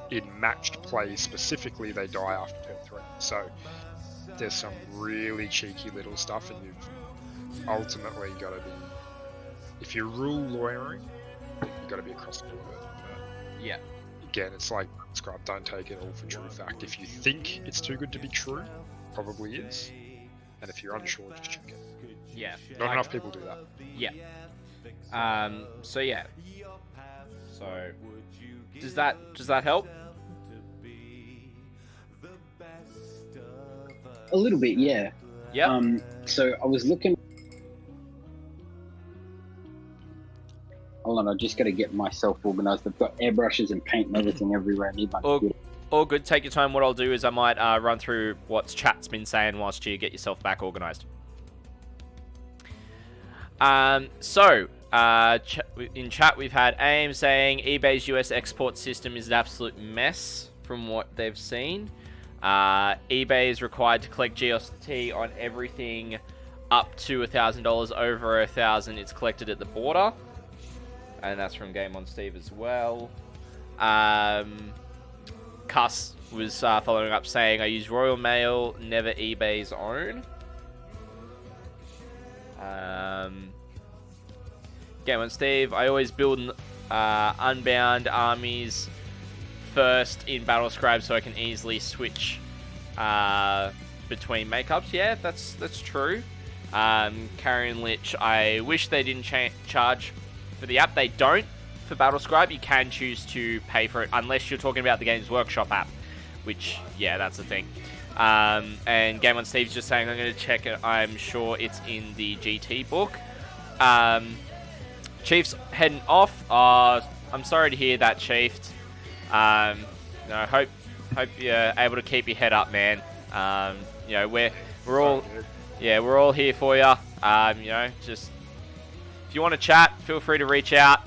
in matched play specifically, they die after turn 3. So there's some really cheeky little stuff, and you've ultimately got to be, if you're rule lawyering, you've got to be across the board. Yeah. Again, it's like Scribe, don't take it all for true fact. If you think it's too good to be true, probably is. And if you're unsure, just check it. Yeah. Not enough people do that. Yeah. So yeah. So does that help? A little bit, yeah. Yeah. So I was looking. Hold on, I just got to get myself organised. I've got airbrushes and paint and everything everywhere. I need my computer. All good. Take your time. What I'll do is I might run through what chat's been saying whilst you get yourself back organised. So in chat we've had AIM saying eBay's US export system is an absolute mess from what they've seen. eBay is required to collect GST on everything up to $1,000. Over $1,000, it's collected at the border. And that's from Game on Steve as well. Cuss was following up saying, I use Royal Mail, never eBay's own. Game on Steve, I always build unbound armies first in Battle Scribe so I can easily switch between makeups. Yeah, that's true. Carrion Lich, I wish they didn't charge for the app. They don't for Battle Scribe. You can choose to pay for it unless you're talking about the Games Workshop app, which, yeah, that's the thing. And Game on Steve's just saying, I'm going to check it. I'm sure it's in the GT book. Chief's heading off. I'm sorry to hear that, Chief. Hope you're able to keep your head up, man. We're all here for you. Just if you want to chat, feel free to reach out.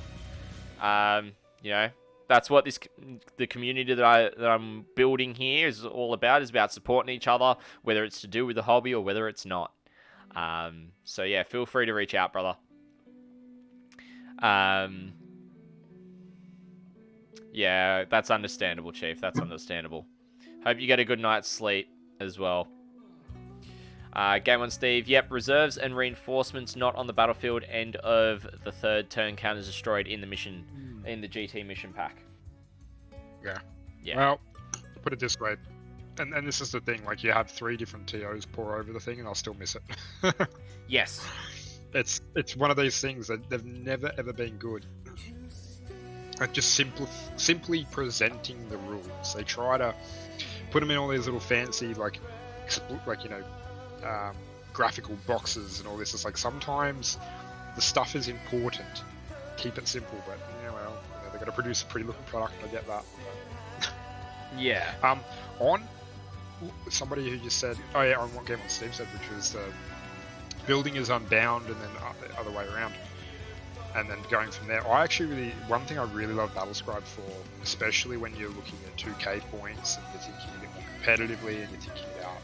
That's what the community that I'm building here is all about. Is about supporting each other, whether it's to do with the hobby or whether it's not. So yeah, feel free to reach out, brother. Yeah, that's understandable, Chief. That's understandable. Hope you get a good night's sleep as well. Game on Steve. Yep, reserves and reinforcements not on the battlefield. End of the third turn. Counters destroyed in the mission, in the GT mission pack. Yeah. Well, put it this way, and this is the thing. Like, you have 3 different TOs pour over the thing, and I'll still miss it. Yes. It's one of these things that they've never ever been good. Like, just simply presenting the rules. They try to put them in all these little fancy graphical boxes and all this. It's like sometimes the stuff is important. Keep it simple, but they've got to produce a pretty looking product. I get that. Yeah. On somebody who just said, on what Game on Steve said, which was building is unbound and then the other way around, and then going from there. One thing I really love Battlescribe for, especially when you're looking at 2k points and you're thinking a bit more competitively and you're thinking about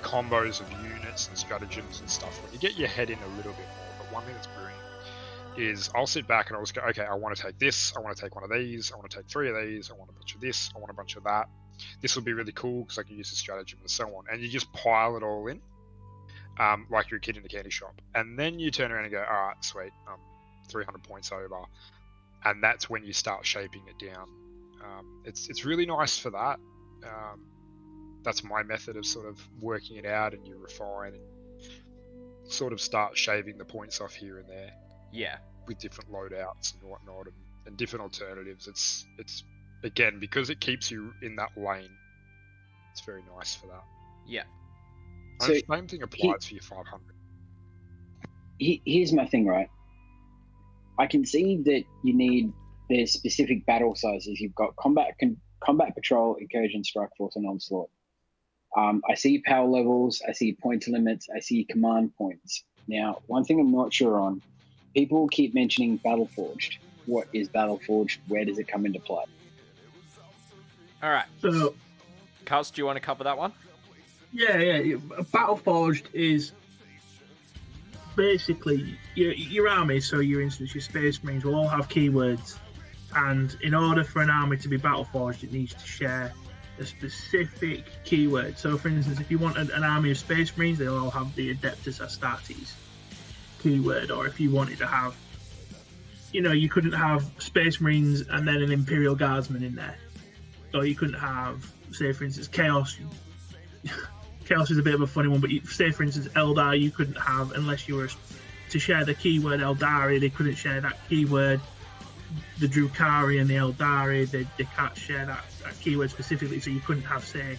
combos of units and stratagems and stuff, when you get your head in a little bit more. But one thing that's brilliant is I'll sit back and I'll just go, okay, I want to take this, I want to take one of these, I want to take 3 of these, I want a bunch of this, I want a bunch of that. This will be really cool because I can use the stratagem and so on. And you just pile it all in, like you're a kid in a candy shop. And then you turn around and go, all right, sweet, 300 points over. And that's when you start shaping it down. It's really nice for that. That's my method of sort of working it out, and you refine. sort of start shaving the points off here and there Yeah. with different loadouts and whatnot, and different alternatives. It's again, because it keeps you in that lane. It's very nice for that. Yeah. So, And same thing applies for your 500. Here's my thing, right? I can see that there's specific battle sizes. You've got combat patrol, incursion, strike force, and onslaught. I see power levels, I see point limits, I see command points. Now, one thing I'm not sure on, people keep mentioning Battleforged. What is Battleforged? Where does it come into play? All right. So, Cuz, do you want to cover that one? yeah. Battleforged is basically your army. So, your instance, your Space Marines will all have keywords, and in order for an army to be Battleforged, it needs to share a specific keyword. So, for instance, if you want an army of Space Marines, they'll all have the Adeptus Astartes keyword. Or if you wanted to have, you couldn't have Space Marines and then an Imperial Guardsman in there. Or you couldn't have, say, for instance, Chaos. Chaos is a bit of a funny one, but say, for instance, Eldar, you couldn't have, unless you were to share the keyword Eldari, they couldn't share that keyword. The Drukari and the Eldari, they can't share that keyword specifically, so you couldn't have, say,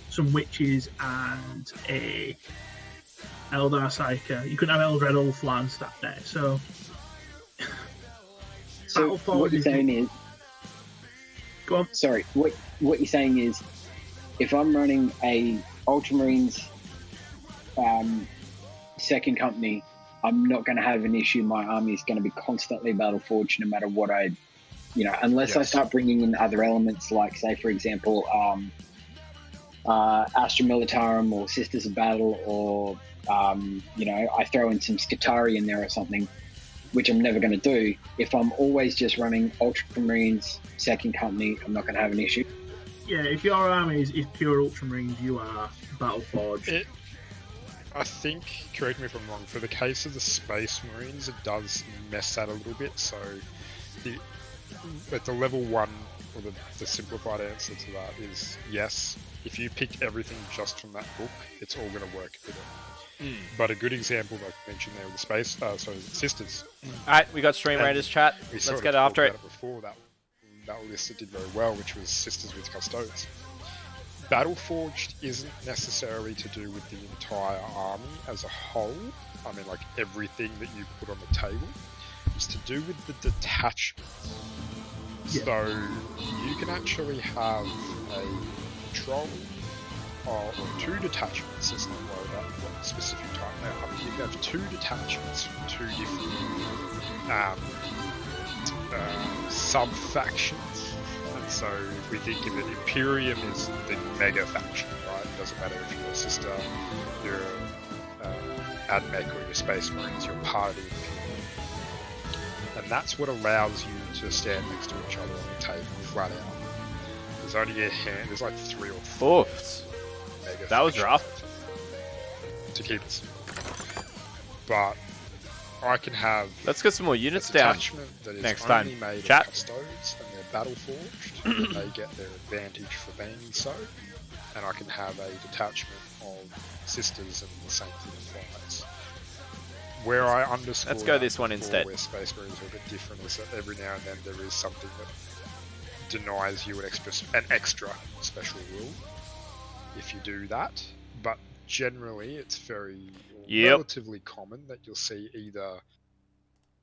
some witches and a Eldar Psyker. You couldn't have Eldred Ulflan stat there. So What you're saying is, go on. sorry, what you're saying is, if I'm running a Ultramarines second company, I'm not going to have an issue. My army is going to be constantly Battleforged no matter what unless I start bringing in other elements like, say, for example, Astra Militarum or Sisters of Battle, or, I throw in some Skitari in there or something, which I'm never going to do. If I'm always just running Ultramarines second company, I'm not going to have an issue. Yeah, if your army is pure Ultramarines, you are Battleforged. I think, correct me if I'm wrong, for the case of the Space Marines, it does mess that a little bit. So, at the level 1, or the simplified answer to that is yes. If you pick everything just from that book, it's all going to work with it. But a good example, like I mentioned there, with the Sisters. All right, we got Stream Raiders chat. Let's get after it. Before that list that did very well, which was Sisters with Custodes. Battleforged isn't necessarily to do with the entire army as a whole. I mean, like everything that you put on the table. It's to do with the detachments. Yeah. So you can actually have a patrol or 2 detachments. Let's not worry about what specific type they are. But you can have 2 detachments from 2 different sub-factions. And so if we think of it, Imperium is the mega faction, right? It doesn't matter if you're a sister, you're Admech, or your Space Marines, you're part of the Imperium. And that's what allows you to stand next to each other on the table, flat out. There's only there's like 3 or 4 mega that was factions rough. to keep it simple. But I can have Let's get some more units a down detachment that is next only time. made Chat. of custodes, and they're Battleforged, and they get their advantage for being so. And I can have a detachment of Sisters, and the same thing applies. Where I underscore Let's go that this one before, instead. where Space Marines are a bit different is that every now and then there is something that denies you an extra special rule if you do that. But generally, it's relatively common that you'll see either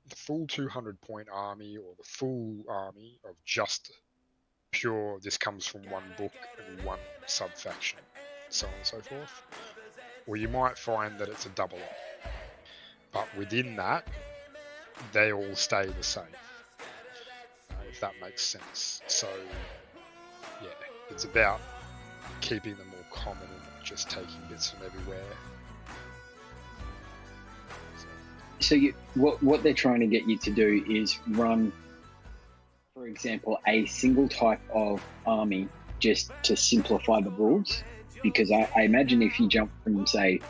the full 200-point army or the full army of just pure, this comes from one book and one sub-faction, so on and so forth. Or you might find that it's a double up. But within that, they all stay the same, if that makes sense. So, yeah, it's about keeping them more common and not just taking bits from everywhere. So what they're trying to get you to do is run, for example, a single type of army just to simplify the rules. Because I imagine if you jump from, say,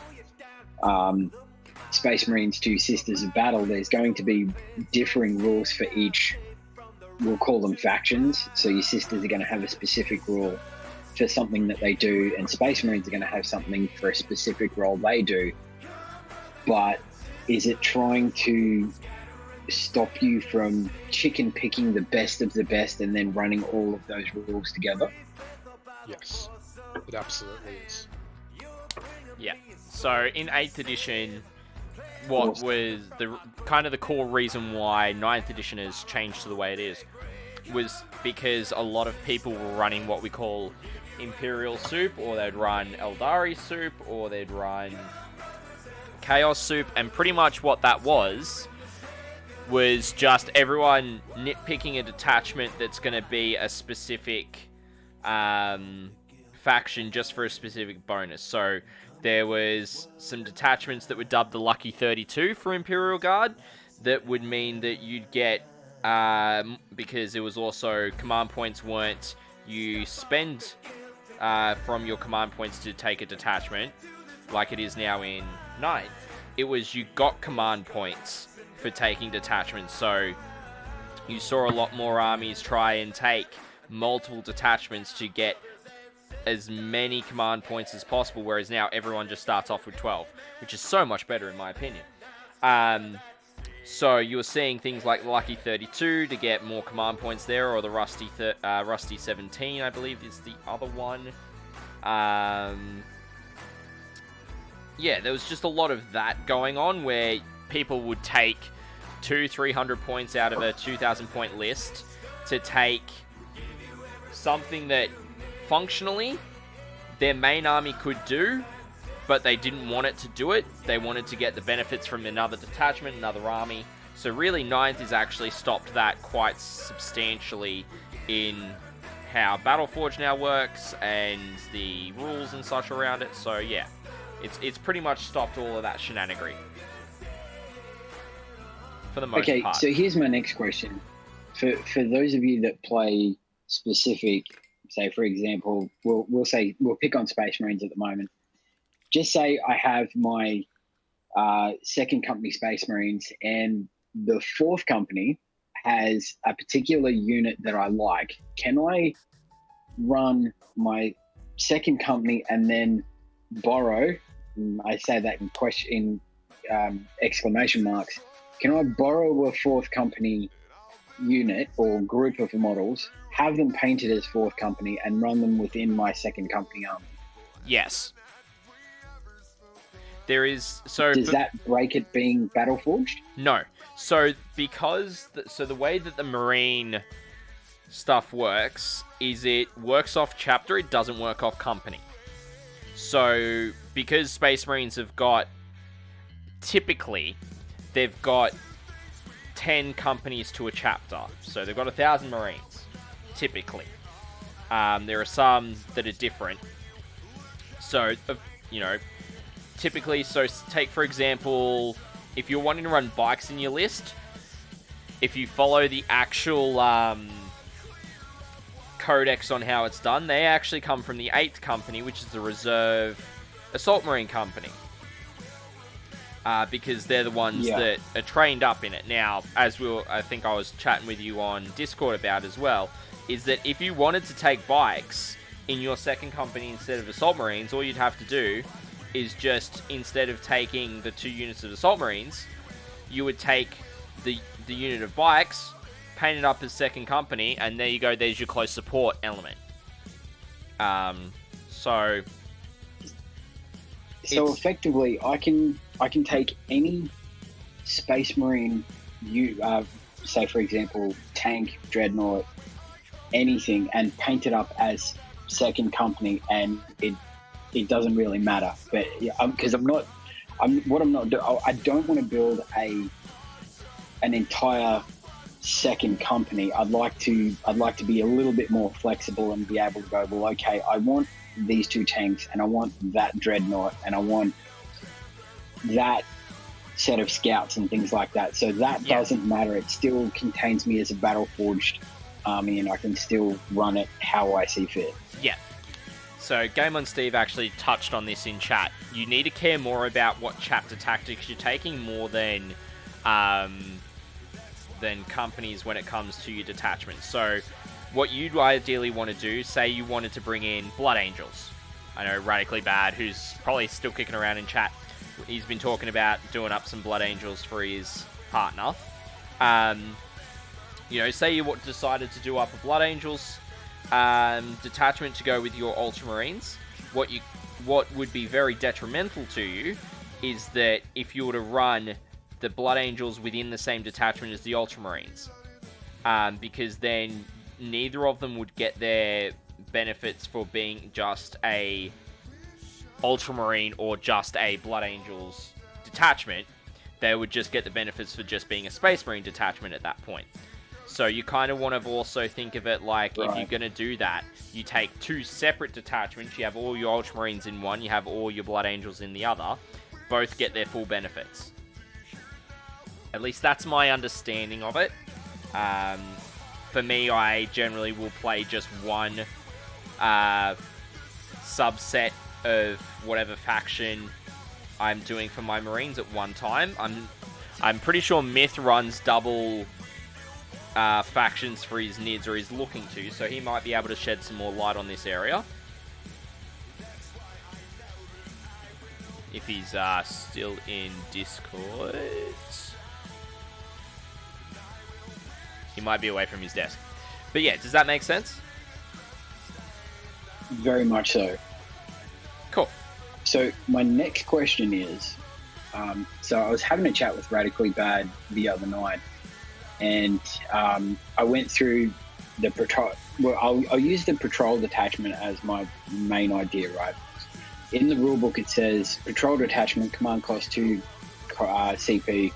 Space Marines to Sisters of Battle, there's going to be differing rules for each, we'll call them factions. So your Sisters are going to have a specific rule for something that they do, and Space Marines are going to have something for a specific role they do. But is it trying to stop you from chicken picking the best of the best and then running all of those rules together? Yes, it absolutely is. Yeah. So in 8th edition, what was the kind of the core reason why 9th edition has changed to the way it is was because a lot of people were running what we call Imperial Soup, or they'd run Eldari Soup, or they'd run Chaos Soup, and pretty much what that was just everyone nitpicking a detachment that's going to be a specific faction just for a specific bonus. So there was some detachments that were dubbed the Lucky 32 for Imperial Guard that would mean that you'd get, because it was also command points weren't, you spend from your command points to take a detachment, like it is now in 9th. It was you got command points for taking detachments, so you saw a lot more armies try and take multiple detachments to get as many command points as possible, whereas now everyone just starts off with 12, which is so much better in my opinion. So you were seeing things like Lucky 32 to get more command points there, or the Rusty 17, I believe is the other one. Yeah, there was just a lot of that going on where people would take 200-300 points out of a 2,000 point list to take something that functionally their main army could do, but they didn't want it to do it. They wanted to get the benefits from another detachment, another army. So really 9th has actually stopped that quite substantially in how Battleforge now works and the rules and such around it. So yeah, it's pretty much stopped all of that shenanigery for the most part. So here's my next question. For those of you that play specific, say for example, we'll pick on Space Marines at the moment. Just say I have my second company Space Marines, and the fourth company has a particular unit that I like. Can I run my second company and then borrow? I say that in exclamation marks. Can I borrow a fourth company unit or group of models, have them painted as fourth company, and run them within my second company army? Yes. There is Does that break it being Battleforged? No. So because the way that the Marine stuff works is it works off chapter, it doesn't work off company. So because Space Marines have got, typically they've got 10 companies to a chapter. So they've got 1,000 Marines, typically. There are some that are different. So, typically, so take for example, if you're wanting to run bikes in your list, if you follow the actual Codex on how it's done, they actually come from the 8th company, which is the Reserve Assault Marine Company. Because they're the ones that are trained up in it. Now, as I think I was chatting with you on Discord about as well, is that if you wanted to take bikes in your second company instead of Assault Marines, all you'd have to do is just, instead of taking the 2 units of Assault Marines, you would take the unit of bikes, paint it up as second company, and there you go, there's your close support element. So effectively, I can take any Space Marine, say for example, tank, dreadnought, anything, and paint it up as second company, and it doesn't really matter. But because I don't want to build an entire second company. I'd like to be a little bit more flexible and be able to go, well, okay, I want these 2 tanks, and I want that dreadnought, and I want that set of scouts and things like that. So that doesn't matter. It still contains me as a Battleforged army, and I can still run it how I see fit. Yeah. So Game on Steve actually touched on this in chat. You need to care more about what chapter tactics you're taking more than companies when it comes to your detachments. So what you'd ideally want to do, say you wanted to bring in Blood Angels. I know Radically Bad, who's probably still kicking around in chat, he's been talking about doing up some Blood Angels for his partner. You know, say you decided to do up a Blood Angels detachment to go with your Ultramarines. What would be very detrimental to you is that if you were to run the Blood Angels within the same detachment as the Ultramarines, because then neither of them would get their benefits for being just a Ultramarine or just a Blood Angels detachment. They would just get the benefits for just being a Space Marine detachment at that point. So you kind of want to also think of it like, if you're going to do that, you take two separate detachments, you have all your Ultramarines in one, you have all your Blood Angels in the other, both get their full benefits. At least that's my understanding of it. For me, I generally will play just one subset of whatever faction I'm doing for my Marines at one time. I'm pretty sure Myth runs double factions for his NIDs, or he's looking to, so he might be able to shed some more light on this area. If he's still in Discord. He might be away from his desk. But yeah, does that make sense? Very much so. Cool. So my next question is, so I was having a chat with Radically Bad the other night, and I went through the patrol. Well, I'll use the patrol detachment as my main idea, right? In the rulebook, it says patrol detachment, command cost 2 CP.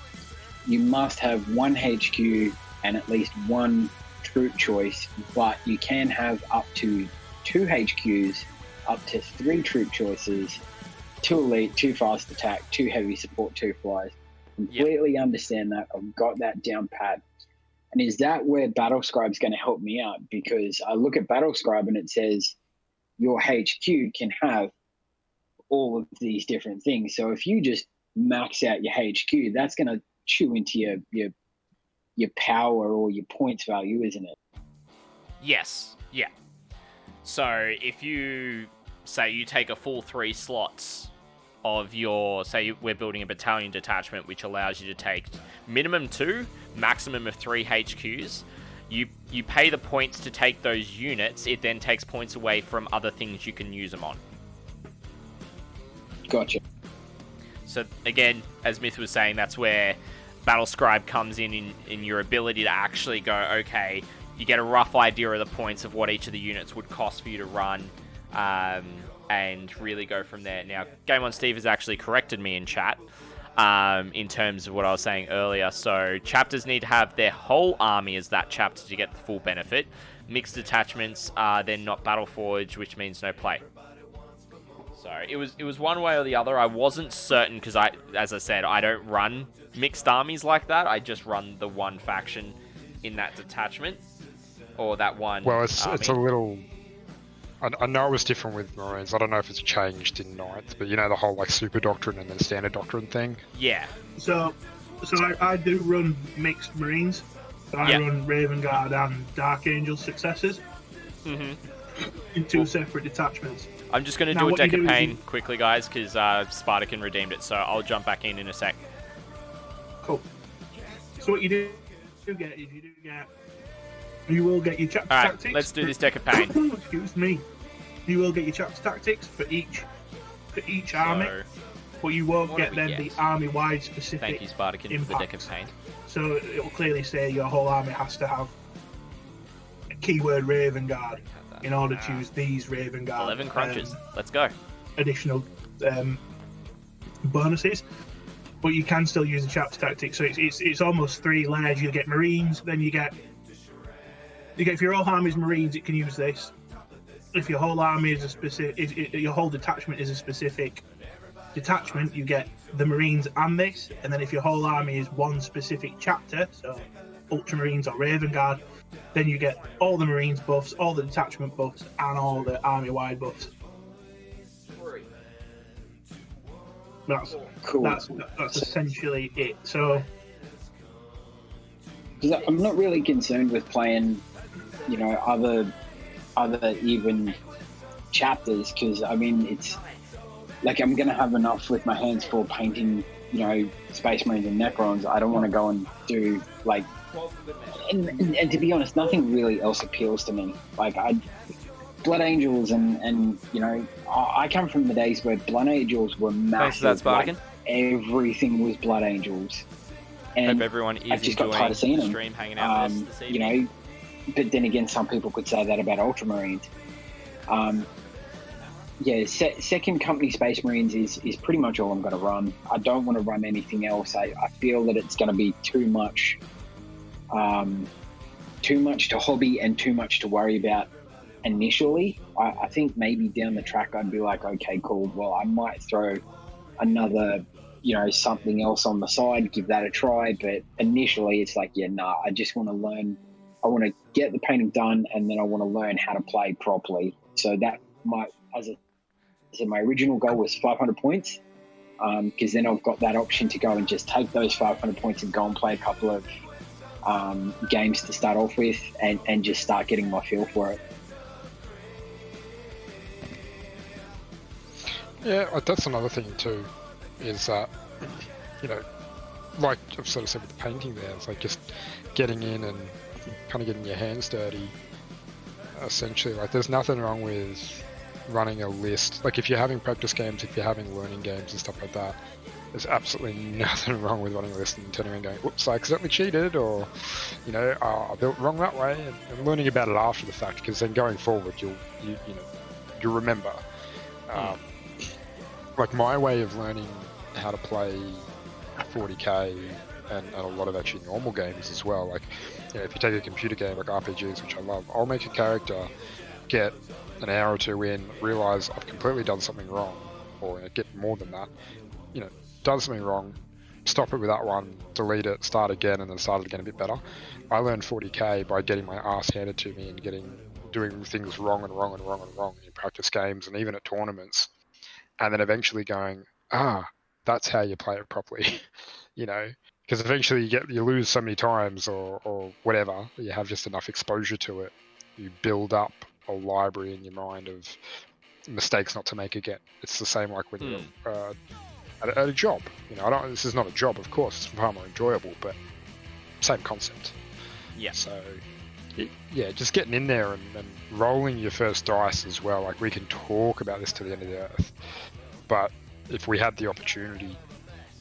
You must have 1 HQ and at least 1 troop choice, but you can have up to 2 HQs, up to 3 troop choices, 2 elite, 2 fast attack, 2 heavy support, 2 flies. Completely understand that. I've got that down pat. And is that where Battle Scribe's going to help me out? Because I look at Battle Scribe and it says your HQ can have all of these different things. So if you just max out your HQ, that's going to chew into your power or your points value, isn't it? Yes. Yeah. So if you say you take a full 3 slots of your, say we're building a battalion detachment, which allows you to take minimum 2, maximum of 3 HQs. You pay the points to take those units. It then takes points away from other things you can use them on. Gotcha. So again, as Myth was saying, that's where Battle Scribe comes in your ability to actually go, okay, you get a rough idea of the points of what each of the units would cost for you to run, and really go from there. Now, Game On Steve has actually corrected me in chat in terms of what I was saying earlier. So chapters need to have their whole army as that chapter to get the full benefit. Mixed detachments are then not battle forged, which means no play. So it was one way or the other. I wasn't certain because as I said, I don't run mixed armies like that. I just run the one faction in that detachment, or that one. Well, it's army. it's a little. I know it was different with Marines. I don't know if it's changed in 9th, but you know the whole like super doctrine and then standard doctrine thing. Yeah. So I do run mixed Marines. So I run Raven Guard and Dark Angel successors in 2 separate detachments. I'm just going to do a deck of pain quickly, guys, because Spartakin redeemed it, so I'll jump back in a sec. Cool. So what you do get is you will get your chapter tactics. Alright, let's do this deck of pain. Excuse me. You will get your chapter tactics for each army, but you won't get then the army-wide specific. Thank you, Spartakin, impacts. for the deck of pain. So it will clearly say your whole army has to have a keyword Raven Guard in order to use these Raven Guard. 11 crunches. Let's go. Additional bonuses. But you can still use the chapter tactics, so it's almost 3 layers. You get Marines, then you get if your whole army is Marines, it can use this. If your whole army is a specific, if your whole detachment is a specific detachment, you get the Marines and this. And then if your whole army is one specific chapter, so Ultramarines or Raven Guard, then you get all the Marines buffs, all the detachment buffs, and all the army-wide buffs. That's cool. That's essentially it. So, I'm not really concerned with playing, other even chapters, because I mean like I'm gonna have enough with my hands for painting, you know, Space Marines and Necrons. I don't want to go and do like, and to be honest, nothing really else appeals to me. Like Blood Angels and you know, I come from the days where Blood Angels were Thanks for that, massive. Like, Spartakin. everything was Blood Angels. And Hope everyone I is just got enjoying tired of seeing the them. stream, hanging out with us this You evening. know, but then again, some people could say that about Ultramarines. Yeah, second company Space Marines is pretty much all I'm going to run. I don't want to run anything else. I feel that it's going to be too much to hobby and too much to worry about initially. I think maybe down the track I'd be like, okay, cool. Well, I might throw another, you know, something else on the side, give that a try. But initially, it's like, yeah, nah. I just want to learn. I want to get the painting done, and then I want to learn how to play properly. So that might, so my original goal was 500 points, because then I've got that option to go and just take those 500 points and go and play a couple of games to start off with, and just start getting my feel for it. Yeah, that's another thing too, is that, you know, like I've sort of said with the painting there, it's like just getting in and kind of getting your hands dirty, essentially. Like, there's nothing wrong with running a list. Like, if you're having practice games, if you're having learning games and stuff like that, there's absolutely nothing wrong with running a list and turning around going, whoops, I accidentally cheated, or, you know, I built wrong that way, and learning about it after the fact, because then going forward, you'll remember. Like, my way of learning how to play 40k and a lot of actually normal games as well, like, you know, if you take a computer game like RPGs, which I love, I'll make a character, get an hour or two in, realize I've completely done something wrong, or get more than that, you know, done something wrong, stop it with that one, delete it, start again, and then start it again a bit better. I learned 40k by getting my ass handed to me and doing things wrong in practice games and even at tournaments, and then eventually going, that's how you play it properly. You know, because eventually you lose so many times or whatever, you have just enough exposure to it, you build up a library in your mind of mistakes not to make again. It's the same like when you're at a job. You know, this is not a job, of course, it's far more enjoyable, but same concept. Yeah. So, yeah, just getting in there and rolling your first dice as well. Like, we can talk about this to the end of the earth, but if we had the opportunity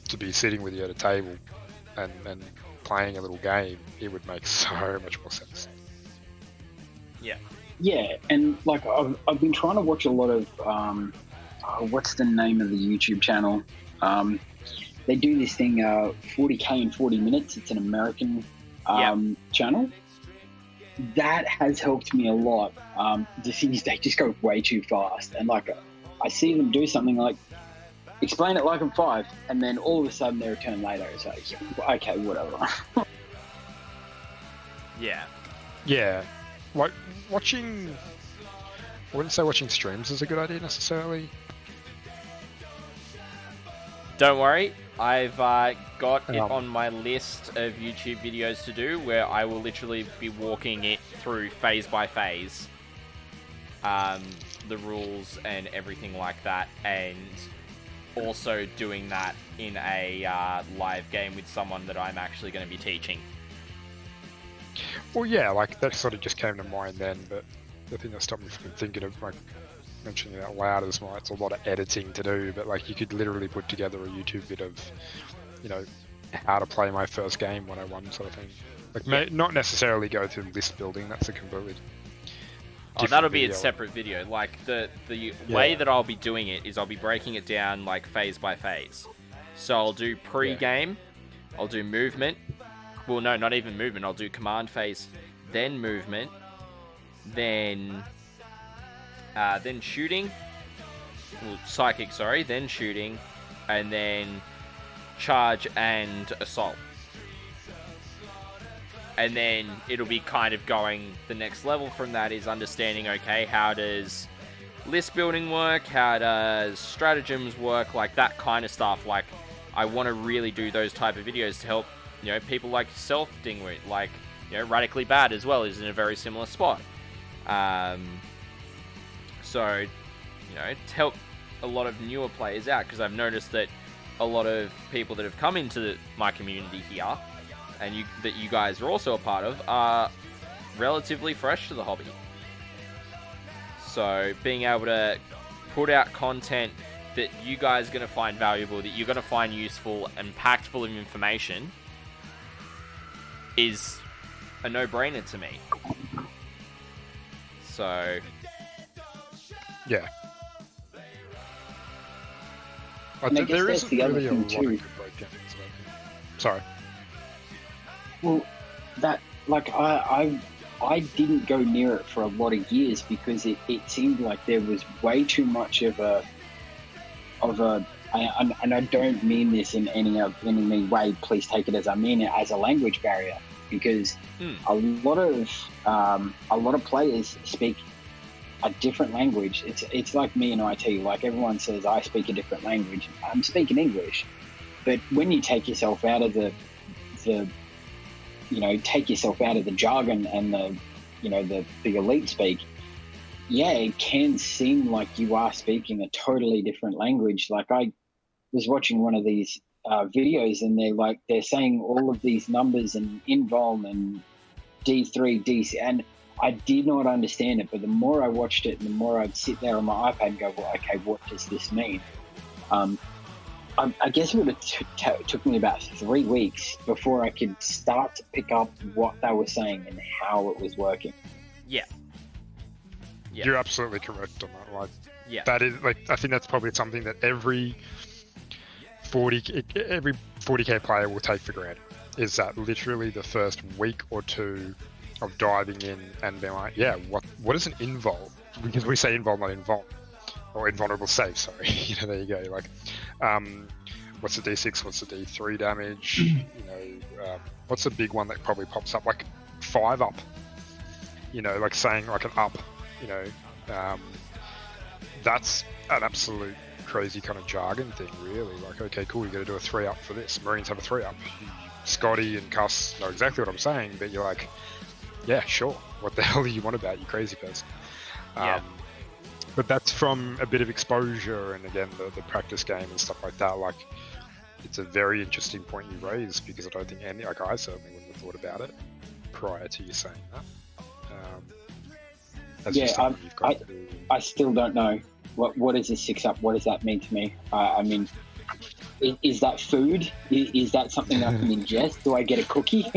to be sitting with you at a table and playing a little game, it would make so much more sense. Yeah. Yeah, and like I've been trying to watch a lot of what's the name of the YouTube channel? They do this thing, 40k in 40 minutes. It's an American channel. That has helped me a lot. The thing is, they just go way too fast, and like I see them do something like explain it like I'm 5, and then all of a sudden they return later. It's like, okay, whatever. Yeah. Yeah, like watching. I wouldn't say watching streams is a good idea necessarily. Don't worry, I've got it on my list of YouTube videos to do, where I will literally be walking it through phase by phase, the rules and everything like that, and also doing that in a live game with someone that I'm actually going to be teaching. Well, yeah, like that sort of just came to mind then, but the thing that stopped me from thinking of like mentioning it out loud is like it's a lot of editing to do, but like you could literally put together a YouTube vid of, you know, how to play my first game 101 sort of thing. Like not necessarily go through list building, that's a completely that'll be video. a separate video. Like the way that I'll be doing it is I'll be breaking it down like phase by phase. So I'll do pre-game, I'll do movement. Well, no, not even movement. I'll do command phase, then movement, then shooting. Well, psychic, sorry. Then shooting, and then charge and assault. And then it'll be kind of going, the next level from that is understanding, okay, how does list building work? How does stratagems work? Like that kind of stuff. Like, I want to really do those type of videos to help, you know, people like yourself, Dingwood, like, you know, Radically Bad as well is in a very similar spot. So, you know, to help a lot of newer players out, because I've noticed that a lot of people that have come into my community here, and that you guys are also a part of, are relatively fresh to the hobby. So being able to put out content that you guys are going to find valuable, that you're going to find useful and packed full of information, is a no-brainer to me. So Yeah. And I guess there that's isn't the other really a thing lot too. of good breakdowns. Sorry. Well, that like I didn't go near it for a lot of years because it seemed like there was way too much of a and I don't mean this in any way. Please take it as I mean it, as a language barrier, because a lot of players speak a different language. It's like me in IT. Like everyone says, I speak a different language. I'm speaking English, but when you take yourself out of the jargon and the elite speak, yeah, it can seem like you are speaking a totally different language. Like I was watching one of these videos, and they're saying all of these numbers and invuln and D3, DC, and I did not understand it. But the more I watched it, and the more I'd sit there on my iPad and go, well, okay, what does this mean? I guess it would have took me about 3 weeks before I could start to pick up what they were saying and how it was working. yeah. Yeah. You're absolutely correct on that. Like, Yeah. that is like, I think that's probably something that every 40k player will take for granted. Is that literally the first week or two of diving in and being like, yeah, what is an invul? Because we say invul, not invuln, or invulnerable save. Sorry, there you go. Like, what's the D6? What's the D3 damage? What's the big one that probably pops up? Like 5 up. Like saying like an up. That's an absolute crazy kind of jargon thing, really. Like, okay, cool, you got to do a 3 up for this. Marines have a 3 up. Scotty and Cuss know exactly what I'm saying, but you're like, yeah, sure. What the hell do you want about, you crazy person? Yeah. But that's from a bit of exposure and again the practice game and stuff like that. Like, it's a very interesting point you raised, because I don't think I certainly wouldn't have thought about it prior to you saying that. I still don't know what is a 6 up. What does that mean to me? I mean, is that food? Is that something I can ingest? Do I get a cookie?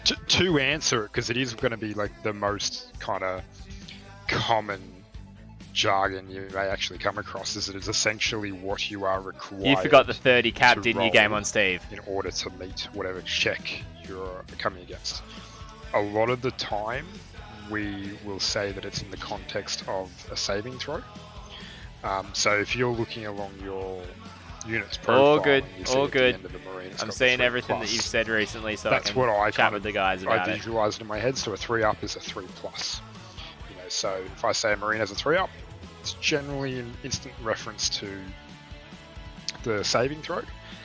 To answer it, because it is going to be like the most kind of common jargon you may actually come across, is it is essentially what you are required. You forgot the 30 cap, didn't you, Game on Steve? In order to meet whatever check you're coming against. A lot of the time, we will say that it's in the context of a saving throw. So if you're looking along your unit's profile, all good, and you see all at the good. end of the Marine, it's I'm got seeing the 3+. everything that you've said recently, so That's I can what I chat with the guys about I it. visualized in my head. So a 3 up is a 3+. So if I say a Marine has a 3 up, it's generally an instant reference to the saving throw.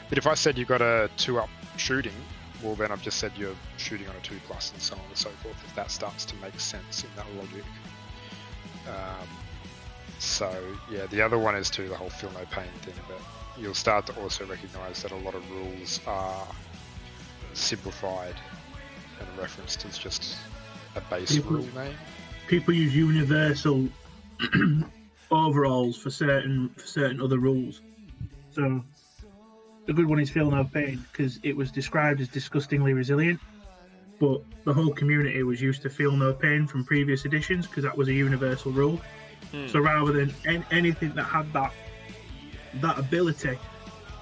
But if I said you've got a 2 up shooting, well then I've just said you're shooting on a 2+, and so on and so forth, if that starts to make sense in that logic. So yeah, the other one is too the whole feel no pain thing, but you'll start to also recognize that a lot of rules are simplified and referenced as just a base rule name. People use universal overalls for certain other rules. So the good one is feel no pain, because it was described as disgustingly resilient, but the whole community was used to feel no pain from previous editions because that was a universal rule. So rather than anything that had that ability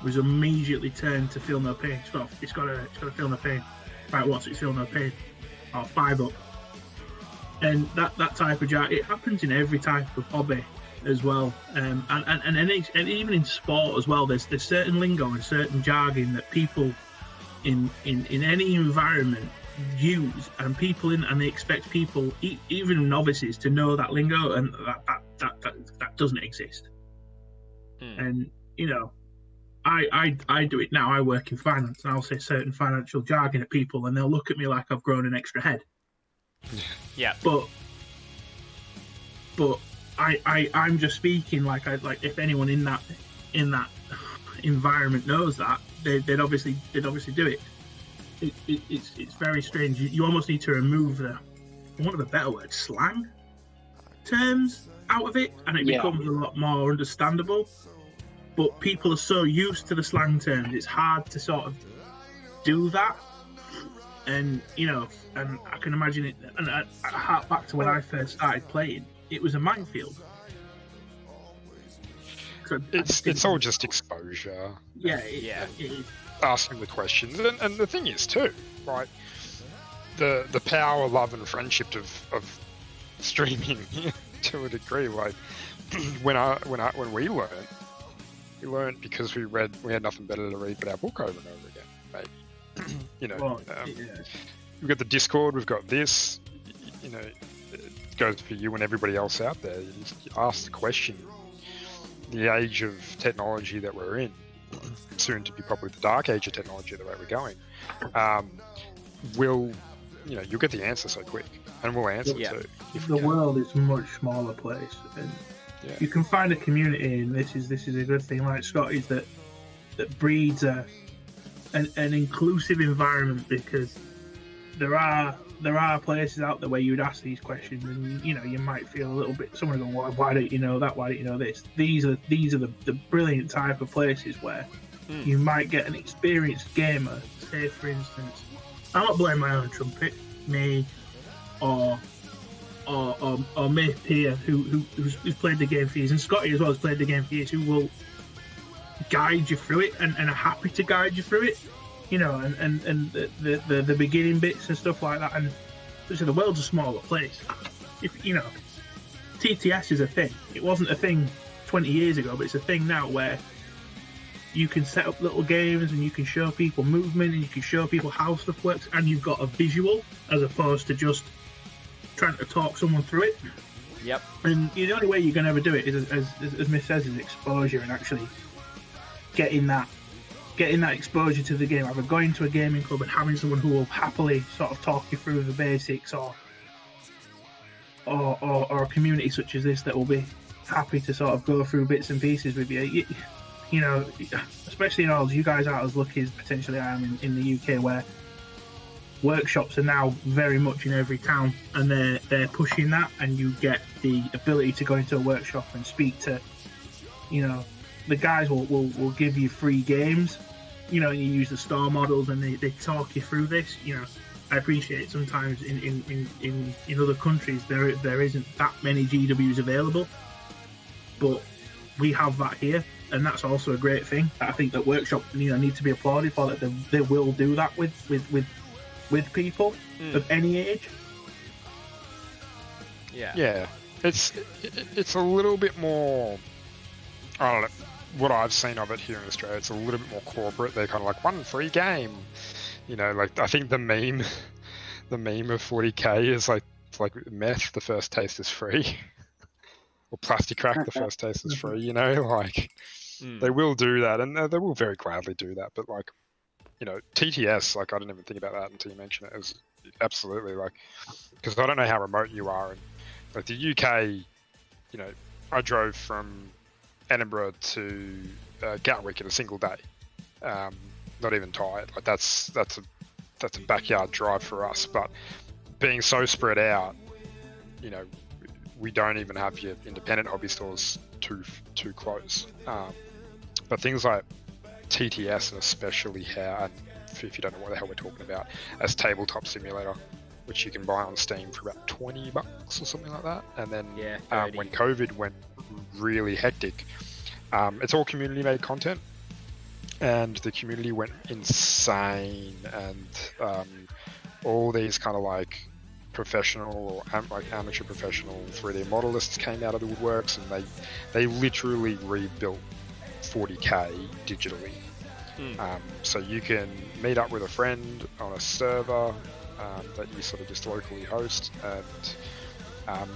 was immediately turned to feel no pain. It's got to feel no pain. Right, what's it? Feel no pain. Or 5 up. And that type of jargon, it happens in every type of hobby as well, and even in sport as well. There's certain lingo and certain jargon that people in any environment use, and they expect people, even novices, to know that lingo, and that doesn't exist. And I do it now. I work in finance, and I'll say certain financial jargon at people, and they'll look at me like I've grown an extra head. Yeah. But I'm just speaking like if anyone in that environment knows that, they'd obviously do it. It's very strange. You almost need to remove the, for want of a better word, slang terms out of it, and it becomes a lot more understandable. But people are so used to the slang terms, it's hard to sort of do that. And and I can imagine it. And I hark back to when I first started playing, it was a minefield. So it's all just exposure. Yeah, it is. Asking the questions, and the thing is too, right? The power, love, and friendship of streaming to a degree. Like when we learned because we had nothing better to read but our book over and over again. Maybe we've got the Discord, we've got this. It goes for you and everybody else out there. You ask the question. The age of technology that we're in, soon to be probably the dark age of technology, the way we're going, you'll get the answer so quick, and we'll answer it too. The world is a much smaller place, and you can find a community, and this is a good thing, like Scotty's, that breeds an inclusive environment, because there are places out there where you'd ask these questions, and you might feel a little bit. Someone will go, why don't you know that? Why don't you know this? These are the brilliant type of places where you might get an experienced gamer. Say, for instance, I'm not blowing my own trumpet, me or Mick here, who's played the game for years, and Scotty as well has played the game for years, who will guide you through it and are happy to guide you through it. And the beginning bits and stuff like that. And so the world's a smaller place. If TTS is a thing. It wasn't a thing 20 years ago, but it's a thing now where you can set up little games and you can show people movement and you can show people how stuff works, and you've got a visual as opposed to just trying to talk someone through it. Yep. And the only way you can ever do it is, as Miss says, is exposure and actually getting that exposure to the game, either going to a gaming club and having someone who will happily sort of talk you through the basics, or a community such as this that will be happy to sort of go through bits and pieces with you. Especially in Ireland, you guys aren't as lucky as potentially I am in the UK, where workshops are now very much in every town, and they're pushing that, and you get the ability to go into a workshop and speak to, the guys will give you free games, you use the store models, and they talk you through this. I appreciate sometimes in other countries there isn't that many GWs available, but we have that here, and that's also a great thing. I think that workshops need to be applauded for that. They will do that with people of any age. Yeah, it's a little bit more, I don't know, what I've seen of it here in Australia, it's a little bit more corporate. They're kind of like, one free game, like I think the meme of 40k is like, it's like meth, the first taste is free, or plastic crack, the first taste is free. They will do that, and they will very gladly do that. But TTS, I didn't even think about that until you mentioned it. It was absolutely because I don't know how remote you are, and the UK, I drove from Edinburgh to Gatwick in a single day, not even tired. That's a backyard drive for us. But being so spread out, we don't even have your independent hobby stores too close. But things like TTS, and especially how, if you don't know what the hell we're talking about, as Tabletop Simulator, which you can buy on Steam for about $20 or something like that. And then when COVID went really hectic, it's all community made content, and the community went insane, and all these kind of professional or amateur professional 3D modelists came out of the woodworks, and they literally rebuilt 40k digitally. So you can meet up with a friend on a server that you sort of just locally host, and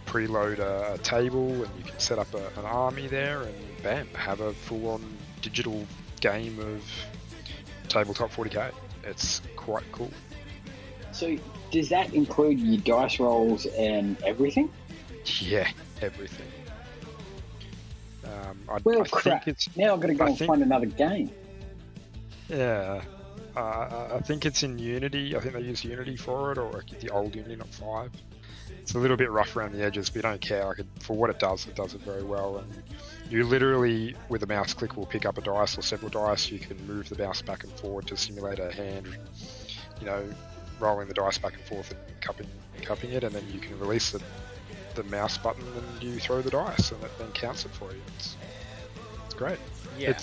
preload a table, and you can set up an army there, and bam, have a full-on digital game of tabletop 40k. It's quite cool. So does that include your dice rolls and everything? Yeah, everything. Well, I crap. think it's Now I've got to go I and think- find another game. yeah. I think it's in Unity. I think they use Unity for it, or the old Unity, not 5. It's a little bit rough around the edges, but you don't care. Like for what it does it very well. And you literally, with a mouse click, will pick up a dice or several dice. You can move the mouse back and forward to simulate a hand. You know, rolling the dice back and forth and cupping it, and then you can release the mouse button and you throw the dice, and it then counts it for you. It's great. Yeah.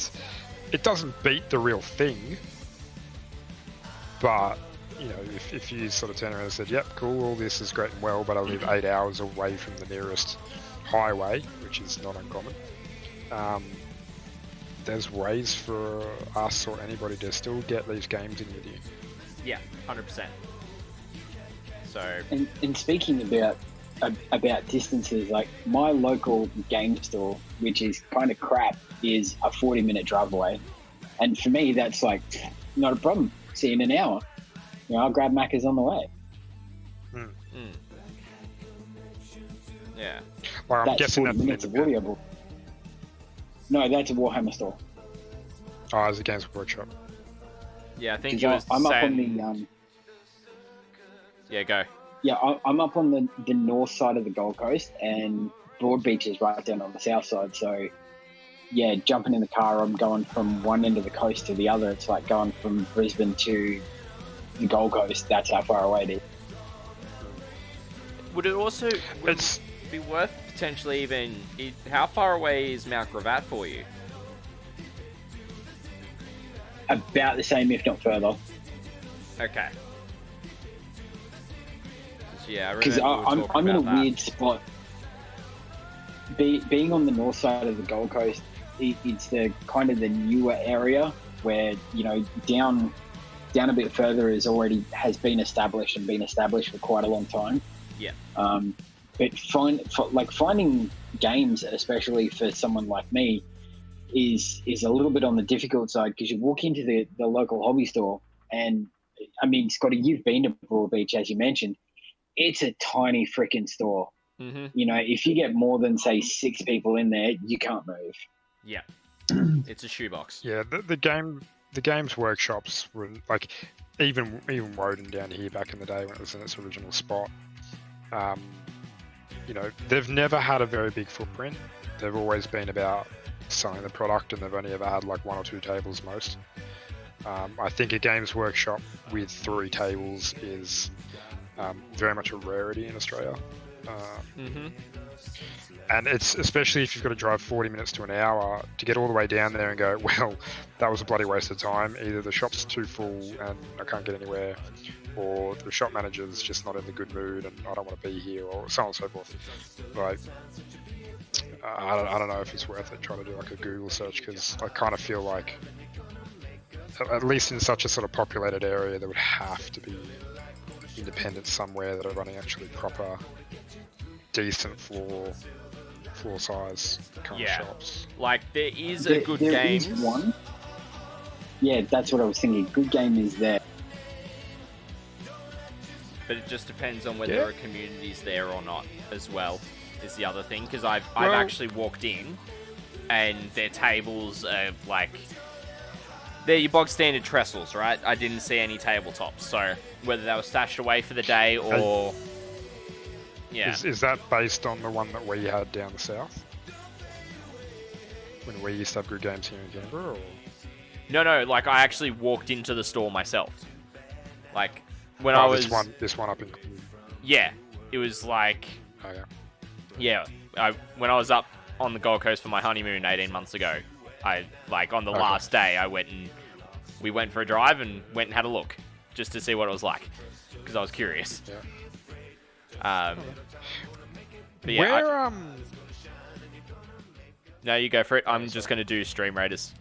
It doesn't beat the real thing, but you know, if you sort of turn around and said, "Yep, cool, all this is great and well, but I live 8 hours away from the nearest highway," which is not uncommon. There's ways for us or anybody to still get these games in with you. Yeah, 100%. So And speaking about distances, like my local game store, which is kind of crap, is a 40-minute drive away, and for me that's like not a problem. See you in an hour. You know, I'll grab Macca's on the way. yeah, Well, I'm That's guessing 40 that's minutes of audio. No, that's a Warhammer store. Oh, it's a Games Workshop. yeah. I think 'Cause you was I'm up on saying. the Yeah, go. yeah, I'm up on the north side of the Gold Coast, and Broadbeach is right down on the south side. So, yeah, jumping in the car, I'm going from one end of the coast to the other. It's like going from Brisbane to the Gold Coast. That's how far away it is. Would it also It's be worth potentially even? How far away is Mount Gravatt for you? About the same, if not further. Okay. Yeah, I Because remember we were talking I'm in a about that. weird spot. Being on the north side of the Gold Coast, it's the kind of the newer area where, you know, down a bit further has been established for quite a long time. Yeah. But finding games, especially for someone like me, is a little bit on the difficult side, because you walk into the local hobby store, and I mean, Scotty, you've been to Broadbeach, as you mentioned. It's a tiny freaking store. Mm-hmm. You know, if you get more than, say, 6 people in there, you can't move. Yeah. It's a shoebox. yeah, the Games Workshops were like even Woden down here back in the day when it was in its original spot. You know, they've never had a very big footprint. They've always been about selling the product, and they've only ever had like 1 or 2 tables most. I think a Games Workshop with 3 tables is very much a rarity in Australia. Mm-hmm. And it's especially if you've got to drive 40 minutes to an hour to get all the way down there and go, well, that was a bloody waste of time. Either the shop's too full and I can't get anywhere, or the shop manager's just not in a good mood and I don't want to be here, or so on and so forth. Like, I don't know if it's worth it trying to do like a Google search, because I kind of feel like, at least in such a sort of populated area, there would have to be independents somewhere that are running actually proper, decent floor size kind Yeah. of shops. Like, there is a good There game. is one. Yeah, that's what I was thinking. Good game is there. But it just depends on whether Yeah. a community's there or not as well, is the other thing. Because I've Well- actually walked in, and their tables are like, they're your bog standard trestles, right? I didn't see any tabletops, so whether they were stashed away for the day or yeah, Is that based on the one that we had down the south? When we used to have good games here in Canberra, or? no, like I actually walked into the store myself. Like when I was this one up in. yeah, it was like Oh yeah, yeah. when I was up on the Gold Coast for my honeymoon 18 months ago, I like on the Okay. last day we went for a drive and went and had a look just to see what it was like, because I was curious. Yeah. But yeah, Where no, you go for it. I'm just going to do Stream Raiders.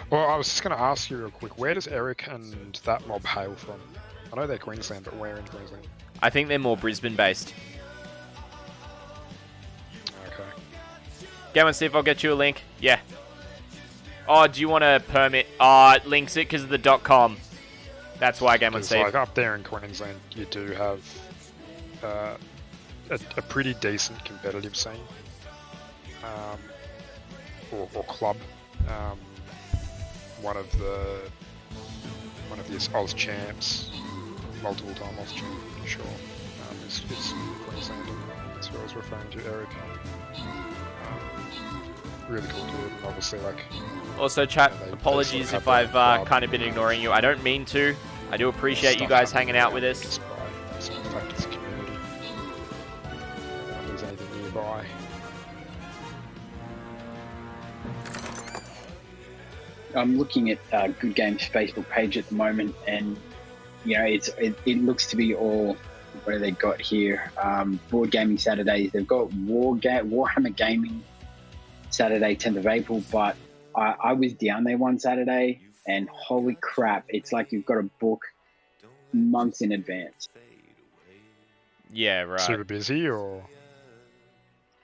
Well, I was just going to ask you real quick. Where does Eric and that mob hail from? I know they're Queensland, but where in Queensland? I think they're more Brisbane based. Okay. Go and see if I'll get you a link. Yeah. Oh, do you want a permit? Oh, it links it because of the .com. That's why Game on Because Steve. like up there in Queensland, you do have a pretty decent competitive scene, or club. One of the Oz champs, multiple time Oz champ, for sure. It's Queensland. That's what I was referring to, Eric. Really cool dude, and obviously like. Also, chat, they apologies sort if of I've have their kind of been ignoring you. I don't mean to. I do appreciate you guys hanging out with us. Just by some factors of community. If there's anything nearby. I'm looking at Good Games Facebook page at the moment, and you know it looks to be all what have they got here? Board Gaming Saturdays. They've got Warhammer Gaming Saturday, 10th of April, but I was down there one Saturday, and holy crap, it's like you've got to book months in advance. Yeah, right. Super busy, or?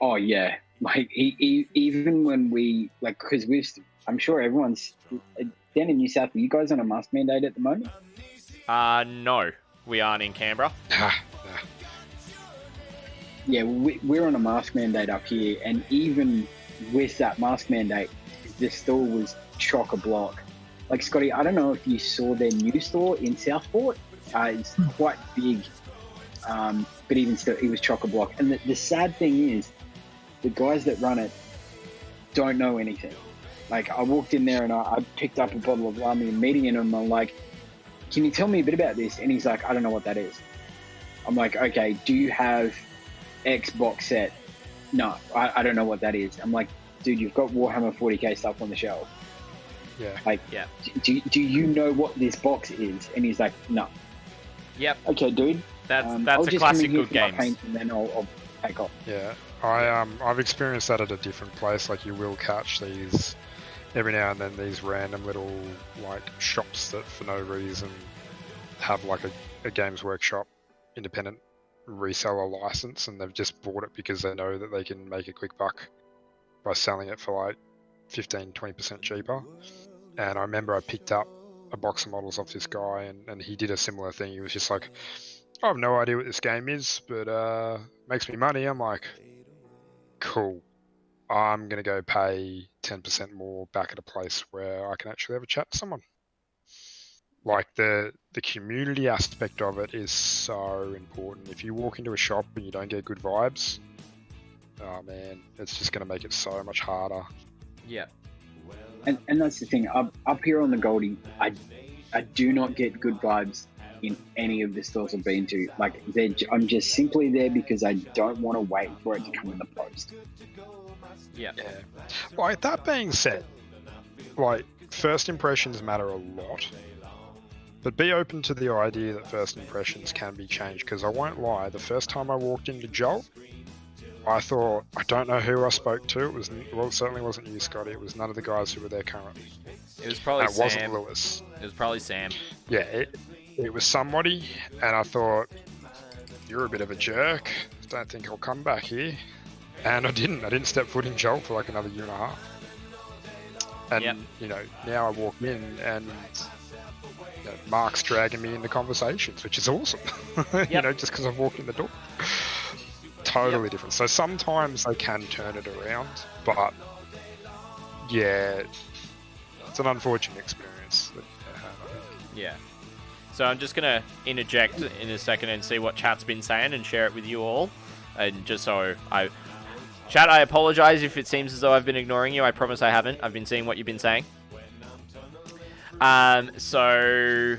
Oh yeah, like even when we like, because I'm sure everyone's down in New South. Are you guys on a mask mandate at the moment? No, we aren't in Canberra. Yeah, we're on a mask mandate up here, and even with that mask mandate, the store was chock-a-block. Like, Scotty, I don't know if you saw their new store in Southport. It's quite big, but even still, it was chock-a-block. And the sad thing is, the guys that run it don't know anything. Like, I walked in there and I picked up a bottle of Lamy and meeting him, and I'm like, can you tell me a bit about this? And he's like, I don't know what that is. I'm like, okay, do you have X box set? No, I don't know what that is. I'm like, dude, you've got Warhammer 40k stuff on the shelf. Yeah. Like, Yeah. Do you know what this box is? And he's like, no. Yep. Okay, dude. That's I'll a just classic come in here Good for my Games. paint, and then I'll take off. Yeah, I've experienced that at a different place. Like, you will catch these every now and then, these random little like shops that for no reason have like a Games Workshop independent reseller license, and they've just bought it because they know that they can make a quick buck by selling it for like 15-20% cheaper. And I remember I picked up a box of models off this guy, and he did a similar thing. He was just like, I have no idea what this game is, but makes me money. I'm like, cool. I'm going to go pay 10% more back at a place where I can actually have a chat to someone. Like, the community aspect of it is so important. If you walk into a shop and you don't get good vibes, oh man, it's just going to make it so much harder. Yeah. And that's the thing. Up here on the Goldie, I do not get good vibes in any of the stores I've been to. Like, I'm just simply there because I don't want to wait for it to come in the post. Yeah. Like, that being said, like, first impressions matter a lot. But be open to the idea that first impressions can be changed, because I won't lie, the first time I walked into Jolt, I thought, I don't know who I spoke to. It certainly wasn't you, Scotty. It was none of the guys who were there currently. It was probably And it Sam. wasn't Lewis. It was probably Sam. Yeah, it was somebody, and I thought, you're a bit of a jerk. Don't think I'll come back here. And I didn't step foot in Jolt for like another year and a half. And, Yep. you know, now I walk in and Mark's dragging me into conversations, which is awesome. You know, just because I've walked in the door. Totally different. So sometimes they can turn it around, but yeah, it's an unfortunate experience that they have, I think. Yeah. So I'm just going to interject in a second and see what chat's been saying and share it with you all. And just so Chat, I apologize if it seems as though I've been ignoring you. I promise I haven't. I've been seeing what you've been saying. So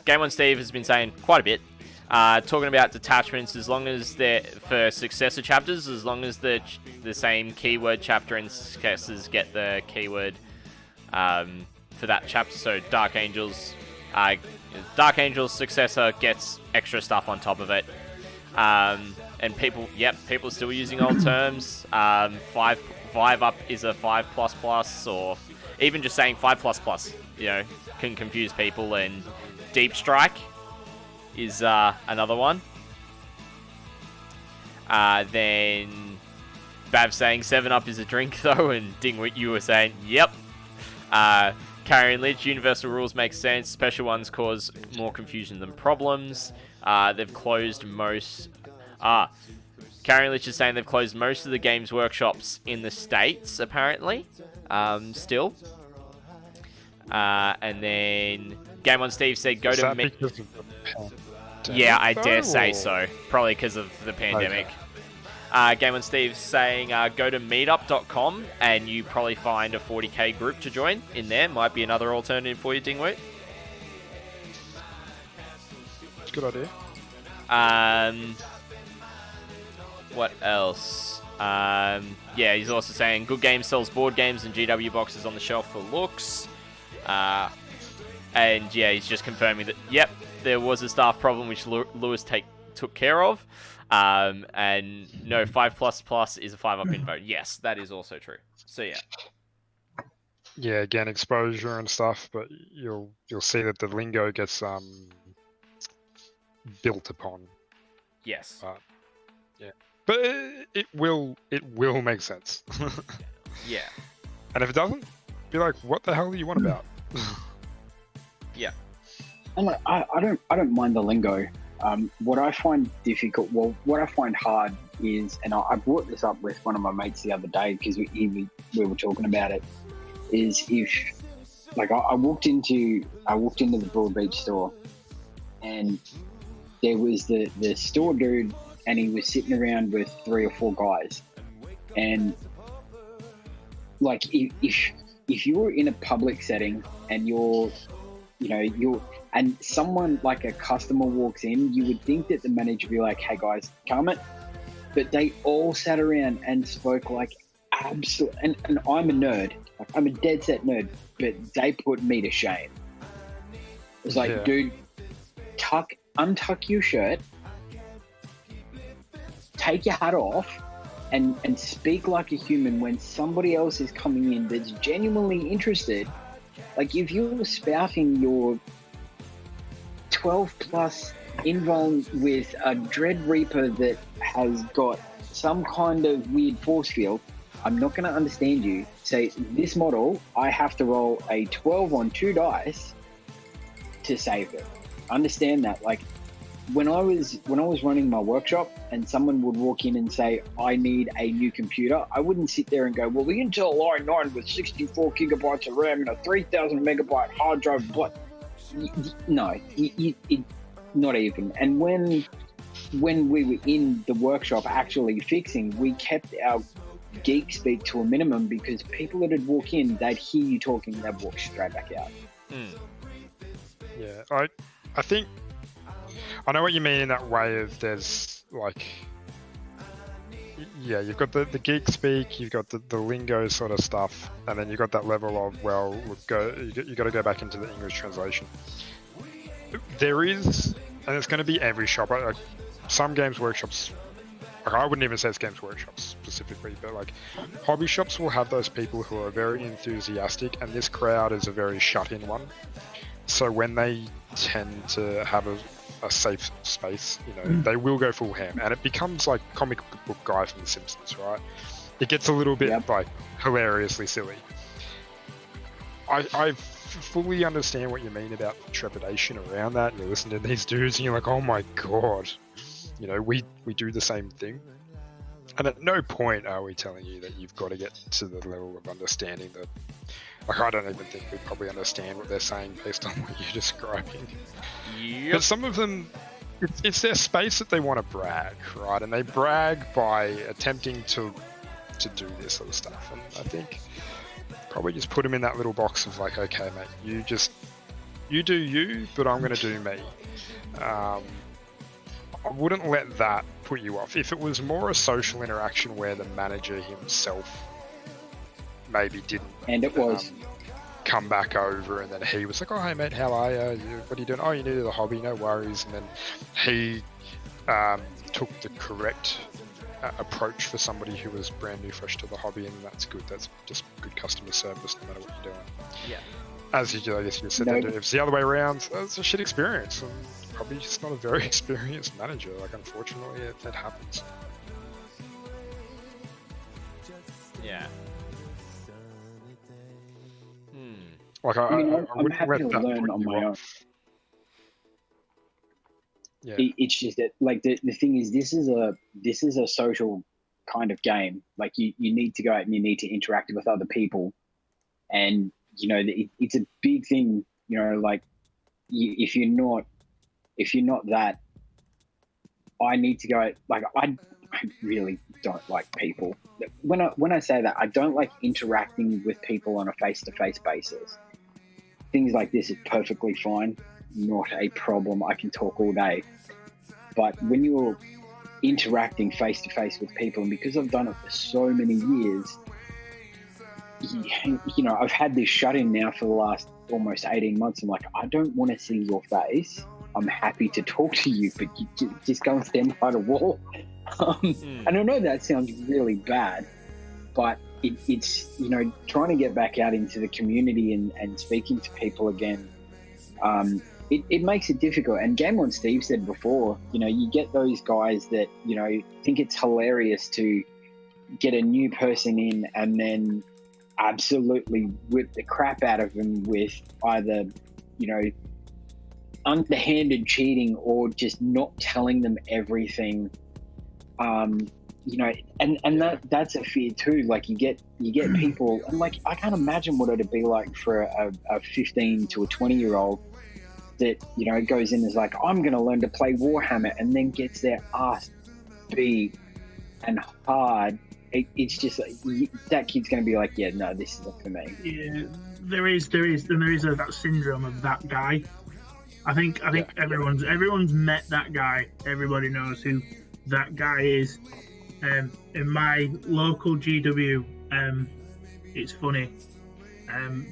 Game On Steve has been saying quite a bit. Talking about detachments, as long as they're for successor chapters, as long as the same keyword chapter and successors get the keyword for that chapter. So Dark Angel's successor gets extra stuff on top of it. And people are still using old terms. 5 up is a 5++, or even just saying 5++, you know, can confuse people. And Deep Strike is another one. Then Bav saying 7 Up is a drink though, and Ding, what you were saying, yep. Carrion Lich, universal rules make sense. Special ones cause more confusion than problems. They've closed most. Karen Lich is saying they've closed most of the Games Workshops in the States, apparently, still. And then Game On Steve said, go Is to... that because of the pandemic, Yeah, I dare though, say or- so. Probably because of the pandemic. Okay. Game On Steve saying, go to meetup.com and you probably find a 40k group to join in there. Might be another alternative for you, Dingwoot. Good idea. What else? Yeah, he's also saying Good Games sells board games and GW boxes on the shelf for looks. And yeah, he's just confirming that, yep, there was a staff problem which Lewis took care of. And no, 5++ is a 5-up in vote. Yes, that is also true. So yeah. Yeah, again, exposure and stuff, but you'll see that the lingo gets built upon. Yes. Yeah, but it will make sense. Yeah. And if it doesn't, be like, what the hell do you want about? Yeah. I'm like, I don't mind the lingo. What I find difficult, what I find hard is, and I brought this up with one of my mates the other day because we were talking about it, is if, like, I walked into the Broadbeach store, and there was the store dude, and he was sitting around with 3 or 4 guys, and like if you're in a public setting and you're and someone like a customer walks in, you would think that the manager would be like, hey guys, calm it. But they all sat around and spoke like absolute, and I'm a nerd, like I'm a dead set nerd, but they put me to shame. It was like, Yeah. dude, untuck your shirt, take your hat off, and speak like a human when somebody else is coming in that's genuinely interested. Like if you're spouting your 12+ invuln with a Dread Reaper that has got some kind of weird force field, I'm not going to understand you. Say, this model, I have to roll a 12 on 2 dice to save it. Understand that. Like, when I was running my workshop and someone would walk in and say, I need a new computer, I wouldn't sit there and go, well, the Intel i9 with 64 gigabytes of RAM and a 3,000 megabyte hard drive. But no, not even. And when we were in the workshop actually fixing, we kept our geek speak to a minimum because people that would walk in, they'd hear you talking, they'd walk straight back out. Yeah, I think I know what you mean in that way of there's like, yeah, you've got the geek speak, you've got the lingo sort of stuff, and then you've got that level of, well, you got to go back into the English translation. There is, and it's going to be every shop. Some Games Workshops, like I wouldn't even say it's Games Workshops specifically, but like hobby shops will have those people who are very enthusiastic, and this crowd is a very shut-in one. So when they tend to have a safe space, they will go full ham, and it becomes like comic book guy from The Simpsons, right? It gets a little bit like hilariously silly. I fully understand what you mean about trepidation around that. You listen to these dudes and you're like, oh my god, we do the same thing. And at no point are we telling you that you've got to get to the level of understanding that. Like, I don't even think we probably understand what they're saying based on what you're describing. Yep. But some of them, it's their space that they want to brag, right? And they brag by attempting to do this sort of stuff. And I think probably just put them in that little box of like, okay, mate, you do you, but I'm going to do me. I wouldn't let that put you off. If it was more a social interaction where the manager himself maybe didn't, And it was. Come back over, and then he was like, oh, hey mate, how are you? What are you doing? Oh, you're new to the hobby, no worries. And then he took the correct approach for somebody who was brand new, fresh to the hobby, and that's good. That's just good customer service no matter what you're doing. Yeah. As I guess you said, if it's the other way around, it's a shit experience, and probably just not a very experienced manager. Like, unfortunately, that happens. Yeah. I'm Like, I happy wouldn't to let that learn put on you my own. off. Yeah. It's just that, like, the thing is, this is a social kind of game. Like, you need to go out and you need to interact with other people, and you know, it's a big thing. You know, like, if you're not that, I need to go. Like, I really don't like people. When I say that, I don't like interacting with people on a face-to-face basis. Things like this is perfectly fine, not a problem. I can talk all day. But when you're interacting face-to-face with people, and because I've done it for so many years, you know, I've had this shut-in now for the last almost 18 months. I'm like, I don't want to see your face. I'm happy to talk to you, but you just go and stand by the wall. And I know that sounds really bad, but it's, you know, trying to get back out into the community and speaking to people again. It makes it difficult. And Game On Steve said before, you know, you get those guys that, you know, think it's hilarious to get a new person in and then absolutely whip the crap out of them with either, you know, underhanded cheating or just not telling them everything. You know, and that's a fear too. Like, you get people, and like, I can't imagine what it'd be like for a 15 to a 20-year-old that, you know, goes in and is like, I'm going to learn to play Warhammer, and then gets their ass beat and hard. It's just like, that kid's going to be like, yeah, no, this isn't for me. Yeah, there is that syndrome of that guy. I think everyone's met that guy. Everybody knows who that guy is. In my local GW, it's funny.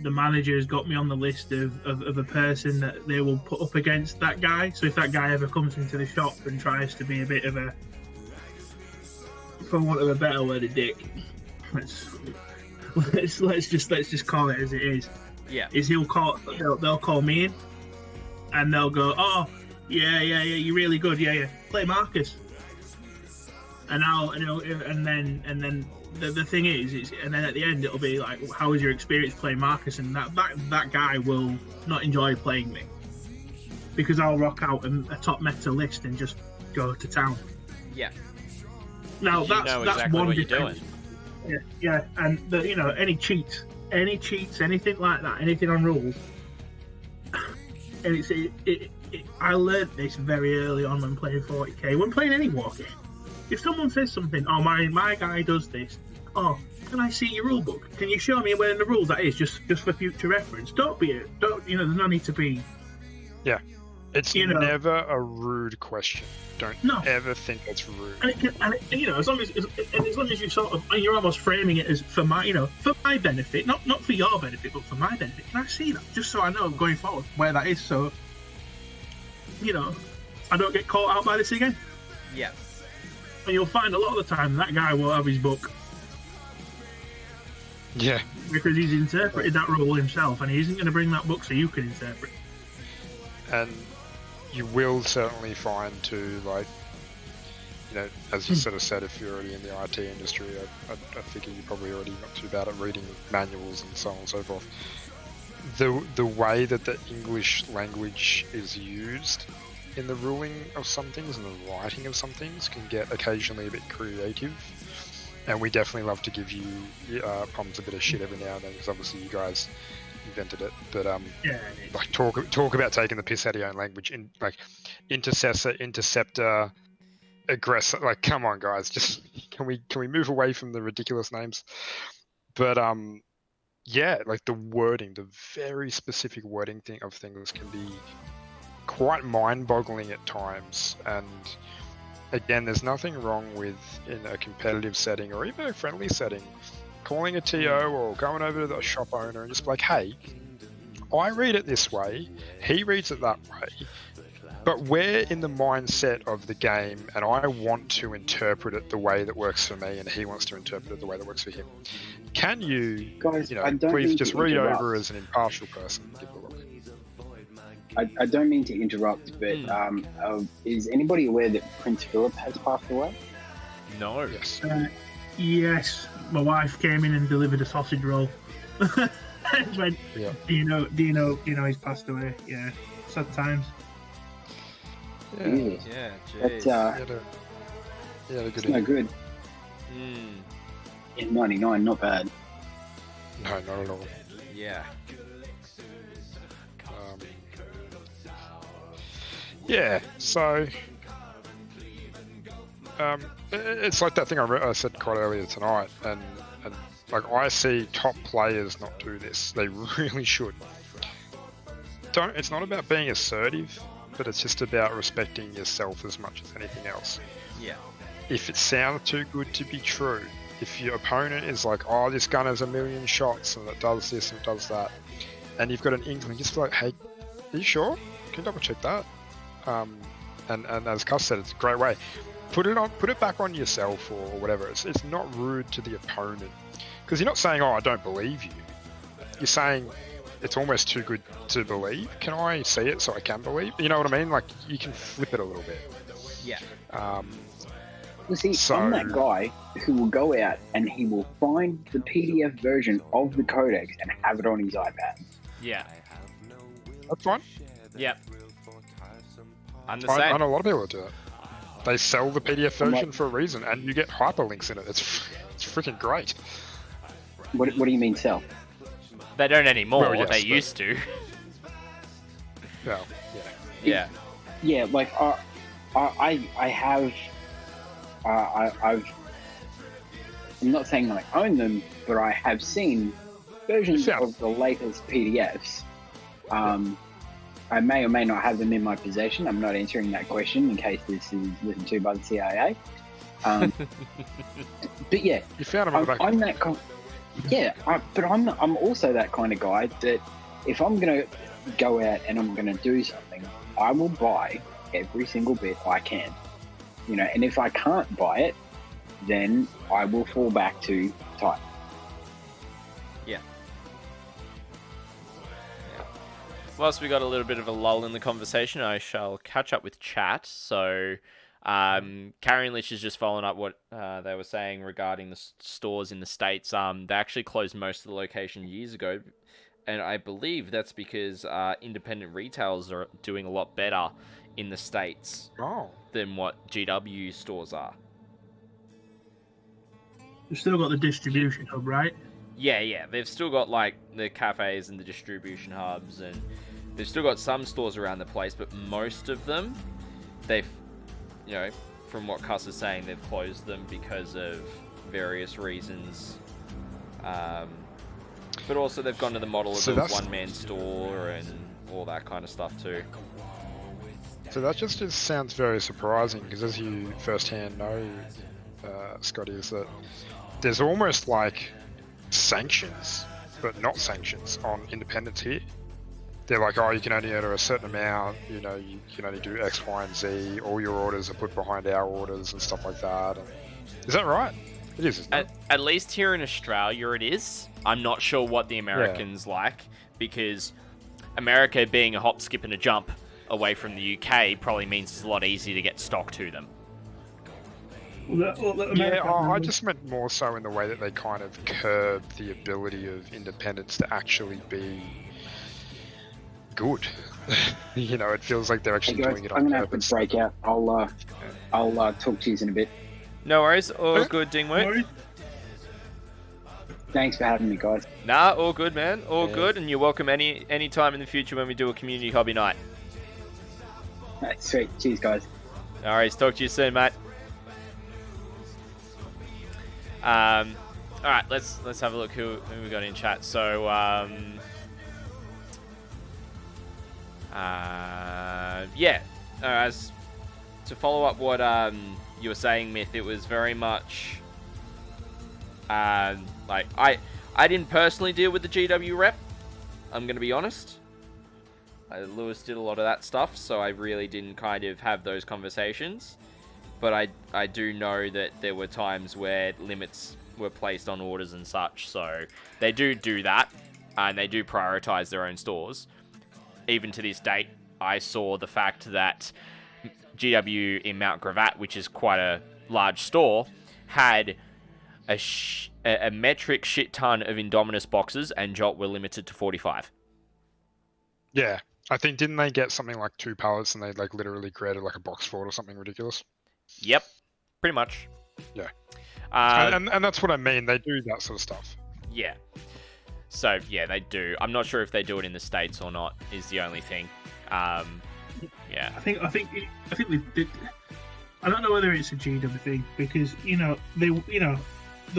The manager has got me on the list of a person that they will put up against that guy. So if that guy ever comes into the shop and tries to be a bit of a, for want of a better word, a dick, let's just call it as it is. Yeah. They'll call me in, and they'll go, oh, yeah, you're really good, yeah, play Marcus. And then the thing is, and then at the end it'll be like, how was your experience playing Marcus? And that guy will not enjoy playing me, because I'll rock out a top meta list and just go to town. Yeah. Now that's exactly one what you're difference. doing. Yeah, and you know, any cheats, anything like that, anything on rules. And I learned this very early on when playing 40k, when playing any war game. If someone says something, oh, my guy does this, oh, can I see your rule book? Can you show me where in the rules that is, just for future reference? Don't you know, there's no need to be. Yeah. It's never a rude question. Don't ever think it's rude. And you know, as long as you sort of, and you're almost framing it as for my benefit, not for your benefit, but for my benefit. Can I see that, just so I know going forward where that is, so you know, I don't get caught out by this again. Yeah. And you'll find a lot of the time that guy will have his book. Yeah. Because he's interpreted that rule himself, and he isn't going to bring that book so you can interpret. And you will certainly find too, like, you know, as you sort of said, if you're already in the IT industry, I figure you're probably already not too bad at reading manuals and so on and so forth. The way that the English language is used in the ruling of some things and the writing of some things can get occasionally a bit creative, and we definitely love to give you problems a bit of shit every now and then, because obviously you guys invented it. But like talk about taking the piss out of your own language, in like intercessor, interceptor, aggressor. Like, come on, guys, just can we move away from the ridiculous names? But yeah, like the wording, the very specific wording of things can be quite mind-boggling at times. And again, there's nothing wrong with, in a competitive setting or even a friendly setting, calling a TO or going over to the shop owner and just be like, hey, I read it this way, he reads it that way, but we're in the mindset of the game and I want to interpret it the way that works for me and he wants to interpret it the way that works for him. Can you, guys, please just read over as an impartial person? Give it a look. I don't mean to interrupt, but is anybody aware that Prince Philip has passed away? No. Yes. Yes. My wife came in and delivered a sausage roll. And went, do you know he's passed away? Yeah. Sad times. Yeah. Jesus. Yeah, That's jeez. He had a it's good no inning. good. Mm, In 99, not bad. No, not at all. yeah. Um, yeah, so it's like that thing I said quite earlier tonight, and like I see top players not do this. They really should. It's not about being assertive, but it's just about respecting yourself as much as anything else. Yeah. If it sounds too good to be true, if your opponent is like, oh, this gun has 1,000,000 shots and it does this and it does that, and you've got an inkling, just be like, hey, are you sure? Can you double check that? And as Cuss said, it's a great way. Put it back on yourself or whatever. It's not rude to the opponent, because you're not saying, oh, I don't believe you. You're saying it's almost too good to believe. Can I see it so I can believe? You know what I mean? Like, you can flip it a little bit. Yeah. You see, So- I'm that guy who will go out and he will find the PDF version of the Codex and have it on his iPad. Yeah. That's fine. Yep. I'm the I same. know a lot of people that do that. They sell the PDF I'm version like- for a reason, and you get hyperlinks in it. It's freaking great. What do you mean sell? They don't anymore. Well, yes, they but- used to. Well, yeah. Yeah. Yeah, like I have. I'm not saying I own them, but I have seen versions Yeah. of the latest PDFs. I may or may not have them in my possession. I'm not answering that question in case this is listened to by the CIA. But yeah, You found them at the back. I'm that kind. Yeah, but I'm also that kind of guy that if I'm gonna go out and I'm gonna do something, I will buy every single bit I can. You know, and if I can't buy it, then I will fall back to type. Yeah. Whilst we got a little bit of a lull in the conversation, I shall catch up with chat. So, Karen Lich is just following up what they were saying regarding the stores in the States. They actually closed most of the locations years ago, and I believe that's because independent retailers are doing a lot better in the States Oh. than what GW stores are. You've still got the distribution hub, right? Yeah, they've still got like the cafes and the distribution hubs, and they've still got some stores around the place, but most of them, they've, you know, from what Cuss is saying, they've closed them because of various reasons. But also they've gone to the model of So a that's- one-man store and all that kind of stuff too. So that just sounds very surprising, because as you firsthand know, Scotty, is that there's almost like sanctions, but not sanctions on independents here. They're like, oh, you can only order a certain amount, you know, you can only do X, Y, and Z, all your orders are put behind our orders and stuff like that. And is that right? It is, isn't it? At least here in Australia it is. I'm not sure what the Americans like, because America being a hop, skip, and a jump away from the UK probably means it's a lot easier to get stock to them. Yeah, I just meant more so in the way that they kind of curb the ability of independents to actually be good. You know, it feels like they're Hey actually guys, doing it I'm on gonna have to purpose. break out. I'll talk to you in a bit. No worries, all good, Dingwood. Thanks for having me, guys. Nah, all good, man, all Yeah. good, and you're welcome any time in the future when we do a community hobby night. Sweet. Cheers, guys. All right, talk to you soon, mate. All right, let's have a look who we got in chat. So, yeah, as to follow up what you were saying, Myth, it was very much like I didn't personally deal with the GW rep. I'm gonna be honest. Lewis did a lot of that stuff, so I really didn't kind of have those conversations. But I do know that there were times where limits were placed on orders and such, so they do that, and they do prioritize their own stores. Even to this date, I saw the fact that GW in Mount Gravatt, which is quite a large store, had a metric shit ton of Indominus boxes, and Jot were limited to 45. Yeah, I think didn't they get something like 2 pallets and they like literally created like a box fort or something ridiculous? Yep, pretty much. Yeah. Uh, And that's what I mean. They do that sort of stuff. yeah. So yeah, they do. I'm not sure if they do it in the States or not. Is the only thing. Yeah. I think we did. I don't know whether it's a GW thing because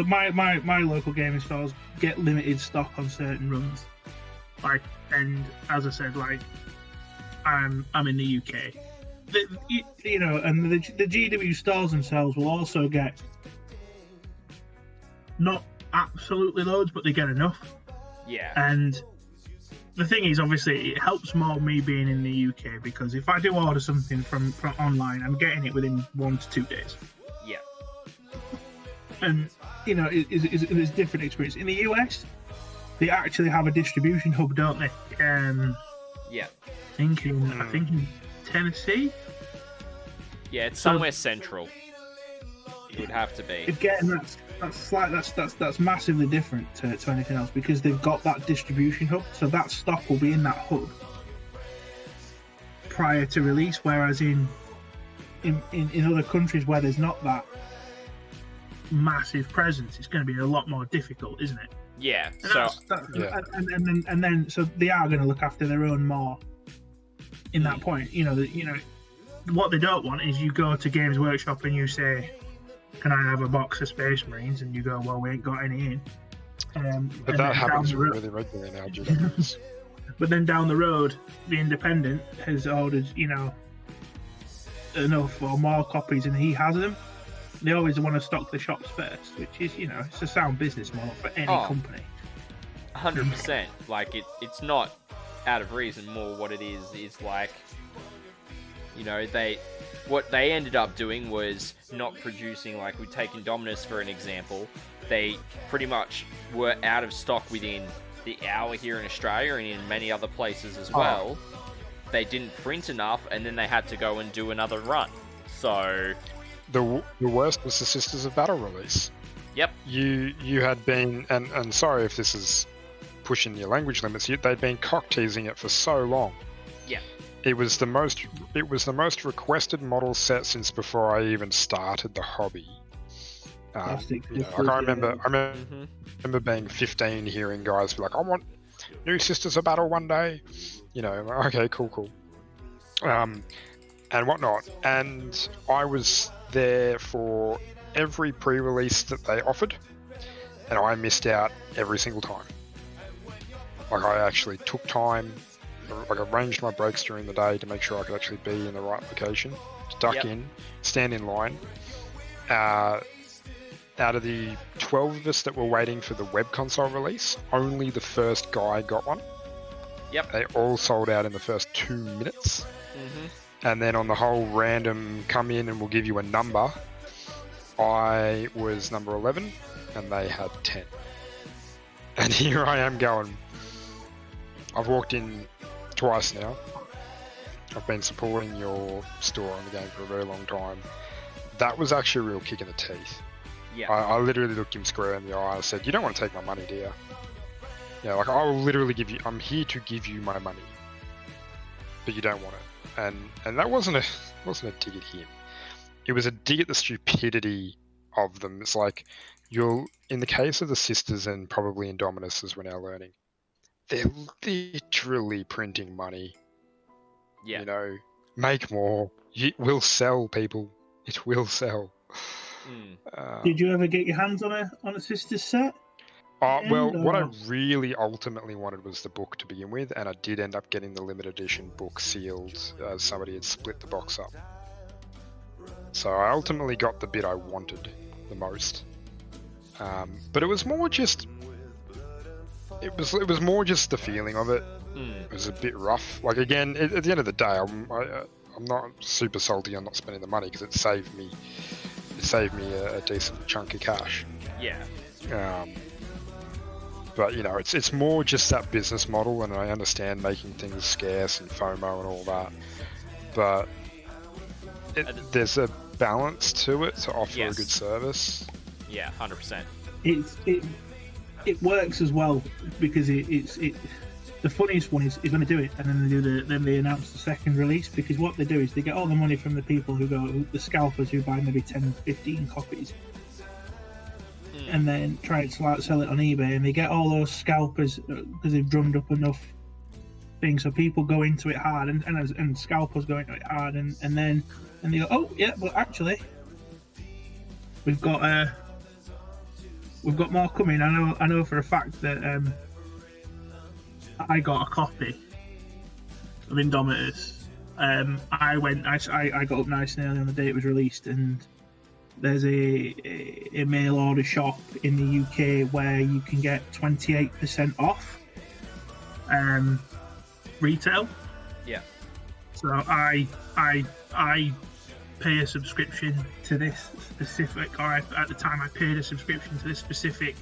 my local gaming stores get limited stock on certain runs, like, and as I said, like, I'm in the UK. And the GW stores themselves will also get not absolutely loads, but they get enough. Yeah. And the thing is, obviously, it helps more me being in the UK because if I do order something from online, I'm getting it within 1 to 2 days. Yeah. And there's different experience in the US. They actually have a distribution hub, don't they? Yeah. I think in Tennessee. Yeah, it's somewhere central. It would have to be. Again, that's massively different to anything else because they've got that distribution hub, so that stock will be in that hub prior to release. Whereas in other countries where there's not that massive presence, it's going to be a lot more difficult, isn't it? Yeah. And then so they are going to look after their own more in that point. What they don't want is you go to Games Workshop and you say, "Can I have a box of Space Marines?" And you go, "Well, we ain't got any in." But that happens really regularly now, GWs. But then down the road, the Independent has ordered, enough or more copies, and he has them. They always want to stock the shops first, which is, it's a sound business model for any company. 100%. Like it's not out of reason. More what it is like. What they ended up doing was not producing, like we take Indominus for an example. They pretty much were out of stock within the hour here in Australia and in many other places as well. They didn't print enough, and then they had to go and do another run. So the worst was the Sisters of Battle release. Yep. You had been, and sorry if this is pushing your language limits, they'd been cock teasing it for so long. Yeah. It was the most requested model set since before I even started the hobby. I remember being 15, hearing guys be like, "I want new Sisters of Battle one day." Okay, cool. And whatnot. And I was there for every pre-release that they offered, and I missed out every single time. Like, I actually took time. Like, arranged my breaks during the day to make sure I could actually be in the right location, duck in, stand in line. Out of the 12 of us that were waiting for the web console release, only the first guy got one. Yep. They all sold out in the first 2 minutes. Mm-hmm. And then on the whole random come in and we'll give you a number, I was number 11 and they had 10. And here I am going, I've walked in twice now. I've been supporting your store on the game for a very long time. That was actually a real kick in the teeth. Yeah. I literally looked him square in the eye and said, "You don't want to take my money, do you?" Yeah, like, I will literally give you, I'm here to give you my money, but you don't want it. And that wasn't a dig at him. It was a dig at the stupidity of them. It's like, in the case of the Sisters and probably Indominus, as we're now learning, they're literally printing money. Yeah. Make more. It will sell, people. It will sell. Did you ever get your hands on a Sisters set? What I really ultimately wanted was the book to begin with, and I did end up getting the limited edition book sealed. Somebody had split the box up. So I ultimately got the bit I wanted the most. But it was more just... It was more just the feeling of it. It was a bit rough. Like, again, at the end of the day, I'm not super salty on not spending the money because it saved me a decent chunk of cash. Yeah. But it's more just that business model, and I understand making things scarce and FOMO and all that. But there's a balance to it to offer a good service. Yeah, 100%. It works as well because the funniest one is when they do it, and then they announce the second release, because what they do is they get all the money from the people the scalpers who buy maybe 10, 15 copies, and then try to sell it on eBay, and they get all those scalpers because they've drummed up enough things, so people go into it hard, and scalpers go into it hard, and then they go, oh yeah, but actually we've got more coming. I know for a fact that I got a copy of Indomitus. I got up nice and early on the day it was released, and there's a mail order shop in the UK where you can get 28% off retail. Yeah. So I pay a subscription to this specific, or at the time I paid a subscription to this specific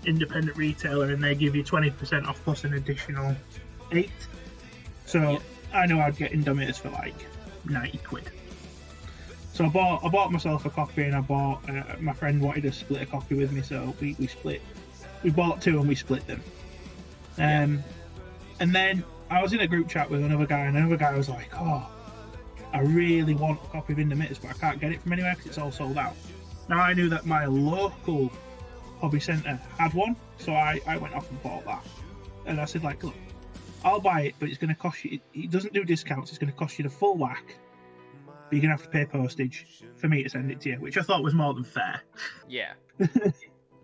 independent retailer, and they give you 20% off plus an additional 8. So I know I'd get Indomitus for like 90 quid. So I bought myself a copy, and I bought my friend wanted to split a copy with me, so we split. We bought 2 and we split them. And then I was in a group chat with another guy, and another guy was like, "Oh, I really want a copy of Indomitus, but I can't get it from anywhere because it's all sold out." Now I knew that my local hobby centre had one, so I went off and bought that. And I said, like, look, I'll buy it, but it's going to cost you. It doesn't do discounts. It's going to cost you the full whack, but you're going to have to pay postage for me to send it to you, which I thought was more than fair. Yeah. He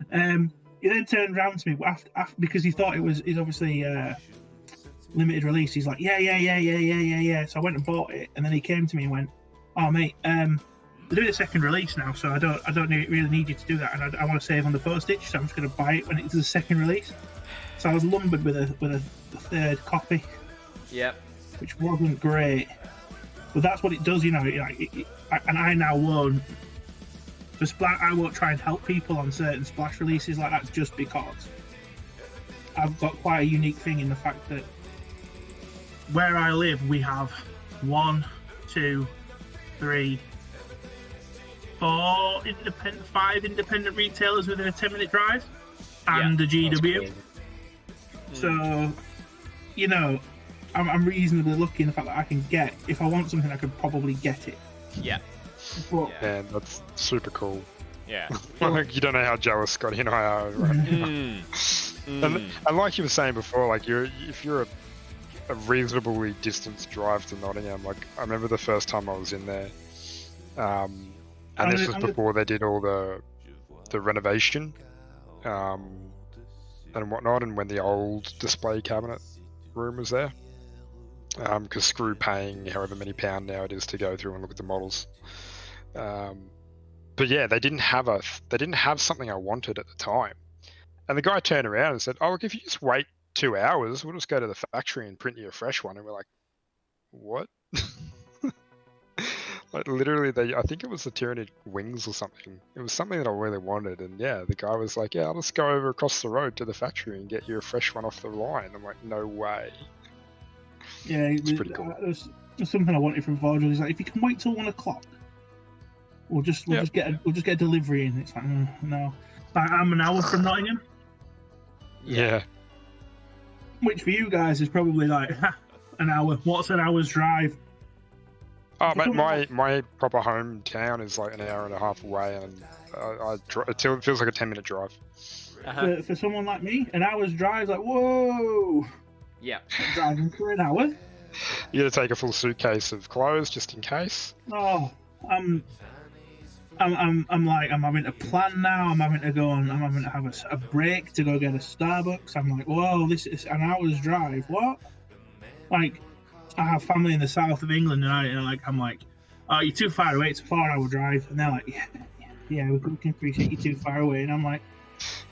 then turned around to me after because he thought it's obviously limited release. He's like, yeah. So I went and bought it, and then he came to me and went, "Oh mate, they're doing a second release now, so I don't really need you to do that, and I want to save on the postage, so I'm just going to buy it when it's the second release." So I was lumbered with a third copy. Yep. Which wasn't great, but that's what it does, you know. And I now won't. I won't try and help people on certain splash releases like that, just because I've got quite a unique thing in the fact that where I live, we have 1, 2, 3, 4 5 independent retailers within a 10-minute drive, and the GW. So, you know, I'm reasonably lucky in the fact that I can get, if I want something, I could probably get it. Yeah. But, Man, that's super cool. Yeah. You don't know how jealous Scotty and I are right now. And like you were saying before, like if you're a reasonably distance drive to Nottingham, like I remember the first time I was in there, and this was before they did all the renovation and whatnot, and when the old display cabinet room was there, because screw paying however many pound now it is to go through and look at the models. But yeah, they didn't have something I wanted at the time, and the guy turned around and said, "Oh, look, if you just wait 2 hours, we'll just go to the factory and print you a fresh one." And we're like, "What?" Like literally, I think it was the Tyranid wings or something. It was something that I really wanted, and yeah, the guy was like, "Yeah, I'll just go over across the road to the factory and get you a fresh one off the line." I'm like, "No way." Yeah, it's pretty cool. There's something I wanted from Virgil. He's like, "If you can wait till 1 o'clock, we'll just get a delivery in." It's like, no, I'm an hour from Nottingham. Yeah. Which for you guys is probably like an hour. What's an hour's drive? Oh, mate, my proper hometown is like an hour and a half away, and it feels like a 10-minute drive. For someone like me, an hour's drive is like, whoa. Yeah. I'm driving for an hour. You got to take a full suitcase of clothes just in case. Oh, I'm having to plan now. I'm having to have a break to go get a Starbucks. I'm like, whoa, this is an hour's drive. What? Like, I have family in the south of England, and I'm like, oh, you're too far away. It's a 4-hour drive, and they're like, yeah, we can appreciate you too far away. And I'm like,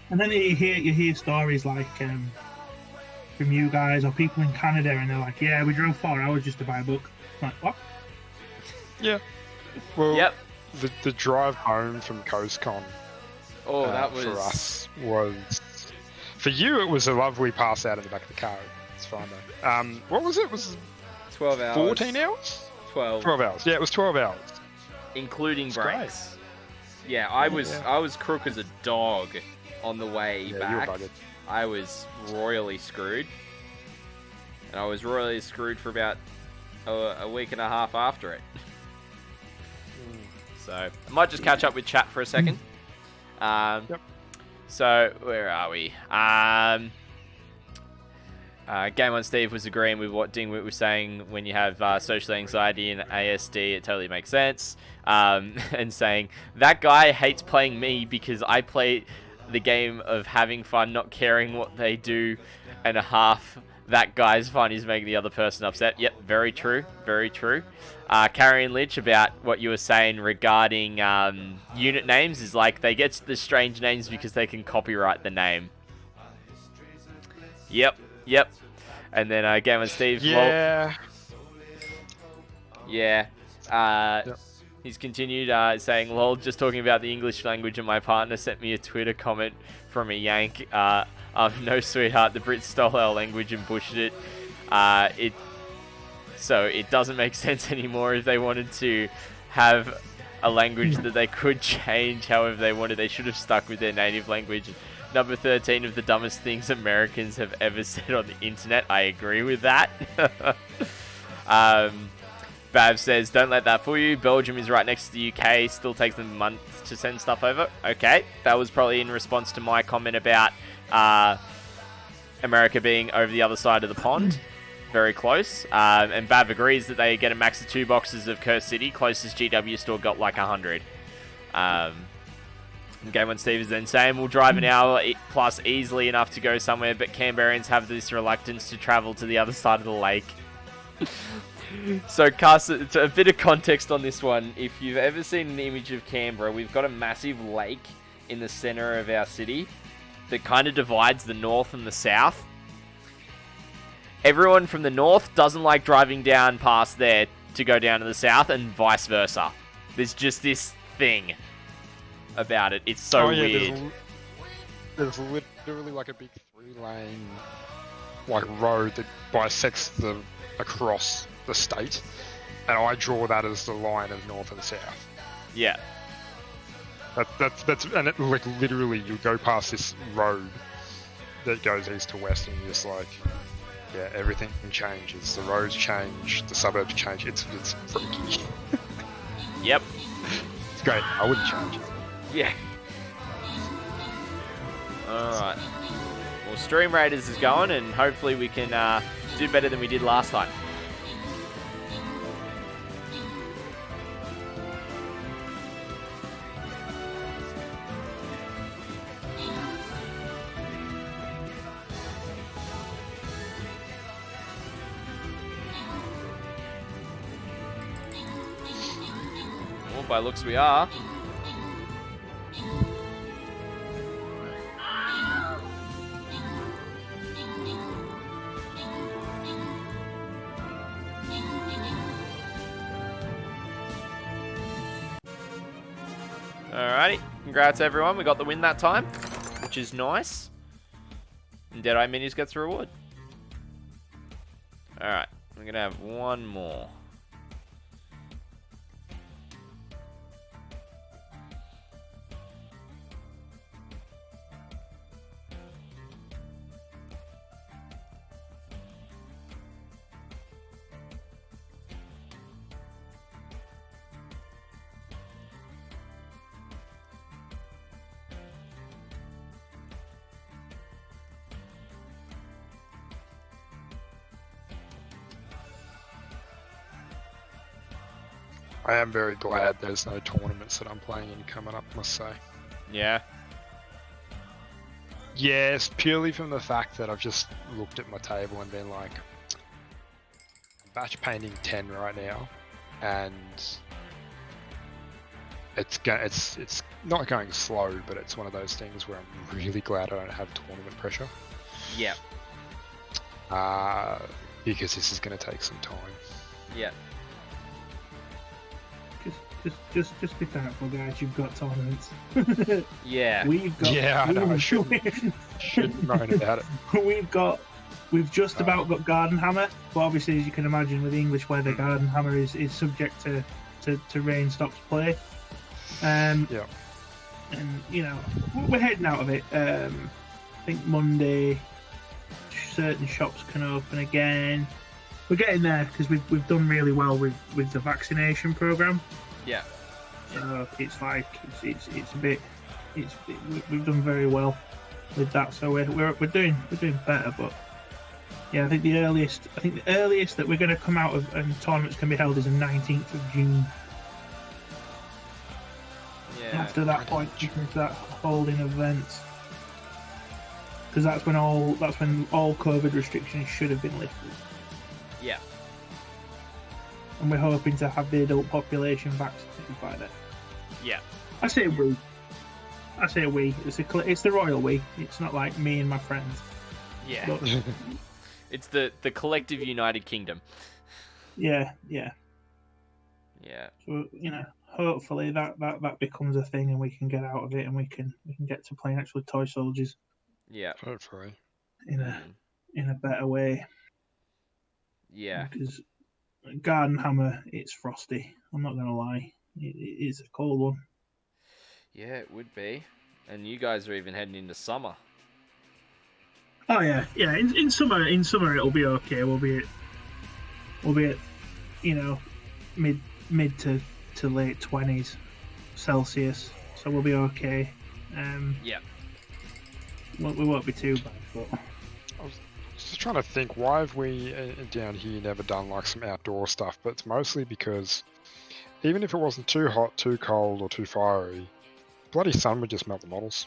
and then you hear stories like from you guys or people in Canada, and they're like, yeah, we drove 4 hours just to buy a book. I'm like, what? Yeah. Well, yep. The drive home from CoastCon that was... for us was... For you, it was a lovely pass out in the back of the car. It's fine, though. What was it? Was 12 hours. 14 hours? 12. 12 hours. Yeah, it was 12 hours. Including breaks. Great. Yeah, I was crook as a dog on the way back. You were buggered. I was royally screwed. and I was royally screwed for about a week and a half after it. So I might just catch up with chat for a second. Yep. So where are we? Game on Steve was agreeing with what Dingwit was saying. When you have social anxiety and ASD, it totally makes sense. And saying that guy hates playing me because I play the game of having fun, not caring what they do, and half that guy's fun is making the other person upset. Yep, very true, very true. Carrion Lynch, about what you were saying regarding unit names, is like they get the strange names because they can copyright the name. Yep. And then Game with Steve. Yeah. Yeah. Yep. He's continued saying, lol, just talking about the English language, and my partner sent me a Twitter comment from a Yank. No, sweetheart, the Brits stole our language and pushed it. So it doesn't make sense anymore. If they wanted to have a language that they could change however they wanted, they should have stuck with their native language. Number 13 of the dumbest things Americans have ever said on the internet. I agree with that. Bav says, don't let that fool you. Belgium is right next to the UK. Still takes them months to send stuff over. Okay, that was probably in response to my comment about America being over the other side of the pond. Very close. And Bav agrees that they get a max of 2 boxes of Curse City. Closest GW store got like 100. Game on Steve is then saying, we'll drive an hour plus easily enough to go somewhere, but Canberrans have this reluctance to travel to the other side of the lake. So, Cast, a bit of context on this one. If you've ever seen an image of Canberra, we've got a massive lake in the center of our city that kind of divides the north and the south. Everyone from the north doesn't like driving down past there to go down to the south, and vice versa. There's just this thing about it. It's so weird. There's literally like a big 3-lane like road that bisects across the state, and I draw that as the line of north and south. Yeah. That's and it, like literally you go past this road that goes east to west, and you're just like, yeah, everything changes. The roads change, the suburbs change. It's freaky. Yep. It's great. I wouldn't change it. Yeah. Alright. Well, Stream Raiders is going, and hopefully we can do better than we did last time. Well, by looks we are. Alrighty, congrats everyone, we got the win that time, which is nice. And Deadeye Minis gets a reward. Alright, we're gonna have one more. I am very glad there's no tournaments that I'm playing in coming up, I must say. Yeah. Yes, purely from the fact that I've just looked at my table and been like, I'm batch painting 10 right now, and it's not going slow, but it's one of those things where I'm really glad I don't have tournament pressure. Yeah. Because this is going to take some time. Yeah. Just be thankful, guys. You've got tournaments. Yeah. We've got. Yeah, I know. I shouldn't moan about it. We've just about got Garden Hammer, but obviously, as you can imagine, with the English weather, Garden Hammer is subject to rain stops play. Yeah. And you know, we're heading out of it. I think Monday, certain shops can open again. We're getting there because we've done really well with the vaccination program. Yeah. So it's like it's a bit we've done very well with that. So we're doing better. But yeah, I think the earliest that we're going to come out of and tournaments can be held is the 19th of June. Yeah. After that point, you can start holding events because that's when all COVID restrictions should have been lifted. Yeah. And we're hoping to have the adult population vaccinated by then. Yeah. I say we. It's the royal we. It's not like me and my friends. Yeah. But, It's the collective United Kingdom. yeah. So, So hopefully that becomes a thing, and we can get out of it, and we can get to playing actual toy soldiers. Yeah. Hopefully. In a better way. Yeah. Because Garden Hammer, it's frosty. I'm not gonna lie. It's a cold one. Yeah, it would be. And you guys are even heading into summer. Oh yeah. In summer it'll be okay. We'll be at mid to late 20s Celsius, so we'll be okay. Yeah. We won't be too bad, but I was just trying to think, why have we down here never done like some outdoor stuff? But it's mostly because even if it wasn't too hot, too cold, or too fiery, bloody sun would just melt the models.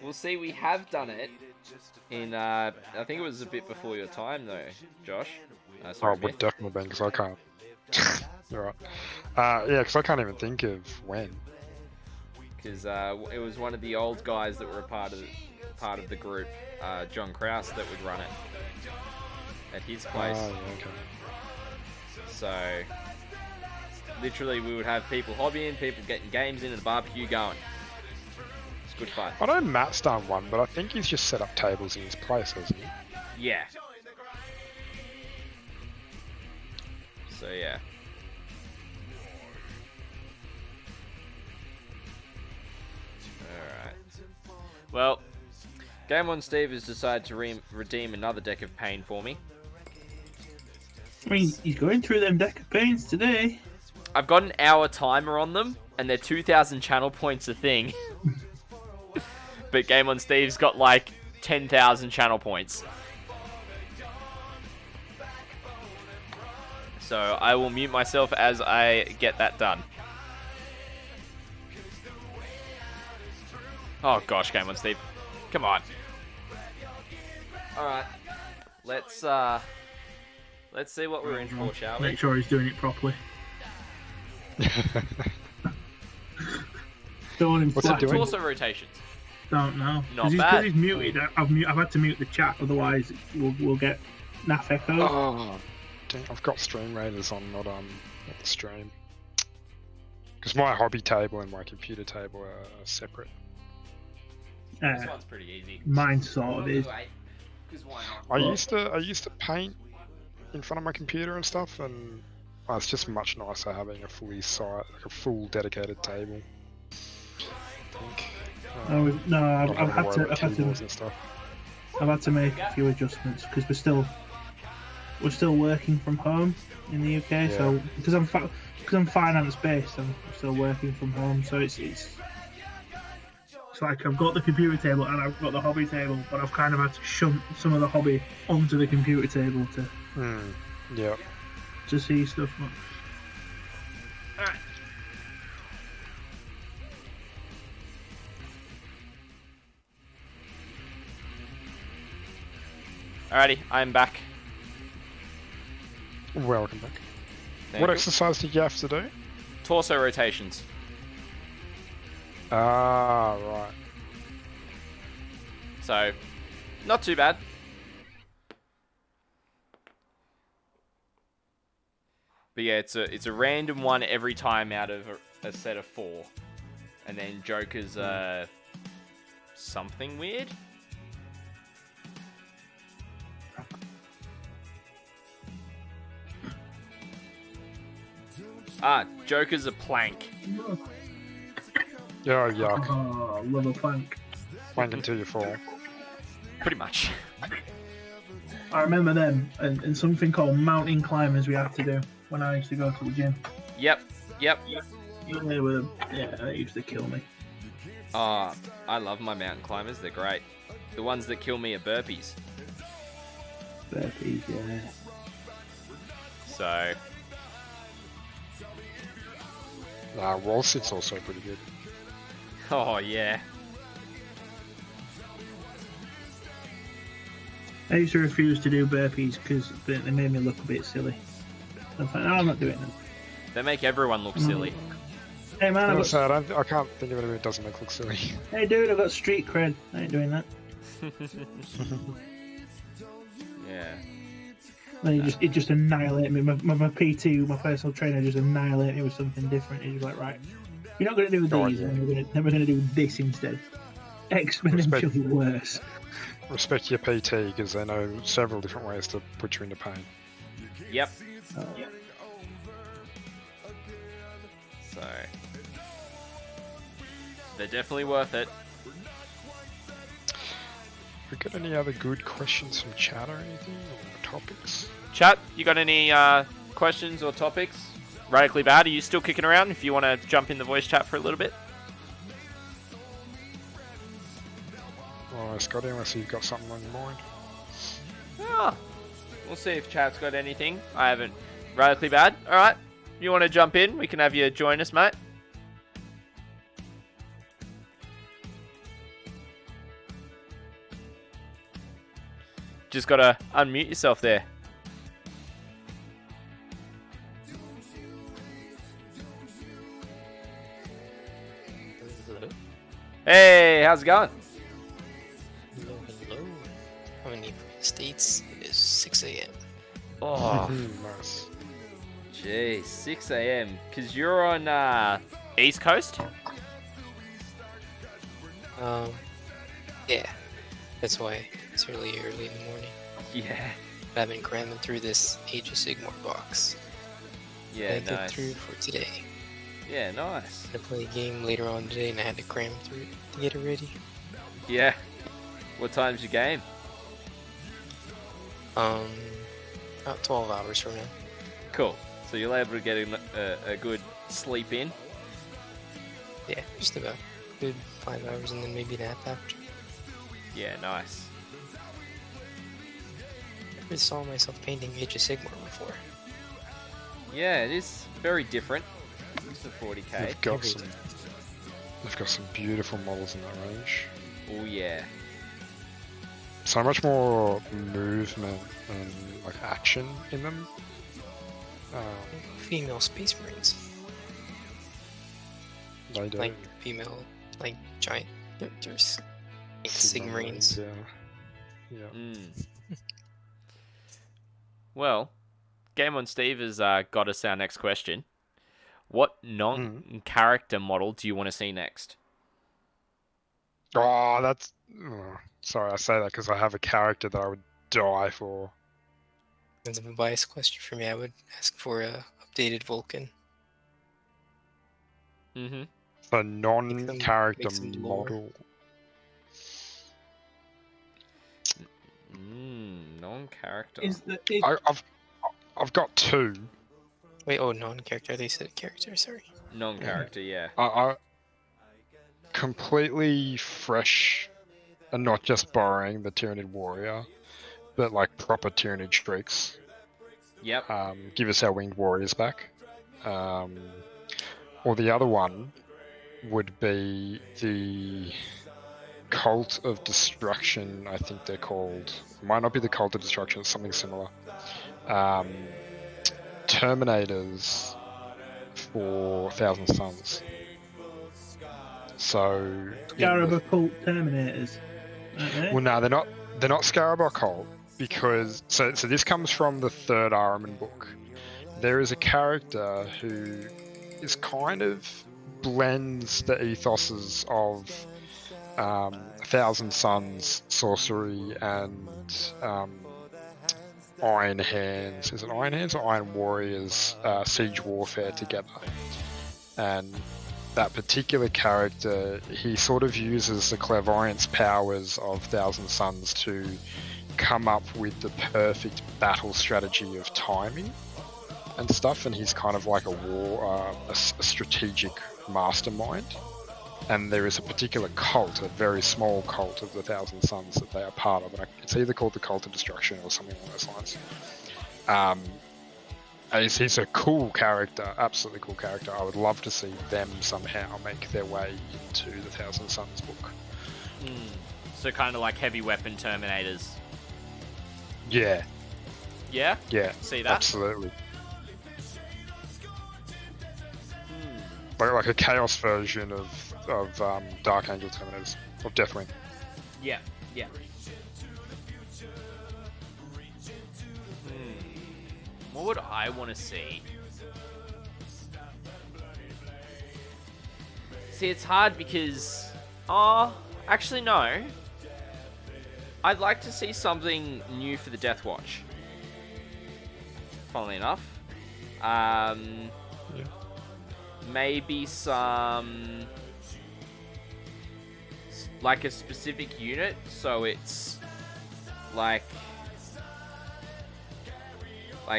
We'll see, we have done it in, I think it was a bit before your time though, Josh. Sorry, It would definitely been, because I can't. You're right. Yeah, because I can't even think of when. Because it was one of the old guys that were a part of the group, John Krause, that would run it at his place. Yeah, okay. So, literally, we would have people hobbying, people getting games in, and a barbecue going. It's good fun. I know Matt's done one, but I think he's just set up tables in his place, hasn't he? Yeah. So, yeah. Alright. Well, Game On Steve has decided to redeem another deck of pain for me. I mean, he's going through them deck of pains today. I've got an hour timer on them, and they're 2,000 channel points a thing. But Game On Steve's got like 10,000 channel points. So I will mute myself as I get that done. Oh gosh, Game On Steve. Come on. Alright. Let's see what we're in for, shall we? Make sure he's doing it properly. Don't want him What's it flat. doing? Torso rotations. Don't know. Not Because bad. he's muted. I've had to mute the chat, otherwise we'll get naff echo. Oh, dang, I've got Stream Raiders on, not the stream. Because my hobby table and my computer table are separate. This one's pretty easy. Mine sort of is. Because why not? I used to paint in front of my computer and stuff, and it's just much nicer having a full dedicated table. I think. No, not I've having had worry to. about keyboards and stuff. I've had to make a few adjustments because we're still working from home in the UK. So because I'm finance based, I'm still working from home. So it's like I've got the computer table and I've got the hobby table, but I've kind of had to shunt some of the hobby onto the computer table Yeah. to see stuff. Alright. Alrighty, I'm back. Welcome back. Thank What you. exercise did you have to do? Torso rotations. Ah, right. So, not too bad. But yeah, it's a random one every time out of a set of 4. And then Joker's something weird. Joker's a plank. Yeah, yuck. Oh, love a plank. Wank until you fall. pretty much. I remember them and something called mountain climbers we had to do when I used to go to the gym. Yep. Yeah, they used to kill me. Oh, I love my mountain climbers. They're great. The ones that kill me are burpees. Burpees, yeah. So, Wall sit's also pretty good. oh yeah. I used to refuse to do burpees because they made me look a bit silly. I was like, no, I'm not doing them. They make everyone look silly. Hey man, I, I've got, I can't think of anyone who doesn't make look silly. hey dude, I've got street cred. I ain't doing that. Yeah. Then he just annihilated me. My PT, my personal trainer, just annihilated me with something different. He's like, right, you're not going to do these, then we're going to do this instead. Exponentially worse. Respect your PT because they know several different ways to put you into pain. Yep. Oh. So, they're definitely worth it. We got any other good questions from chat or anything, or topics? Chat, you got any questions or topics? Radically Bad, are you still kicking around if you want to jump in the voice chat for a little bit? Oh, Scotty, unless you've got something on your mind. Ah, we'll see if chat's got anything. I haven't. Radically Bad, alright. You want to jump in? We can have you join us, mate. Just gotta unmute yourself there. Hello? Hey, how's it going? Hello, hello. I'm in the States. It is 6 a.m. Oh, Nice. geez, 6 a.m. Because you're on East Coast? Yeah. That's why it's early in the morning. Yeah. I've been cramming through this Age of Sigmar box. Yeah, I get nice. through for today. Yeah, nice. I play a game later on today and I had to cram through it to get it ready. Yeah. What time's your game? About 12 hours from now. Cool. So you're able to get a good sleep in? Yeah, just about. Good 5 hours and then maybe a nap after. Yeah, nice. I never saw myself painting Age of Sigmar before. Yeah, it is very different. It's the 40k. They've got some beautiful models in that range. Oh yeah. So much more movement and like action in them. Female Space Marines. They do. Like female, like giant characters. Like Sigmarines. Yeah. Mm. Well, Game on Steve has got us our next question. What non-character model do you want to see next? Oh, that's. Oh, sorry, I say that because I have a character that I would die for. That's a biased question for me. I would ask for a updated Vulcan. Mm-hmm. A non-character make some lore. model. Non-character. I've got two. Wait, oh, non-character. They said character. Sorry. Non-character, yeah. I completely fresh, and not just borrowing the Tyranid Warrior, but like proper Tyranid streaks. Yep. Give us our Winged Warriors back. Or the other one would be the Cult of Destruction, I think they're called. It might not be the Cult of Destruction, it's something similar. Terminators for Thousand Suns. So Scarab Cult Terminators. well, no, they're not Scarab Cult because so this comes from the third Ahriman book. There is a character who is kind of blends the ethoses of Thousand Suns sorcery and Iron Hands. Is it Iron Hands or Iron Warriors siege warfare together? And that particular character, he sort of uses the clairvoyance powers of Thousand Suns to come up with the perfect battle strategy of timing and stuff, and he's kind of like a strategic mastermind. And there is a particular cult, a very small cult of the Thousand Suns that they are part of, and it's either called the Cult of Destruction or something along those lines. He's a cool character, absolutely cool character. I would love to see them somehow make their way into the Thousand Suns book. So kind of like heavy weapon Terminators. Yeah. Yeah? Yeah. See that? Absolutely. Like a chaos version of Dark Angel Terminators, of Deathwing. Yeah. What would I want to see? See, it's hard because... actually no. I'd like to see something new for the Death Watch. Funnily enough. Maybe some... like a specific unit, so it's... like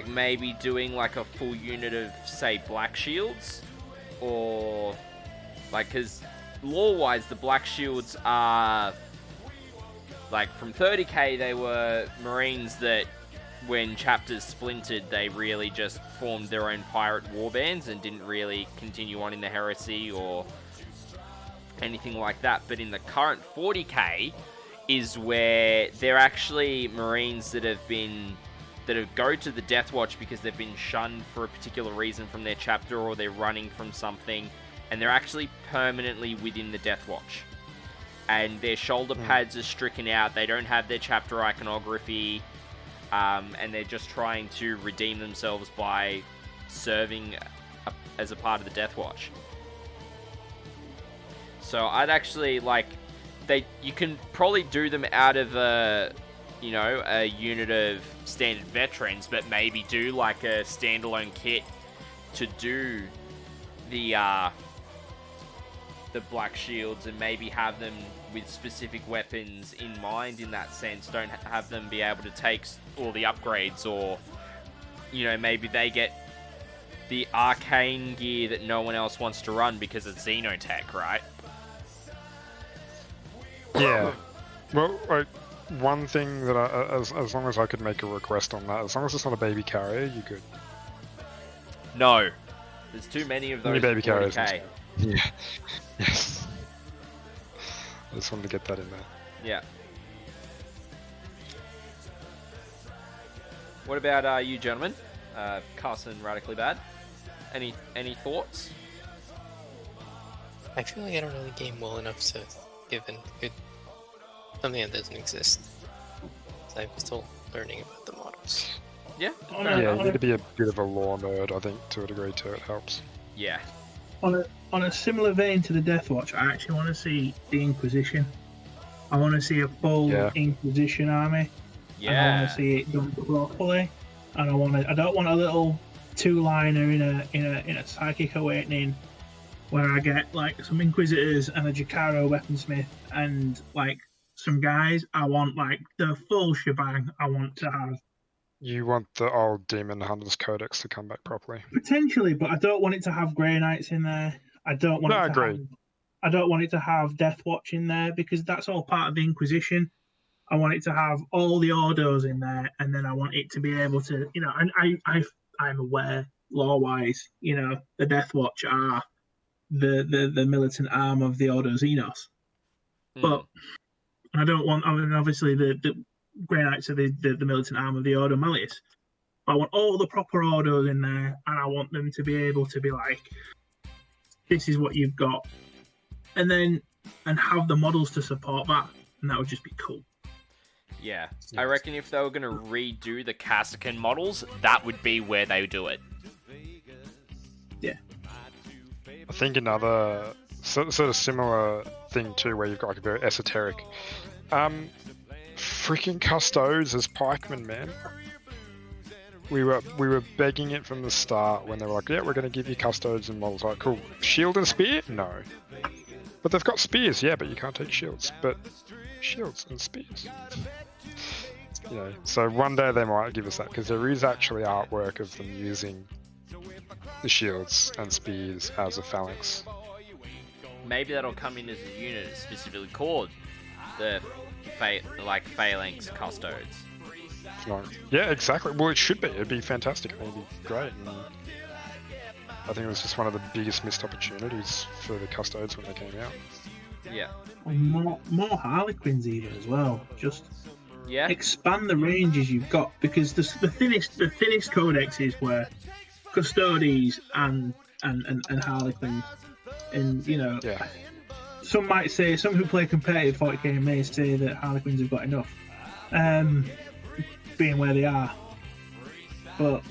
maybe doing like a full unit of, say, Black Shields, or like, because lore-wise the Black Shields are like from 30k they were Marines that when chapters splintered they really just formed their own pirate warbands and didn't really continue on in the heresy or anything like that. But in the current 40k is where they're actually Marines that have go to the Death Watch because they've been shunned for a particular reason from their chapter, or they're running from something, and they're actually permanently within the Death Watch. And their shoulder pads are stricken out, they don't have their chapter iconography, and they're just trying to redeem themselves by serving as a part of the Death Watch. So I'd actually you can probably do them out of a unit of standard veterans, but maybe do like a standalone kit to do the Black Shields, and maybe have them with specific weapons in mind in that sense. Don't have them be able to take all the upgrades, or maybe they get the arcane gear that no one else wants to run because it's Xenotech, right? Yeah. Well, one thing that as long as I could make a request on that, as long as it's not a baby carrier, you're good. No. There's too many of those. Many baby carriers. 40K. Yeah. Yes. I just wanted to get that in there. Yeah. What about you, gentlemen? Carson, Radically Bad. Any thoughts? I feel like I don't know the game well enough to give something that doesn't exist. So I'm still learning about the models. Yeah. Yeah, you need to be a bit of a lore nerd, I think, to a degree too. It helps. Yeah. On a similar vein to the Death Watch, I actually want to see the Inquisition. I want to see a full Inquisition army. Yeah. And I want to see it done properly. And I don't want a little two-liner in a Psychic Awakening where I get like some Inquisitors and a Jakaro weaponsmith and like some guys. I want like the full shebang. I want to have. You want the old Demon Hunters Codex to come back properly. Potentially, but I don't want it to have Grey Knights in there. I don't want it to have Death Watch in there, because that's all part of the Inquisition. I want it to have all the Ordos in there, and then I want it to be able to, and I'm aware, lore-wise, the Death Watch are the militant arm of the Ordo Xenos. But I don't want, obviously the Grey Knights are the militant arm of the Ordo Malleus. I want all the proper Ordos in there, and I want them to be able to be like, this is what you've got. And have the models to support that, and that would just be cool. Yeah. I reckon if they were going to redo the Kasrkin models, that would be where they would do it. Yeah. I think another sort of similar thing too, where you've got like a very esoteric, freaking Custodes as pikemen, man. we were begging it from the start when they were like, yeah, we're going to give you custodes and models. Like, cool. Shield and spear? No. But they've got spears, yeah, but you can't take shields. But shields and spears. You know, so one day they might give us that, because there is actually artwork of them using the shields and spears as a phalanx. Maybe that'll come in as a unit specifically called the phalanx custodes. Like, yeah, exactly. Well, it should be. It'd be fantastic. It'd be great. And I think it was just one of the biggest missed opportunities for the custodes when they came out. Yeah. More Harlequins even as well. Just Yeah. expand the ranges you've got, because the thinnest codexes were Custodes and Harlequins, and you know, Yeah. some might say, some who play competitive 40k may say that Harlequins have got enough, being where they are, but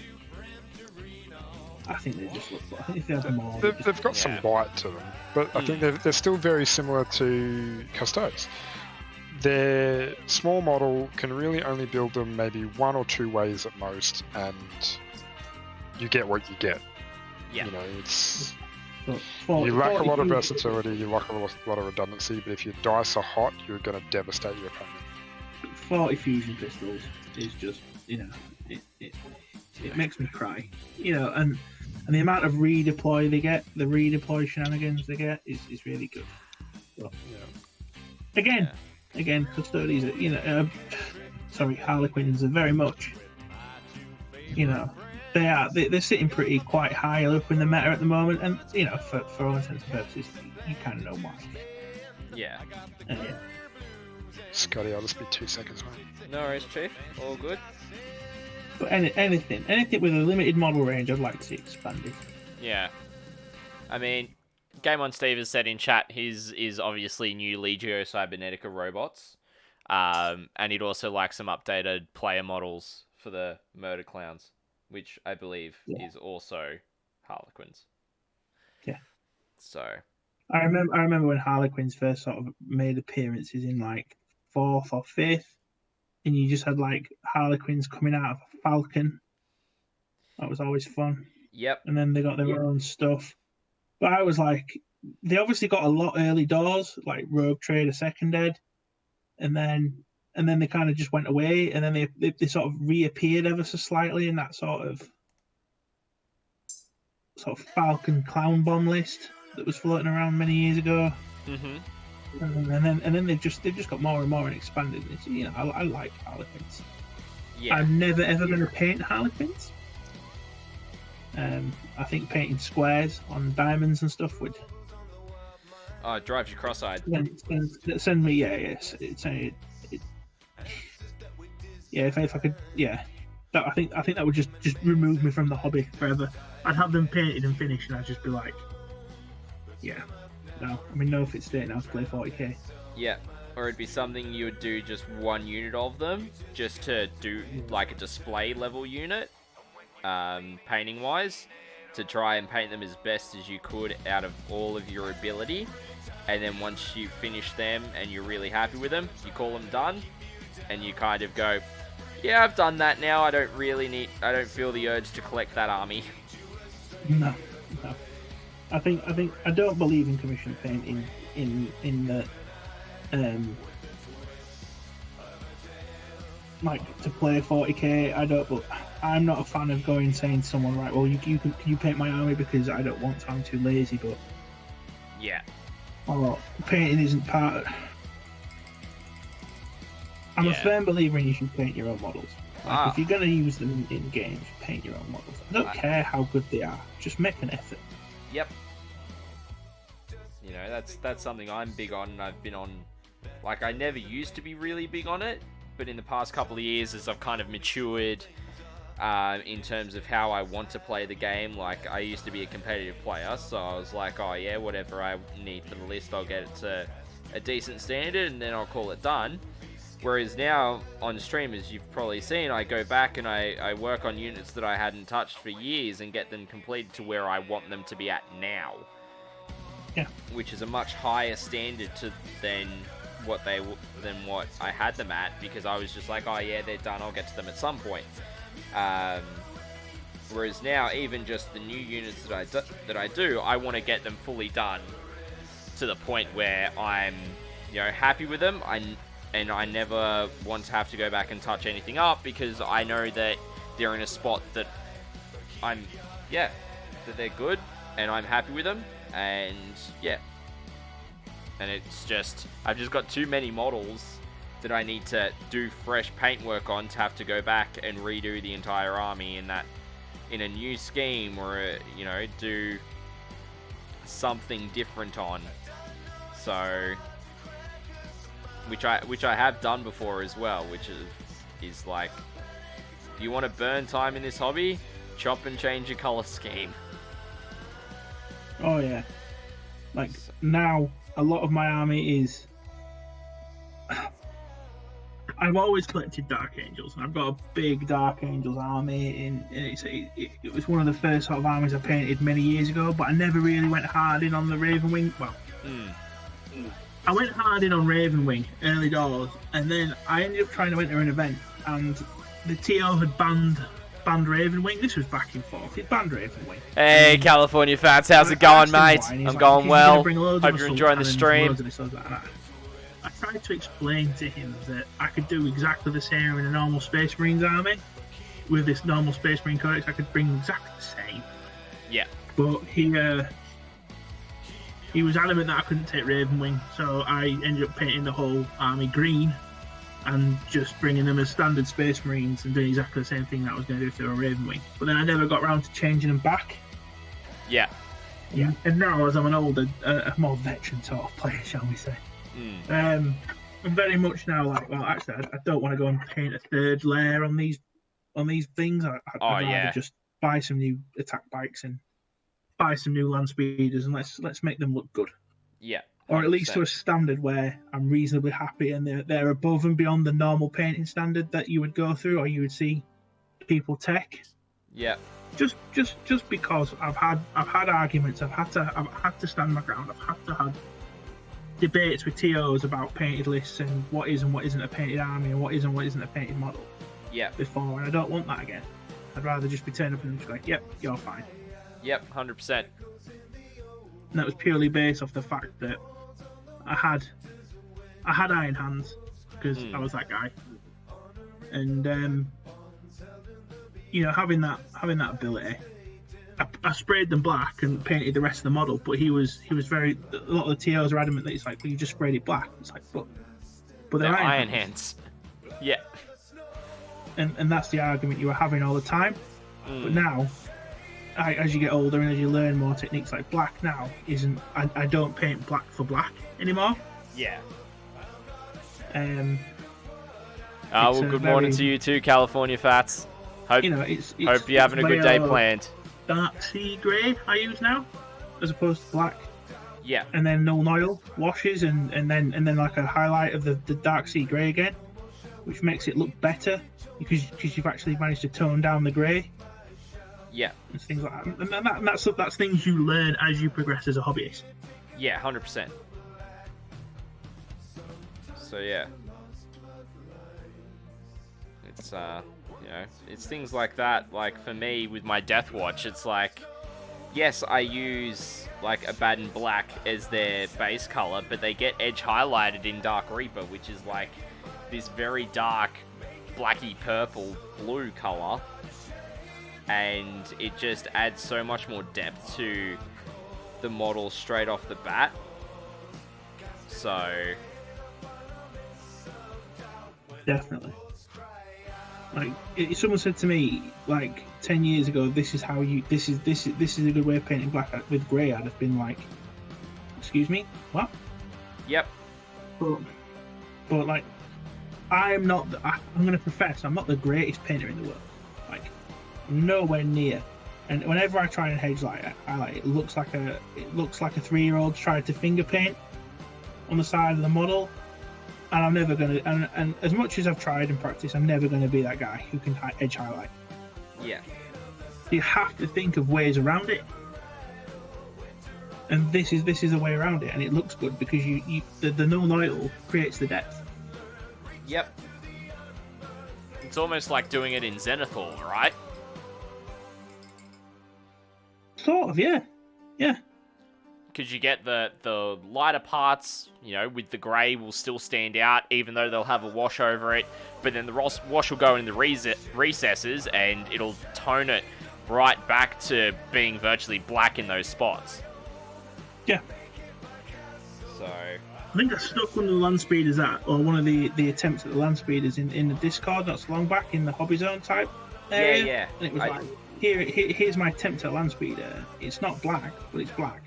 I think they just look. I think if they have more, They've got some bite to them, but I think they're still very similar to Custodes. Their small model can really only build them maybe one or two ways at most, and you get what you get. Yeah. You know, it's but you lack a lot of 40 versatility, you lack a lot of redundancy, but if your dice are hot, you're going to devastate your opponent. 40 fusion pistols is just, you know, it makes me cry, you know, and the amount of redeploy they get, the redeploy shenanigans they get is really good. But, again, Custodes, you know, Harlequins are very much, you know, they're sitting pretty quite high up in the meta at the moment, and you know, for all intents and purposes, you kind of know why. Yeah. Yeah. Scotty, I'll just be 2 seconds, mate. No worries, Chief. All good. But anything with a limited model range, I'd like to see expanded. Yeah. I mean, Game on Steve has said in chat his is obviously new Legio Cybernetica robots. And he'd also like some updated player models for the Murder Clowns, which I believe is also Harlequins. Yeah. So I remember when Harlequins first sort of made appearances in like 4th or 5th, and you just had like Harlequins coming out of a Falcon. That was always fun. Yep. And then they got their own stuff. But I was like, they obviously got a lot early doors, like Rogue Trader Second Ed, and then they kind of just went away, and then they sort of reappeared ever so slightly in that sort of Falcon clown bomb list that was floating around many years ago. Mm-hmm. And then they've just got more and more and expanded. It's, you know, I like Harlequins. Yeah. I'm never ever going to paint Harlequins. I think painting squares on diamonds and stuff would. Oh, it drives you cross-eyed. Send me, if I could, I think that would just remove me from the hobby forever. I'd have them painted and finished, and I'd just be like, no fit state now to play 40k. Yeah. Or it'd be something you would do just one unit of them, just to do like a display level unit, painting wise, to try and paint them as best as you could out of all of your ability. And then once you finish them and you're really happy with them, you call them done, and you kind of go, yeah, I've done that now. I don't feel the urge to collect that army. No. I don't believe in commission painting in the like to play 40k. I don't, but I'm not a fan of going saying to someone, right, well, can you paint my army because I don't want to, I'm too lazy. But yeah, or painting isn't part of... I'm a firm believer in you should paint your own models. Like, if you're going to use them in games, paint your own models. I don't care how good they are, just make an effort. Yep. You know, that's something I'm big on, and I've been on. Like, I never used to be really big on it, but in the past couple of years, as I've kind of matured in terms of how I want to play the game, like, I used to be a competitive player, so I was like, oh yeah, whatever I need for the list, I'll get it to a decent standard, and then I'll call it done. Whereas now, on stream, as you've probably seen, I go back and I work on units that I hadn't touched for years and get them completed to where I want them to be at now. Yeah. Which is a much higher standard than what I had them at, because I was just like, oh yeah, they're done, I'll get to them at some point. Whereas now, even just the new units that I do, I want to get them fully done to the point where I'm, happy with them. And I never want to have to go back and touch anything up because I know that they're in a spot that that they're good and I'm happy with them. And and it's just, I've just got too many models that I need to do fresh paintwork on to have to go back and redo the entire army in a new scheme or, do something different on. So, which I have done before as well, which is like, if you want to burn time in this hobby, chop and change your color scheme. Oh yeah. Like now, a lot of my army is. I've always collected Dark Angels, and I've got a big Dark Angels army. And it was one of the first sort of armies I painted many years ago, but I never really went hard in on the Ravenwing. Well, I went hard in on Ravenwing early doors, and then I ended up trying to enter an event, and the TO had banned Ravenwing. This was back in 4th. He banned Ravenwing. Hey, California fans, how's it going, mate? I'm going well. Hope you're enjoying the stream. I tried to explain to him that I could do exactly the same in a normal Space Marines army. With this normal Space Marine Codex, I could bring exactly the same. Yeah. But he was adamant that I couldn't take Ravenwing, so I ended up painting the whole army green and just bringing them as standard Space Marines and doing exactly the same thing that I was going to do if they were Ravenwing. But then I never got around to changing them back. Yeah. Yeah. And now, as I'm an older, a more veteran sort of player, shall we say, I'm very much now like, well, actually, I don't want to go and paint a third layer on these things. I'd rather just buy some new attack bikes and buy some new land speeders and let's make them look good. Yeah. 100%. Or at least to a standard where I'm reasonably happy and they're above and beyond the normal painting standard that you would go through or you would see people take. Yeah. Just because I've had arguments, I've had to stand my ground, I've had to have debates with TOs about painted lists and what is and what isn't a painted army and what is and what isn't a painted model. Yeah. Before, and I don't want that again. I'd rather just be turned up and just like, yep, you're fine. Yep, 100%. And that was purely based off the fact that I had iron hands because I was that guy, and having that ability, I sprayed them black and painted the rest of the model. But he was very. A lot of the TOs are adamant that it's like, well, you just sprayed it black. It's like, but they're iron hands. Yeah. And that's the argument you were having all the time. But now, as you get older and as you learn more techniques, like black now isn't. I don't paint black for black anymore. Yeah. Well, good morning to you too, California fats. Hope hope you're having a good day planned. Dark sea grey I use now, as opposed to black. Yeah. And then null oil washes and then like a highlight of the dark sea grey again, which makes it look better because you've actually managed to tone down the grey. Yeah. And things like that. And that's things you learn as you progress as a hobbyist. Yeah, 100%. So yeah. It's it's things like that. Like for me with my Death Watch, it's like, yes, I use like Abaddon Black as their base color, but they get edge highlighted in Dark Reaper, which is like this very dark blacky purple blue color, and it just adds so much more depth to the model straight off the bat. So definitely. Like, if someone said to me like 10 years ago, this is a good way of painting black with grey, I'd have been like, excuse me, what? Yep. But like, I'm going to profess I'm not the greatest painter in the world. Like, nowhere near. And whenever I try and hedge light, it looks like a 3-year-old tried to finger paint on the side of the model. And I'm never going to, and as much as I've tried and practiced, I'm never going to be that guy who can edge highlight. Yeah. You have to think of ways around it. And this is a way around it, and it looks good because the null oil creates the depth. Yep. It's almost like doing it in Zenithal, right? Sort of, yeah. Yeah. Because you get the lighter parts, you know, with the grey will still stand out, even though they'll have a wash over it. But then the wash will go in the recesses, and it'll tone it right back to being virtually black in those spots. Yeah. So... I think I stuck one of the land speeders or one of the attempts at the land speeders in the Discord not so long back in the hobby zone type area. Yeah. And it was like, here's my attempt at land speeder. It's not black, but it's black.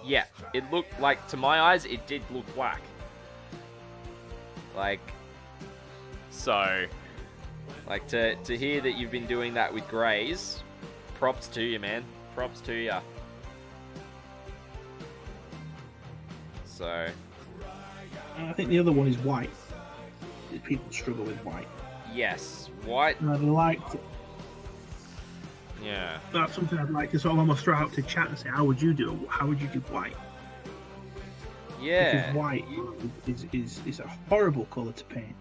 Yeah, it looked like, to my eyes, it did look black. Like, so, like, to hear that you've been doing that with greys, props to you, man. Props to you. So... I think the other one is white. People struggle with white. Yes, white. And I'd like to... Yeah. That's something I'd like to sort of almost throw out to chat and say, how would you do white? Yeah. Because white is a horrible colour to paint.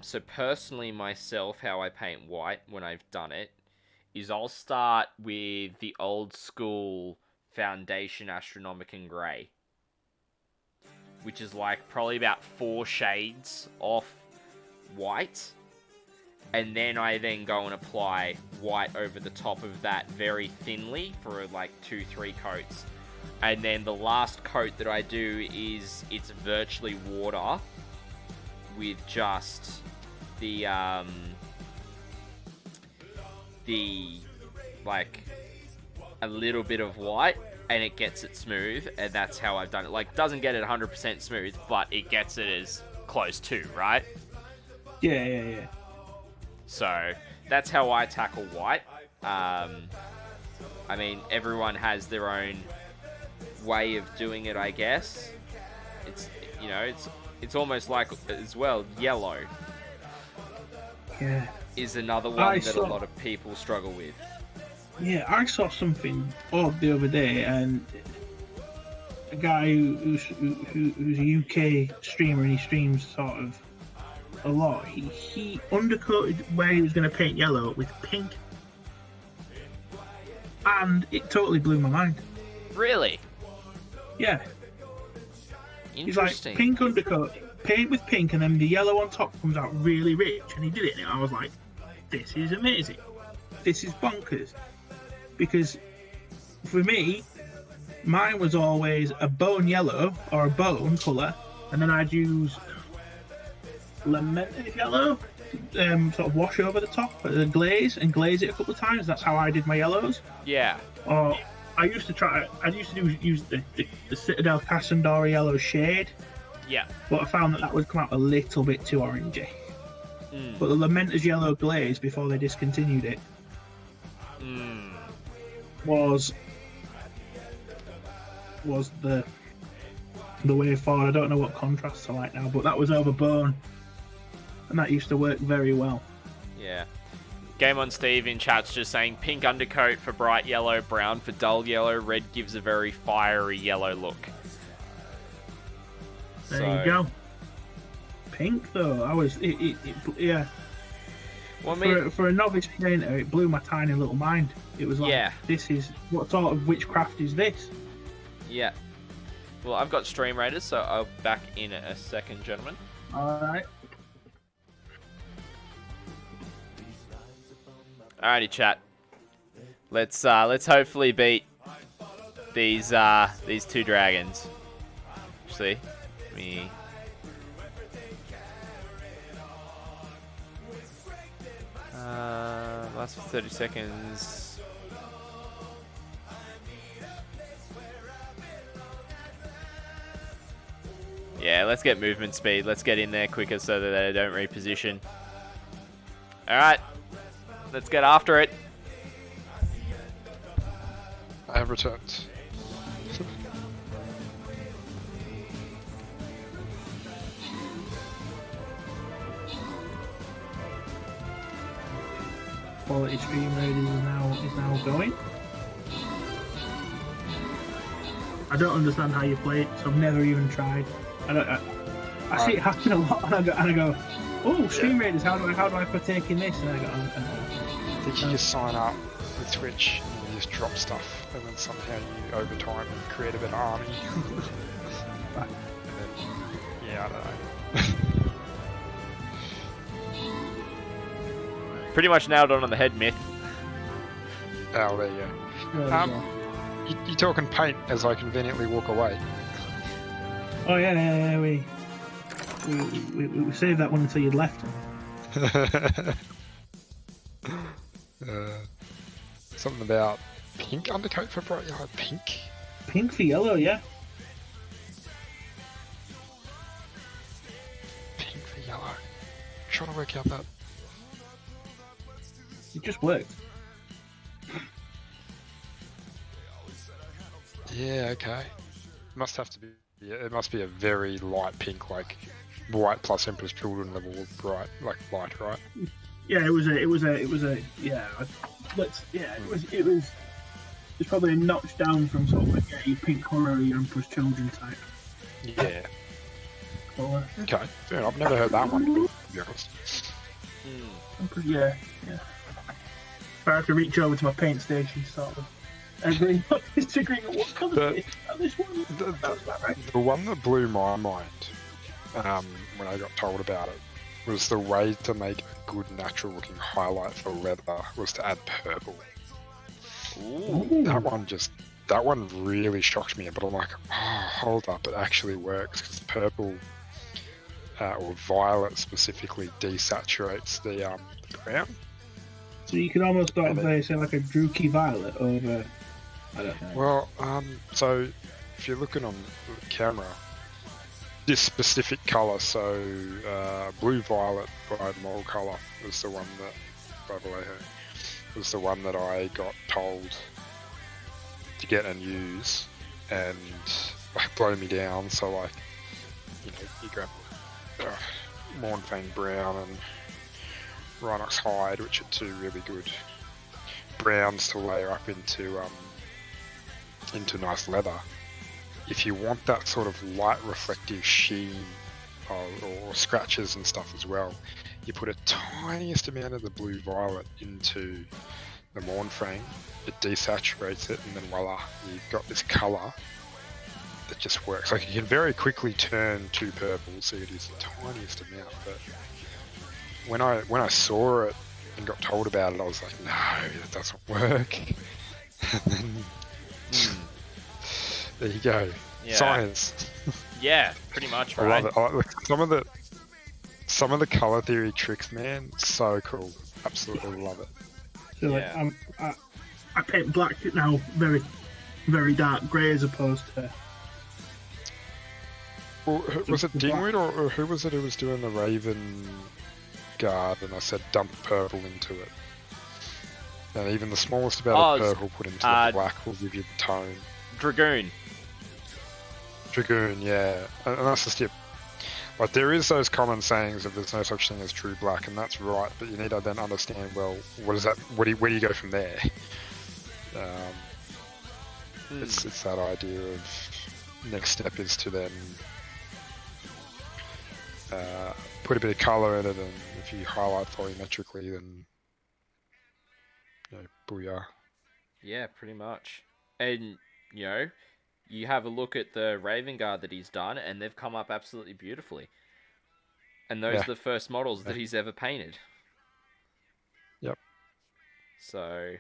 So personally myself, how I paint white when I've done it, is I'll start with the old school Foundation Astronomicon Grey, which is like probably about 4 shades off white. And then I go and apply white over the top of that very thinly for like 2-3 coats. And then the last coat that I do is it's virtually water with just the like a little bit of white, and it gets it smooth, and that's how I've done it. Like, doesn't get it 100% smooth, but it gets it as close to, right? Yeah. So that's how I tackle white. I mean, everyone has their own way of doing it, I guess. It's, you know, it's almost like, as well, yellow. Yeah. Is another one that a lot of people struggle with. Yeah, I saw something odd the other day, and a guy who's a UK streamer, and he streams sort of a lot. He undercoated where he was going to paint yellow with pink, and it totally blew my mind. Really? Yeah. He's like, Interesting. pink undercoat, paint with pink, and then the yellow on top comes out really rich, and he did it, and I was like, this is amazing. This is bonkers. Because for me, mine was always a bone yellow or a bone colour, and then I'd use lamented yellow, sort of wash over the top, the glaze, and glaze it a couple of times. That's how I did my yellows. Yeah. Or I used to use the Citadel Cassandra yellow shade. Yeah. But I found that would come out a little bit too orangey. But the Lamenter's yellow glaze, before they discontinued it, was the way forward. I don't know what contrasts are like now, but that was over bone, and that used to work very well. Yeah. Game on Steve in chat's just saying pink undercoat for bright yellow, brown for dull yellow, red gives a very fiery yellow look. There you go. Pink though, yeah. Well, I mean, for a novice painter, it blew my tiny little mind. It was like, yeah. This is, what sort of witchcraft is this? Yeah. Well, I've got Stream Raiders, so I'll be back in a second, gentlemen. Alright. Alrighty, chat. Let's hopefully beat these 2 dragons. Actually, me. Last for 30 seconds. Yeah, let's get movement speed. Let's get in there quicker so that they don't reposition. Alright. Let's get after it. I have returned. Quality Stream Raiders is now going. I don't understand how you play it, so I've never even tried. I see it happen a lot, and I go, oh, Stream Raiders, how do I partake in this? And I go, I think you just sign up with switch and you just drop stuff, and then somehow you over time and create a better army. And then, yeah, I don't know. Pretty much nailed on the head, Myth. Oh, there you go. You talking paint as I conveniently walk away. Oh yeah, we saved that one until you'd left. Something about pink undercoat for bright yellow. Pink? Pink for yellow, yeah. Pink for yellow. I'm trying to work out that. It just worked. Yeah, okay. Must have to be. Yeah, it must be a very light pink, like white plus Emperor's Children level of bright, like light, right? Yeah, it was a yeah. It was probably a notch down from sort of like your pink horror Emperor's Children type. Yeah. Colour. Okay. Fair enough. I've never heard that one, to be honest. Yeah. If I had to reach over to my paint station, sort of agree or disagree on what colour it is. This one. That's about right. The one that blew my mind when I got told about it was the way to make a good natural looking highlight for leather was to add purple. Ooh. That one really shocked me, but I'm like, oh, hold up, it actually works because purple or violet specifically desaturates the brown. So you could almost sort of say like a Druki violet over. I don't know. Well, so if you're looking on the camera, this specific colour, so blue violet by Moral Colour was the one that, by Vallejo, was the one that I got told to get and use, and like blow me down. So like, you know, you grab Mornfang Brown and Rhinox Hide, which are two really good browns to layer up into nice leather. If you want that sort of light reflective sheen or scratches and stuff as well, you put a tiniest amount of the blue violet into the Mornfang, it desaturates it, and then voila, you've got this colour that just works. Like, you can very quickly turn to purple, so you use the tiniest amount, but when I saw it and got told about it, I was like, no, that doesn't work. And then there you go. Yeah. Science. Yeah, pretty much, I right? love it. Some of the color theory tricks, man, so cool. Absolutely love it. So Yeah. like, I paint black now, very, very dark grey as opposed to. Well, was it Dingwood or who was it who was doing the Raven Guard? And I said dump purple into it. And even the smallest amount of purple put into the black will give you the tone. Dragoon, yeah. And that's just it. Like, there is those common sayings of there's no such thing as true black, and that's right, but you need to then understand, well, what is that? Where do you go from there? It's that idea of next step is to then put a bit of colour in it, and if you highlight volumetrically, then booyah. yeah, pretty much. And you know, you have a look at the Raven Guard that he's done, and they've come up absolutely beautifully. And those are the first models that he's ever painted. Yep. So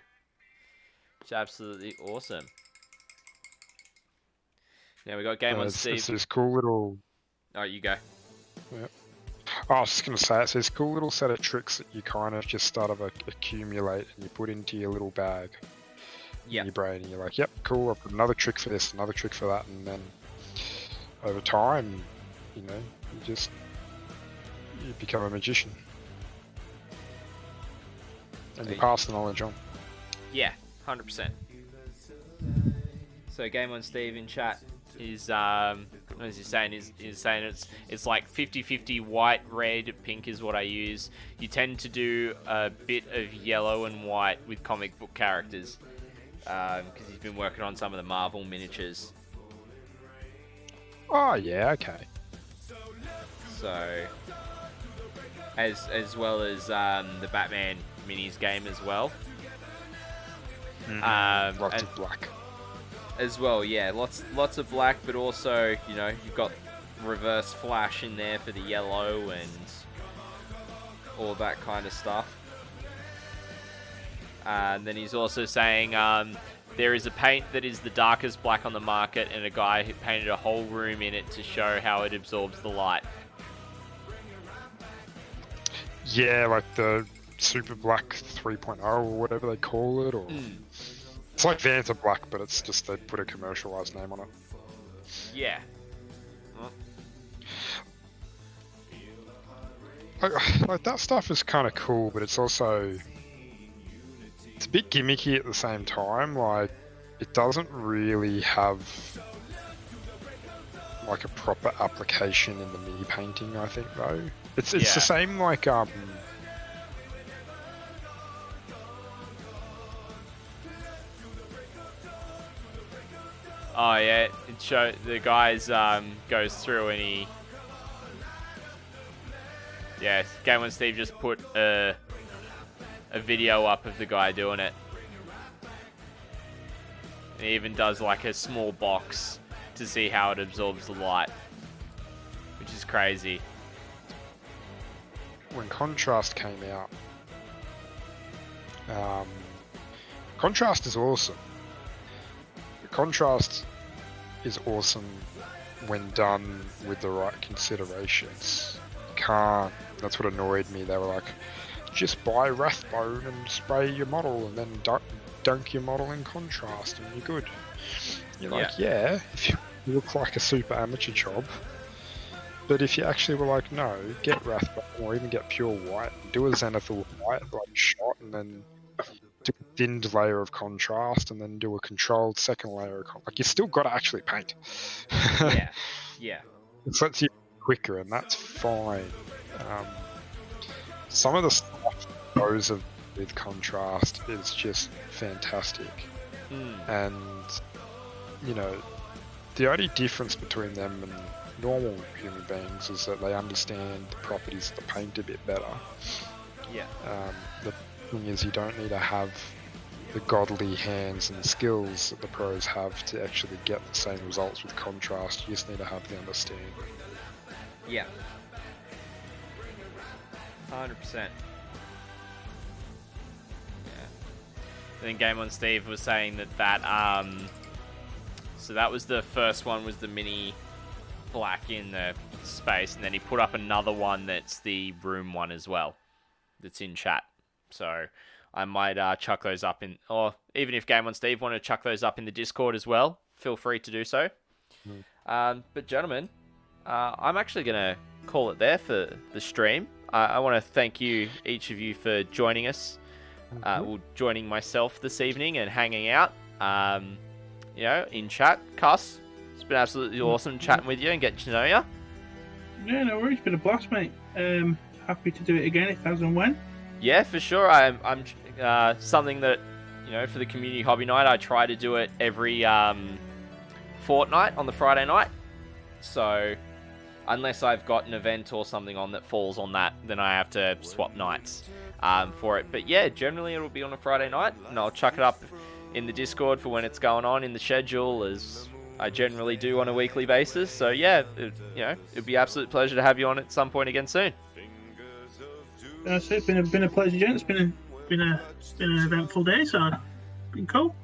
it's absolutely awesome. Now we got Game on Steve. It's this cool little. Oh, you go. Yep. Oh, I was just going to say, it's this cool little set of tricks that you kind of just start to accumulate and you put into your little bag in your brain, and you're like, yep, cool, I've got another trick for this, another trick for that, and then over time, you know, you become a magician. And you pass the knowledge on. Yeah, 100%. So Game on Steve in chat is as he's saying is saying it's like 50-50 white, red, pink is what I use. You tend to do a bit of yellow and white with comic book characters because he's been working on some of the Marvel miniatures. Oh yeah, okay. So as well as the Batman minis game as well. Lots and of black. as well. Yeah, lots of black, but also you've got reverse flash in there for the yellow and all that kind of stuff. And then he's also saying there is a paint that is the darkest black on the market, and a guy who painted a whole room in it to show how it absorbs the light. Yeah, like the Super Black 3.0 or whatever they call it, or it's like Vanta Black, but it's just they put a commercialized name on it. Yeah. Like that stuff is kind of cool, but it's also it's a bit gimmicky at the same time. Like it doesn't really have like a proper application in the mini painting. I think though, it's the same like Oh yeah, it show the guys goes through and he Game One Steve just put a video up of the guy doing it. And he even does like a small box to see how it absorbs the light, which is crazy. When Contrast came out, Contrast is awesome. Contrast is awesome when done with the right considerations. Can't. That's what annoyed me. They were like, just buy Wrathbone and spray your model, and then dunk your model in Contrast, and you're good. You're like, yeah, if you look like a super amateur job. But if you actually were like, no, get Wrathbone, or even get pure white, do a Zenithal white, like shot, and then do a thinned layer of contrast, and then do a controlled second layer of contrast. Like, you still got to actually paint. Yeah. It lets you quicker, and that's fine. Some of the stuff that goes with contrast is just fantastic. And, the only difference between them and normal human beings is that they understand the properties of the paint a bit better. Yeah. The thing is, you don't need to have the godly hands and skills that the pros have to actually get the same results with contrast. You just need to have the understanding. Yeah. 100%. Yeah. I think Game On Steve was saying that so that was the first one, was the mini black in the space, and then he put up another one that's the room one as well, that's in chat. So I might chuck those up in, or even if Game On Steve want to chuck those up in the Discord as well, feel free to do so. But gentlemen, I'm actually going to call it there for the stream. I want to thank you, each of you, for joining us, joining myself this evening and hanging out, in chat. Cuss, it's been absolutely awesome chatting with you and getting to know you. Yeah, no worries. Been a blast, mate. Happy to do it again if as and when. Yeah, for sure. I'm something that, for the community hobby night, I try to do it every fortnight on the Friday night. So unless I've got an event or something on that falls on that, then I have to swap nights for it. But yeah, generally it'll be on a Friday night, and I'll chuck it up in the Discord for when it's going on in the schedule, as I generally do on a weekly basis. So yeah, it'd be an absolute pleasure to have you on at some point again soon. That's it. Been a pleasure, gents. Been an eventful day, so been cool.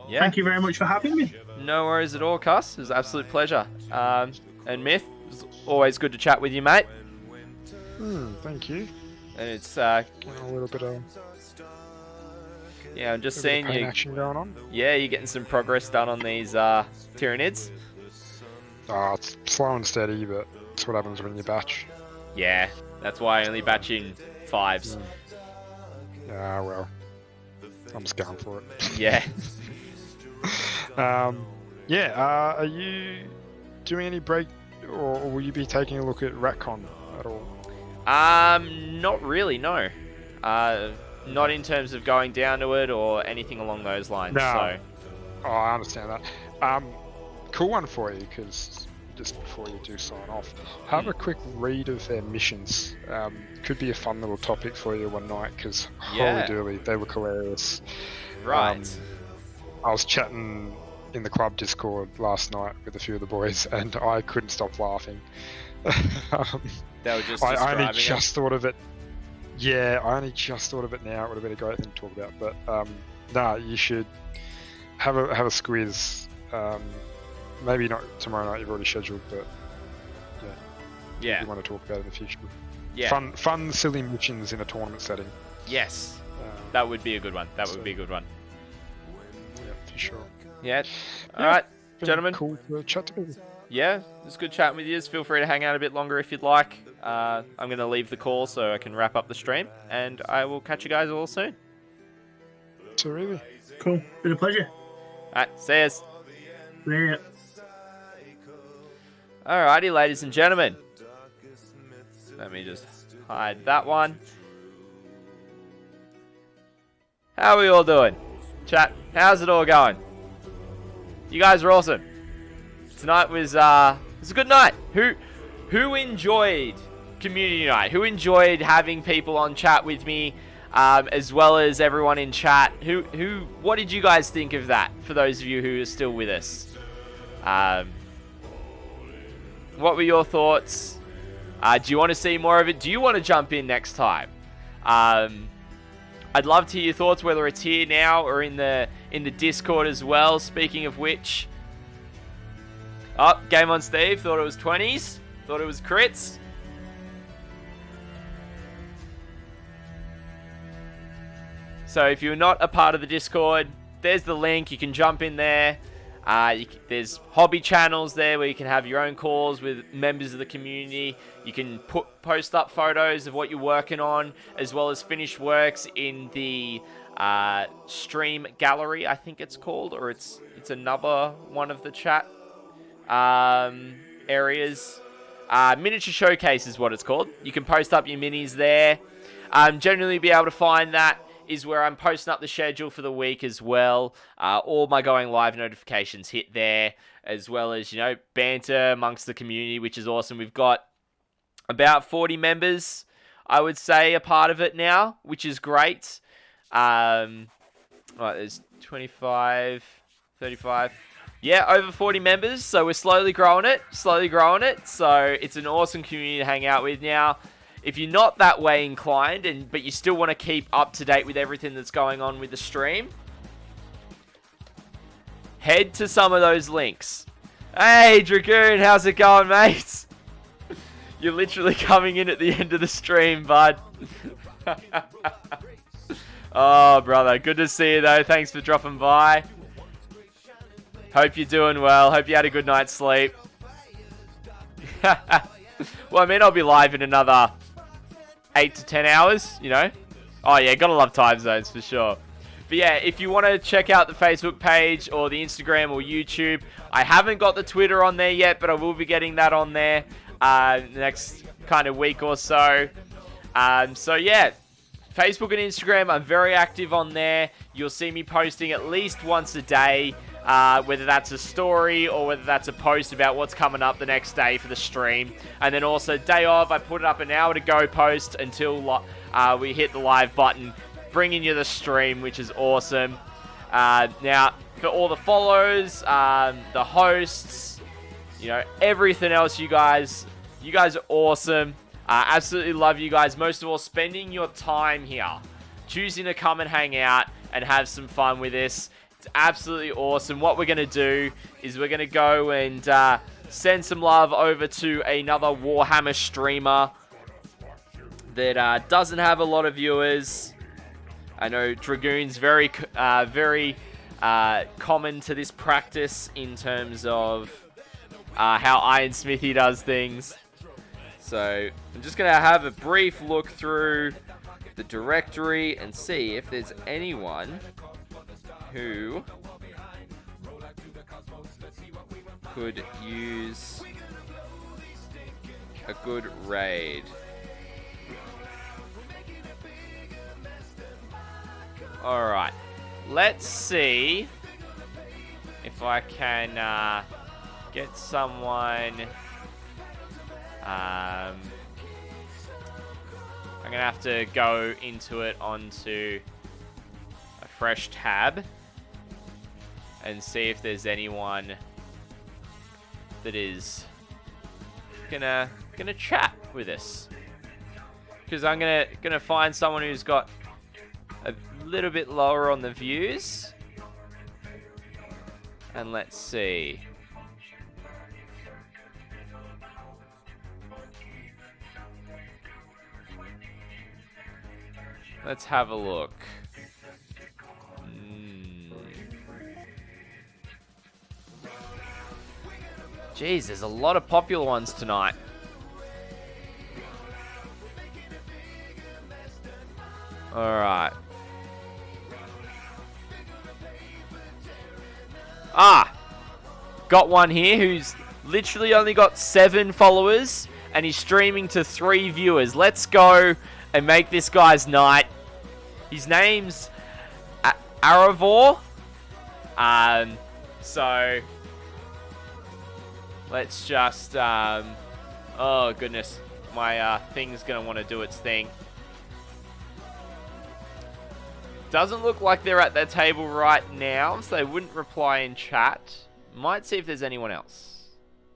Yeah. Thank you very much for having me. No worries at all, Cuss. It was an absolute pleasure. And Myth, it was always good to chat with you, mate. Thank you. And it's a little bit of I'm just seeing you action going on. Yeah, you're getting some progress done on these Tyranids. It's slow and steady, but it's what happens when you batch. Yeah, that's why I only batch in 5s. Yeah, well, I'm just going for it. Yeah. Are you doing any break, or will you be taking a look at Ratcon at all? Not really, no. Not in terms of going down to it or anything along those lines. No. So. I understand that. Cool one for you, because just before you do sign off, have a quick read of their missions. Could be a fun little topic for you one night, because holy dooly, they look hilarious. Right. I was chatting in the club Discord last night with a few of the boys, and I couldn't stop laughing. They were just I describing only just thought of it. Yeah, I only just thought of it now. It would have been a great thing to talk about. But nah, you should have a squiz. Maybe not tomorrow night. You've already scheduled, but Yeah. you want to talk about it in the future. Yeah. Fun, silly missions in a tournament setting. Yes. That would be a good one. That would be a good one. Yeah, for sure. Yeah. All right, Been gentlemen. Cool to chat to people. Yeah, it's good chatting with you. Feel free to hang out a bit longer if you'd like. I'm going to leave the call so I can wrap up the stream, and I will catch you guys all soon. So really. Cool. Been a pleasure. All right, see yous. See ya. Alrighty, ladies and gentlemen. Let me just hide that one. How are we all doing? Chat, how's it all going? You guys are awesome. Tonight was a good night. Who enjoyed community night? Who enjoyed having people on chat with me, as well as everyone in chat? What did you guys think of that? For those of you who are still with us, what were your thoughts? Do you want to see more of it? Do you want to jump in next time? I'd love to hear your thoughts, whether it's here now or in the Discord as well. Speaking of which, Game on Steve thought it was 20s, thought it was crits. So if you're not a part of the Discord, there's the link. You can jump in there. There's hobby channels there where you can have your own calls with members of the community. You can post up photos of what you're working on, as well as finished works in the stream gallery, I think it's called, or it's another one of the chat areas. Miniature showcase is what it's called. You can post up your minis there. Generally be able to find that is where I'm posting up the schedule for the week as well. All my going live notifications hit there, as well as, banter amongst the community, which is awesome. We've got about 40 members, I would say, a part of it now, which is great. Right, there's 25, 35. Yeah, over 40 members, so we're slowly growing it. So it's an awesome community to hang out with now. If you're not that way inclined, but you still want to keep up to date with everything that's going on with the stream, head to some of those links. Hey, Dragoon, how's it going, mate? You're literally coming in at the end of the stream, bud. Oh, brother, good to see you, though. Thanks for dropping by. Hope you're doing well. Hope you had a good night's sleep. Well, I mean, I'll be live in another 8 to 10 hours, Oh, yeah, gotta love time zones for sure. But yeah, if you want to check out the Facebook page or the Instagram or YouTube, I haven't got the Twitter on there yet, but I will be getting that on there the next kind of week or so. So yeah, Facebook and Instagram, I'm very active on there. You'll see me posting at least once a day, whether that's a story or whether that's a post about what's coming up the next day for the stream. And then also day of, I put it up an hour to go post until we hit the live button, bringing you the stream, which is awesome. Now, for all the follows, the hosts, everything else, you guys are awesome. Absolutely love you guys. Most of all, spending your time here, choosing to come and hang out and have some fun with this. It's absolutely awesome. What we're going to do is we're going to go and send some love over to another Warhammer streamer that doesn't have a lot of viewers. I know Dragoon's very common to this practice in terms of how Iron Smithy does things. So I'm just going to have a brief look through the directory and see if there's anyone who could use a good raid. Alright, let's see if I can get someone. I'm going to have to go into it onto a fresh tab. and see if there's anyone that is gonna chat with us. Because I'm gonna find someone who's got a little bit lower on the views. And let's see. Let's have a look. Jeez, there's a lot of popular ones tonight. Alright. Got one here who's literally only got 7 followers and he's streaming to 3 viewers. Let's go and make this guy's night. His name's Aravor. So let's just oh goodness, my thing's gonna want to do its thing. Doesn't look like they're at their table right now, so they wouldn't reply in chat. Might see if there's anyone else.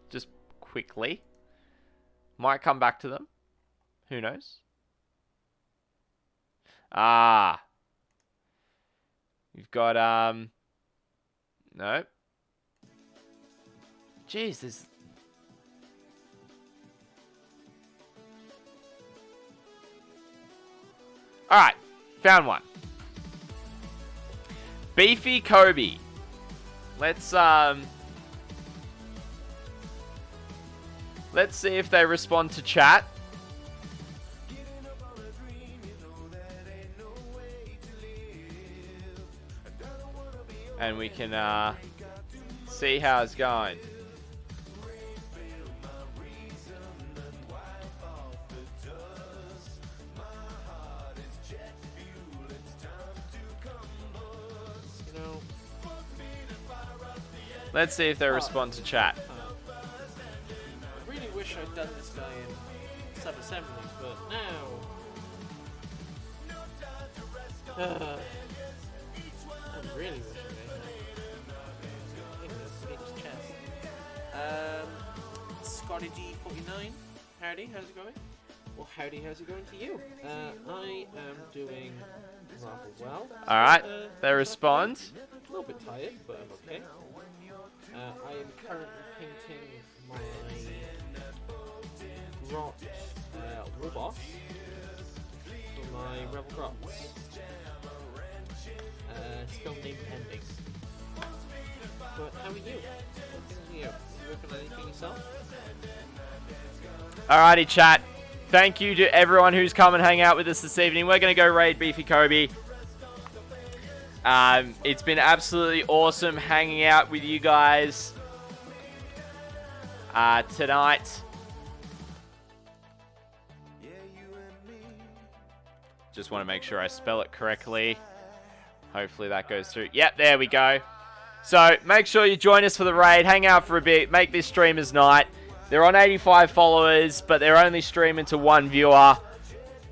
Just quickly. Might come back to them. Who knows? We've got, nope. Jeez, there's... Alright, found one. Beefy Kobe. Let's see if they respond to chat. And we can see how it's going. Let's see if they respond to chat. I really wish I'd done this guy in sub-assemblies, but no. I'm really wishing I had. Look at his chest. Scotty G49. Howdy, how's it going? Well, howdy, how's it going to you? I am doing rather well. Alright, they respond. A little bit tired, but I'm okay. I am currently painting my Grot robot for my Rebel Grots. Still name pending. But how are you? You working on anything yourself? Alrighty, chat. Thank you to everyone who's come and hang out with us this evening. We're going to go raid Beefy Kobe. It's been absolutely awesome hanging out with you guys tonight. Just want to make sure I spell it correctly. Hopefully that goes through. Yep, there we go. So make sure you join us for the raid. Hang out for a bit. Make this streamer's night. They're on 85 followers, but they're only streaming to 1 viewer.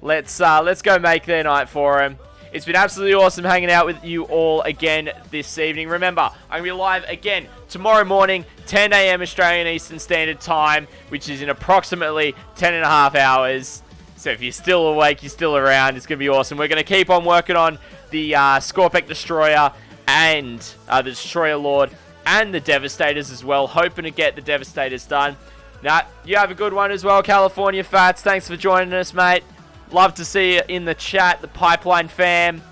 Let's go make their night for them. It's been absolutely awesome hanging out with you all again this evening. Remember, I'm going to be live again tomorrow morning, 10 a.m. Australian Eastern Standard Time, which is in approximately 10.5 hours. So if you're still awake, you're still around, it's going to be awesome. We're going to keep on working on the Skorpek Destroyer and the Destroyer Lord and the Devastators as well. Hoping to get the Devastators done. Now, you have a good one as well, California Fats. Thanks for joining us, mate. Love to see you in the chat, the Pipeline fam.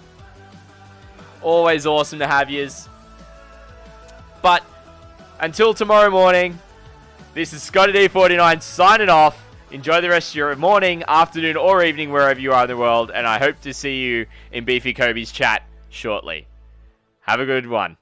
Always awesome to have yous. But until tomorrow morning, this is Scotty D49 signing off. Enjoy the rest of your morning, afternoon, or evening wherever you are in the world. And I hope to see you in Beefy Kobe's chat shortly. Have a good one.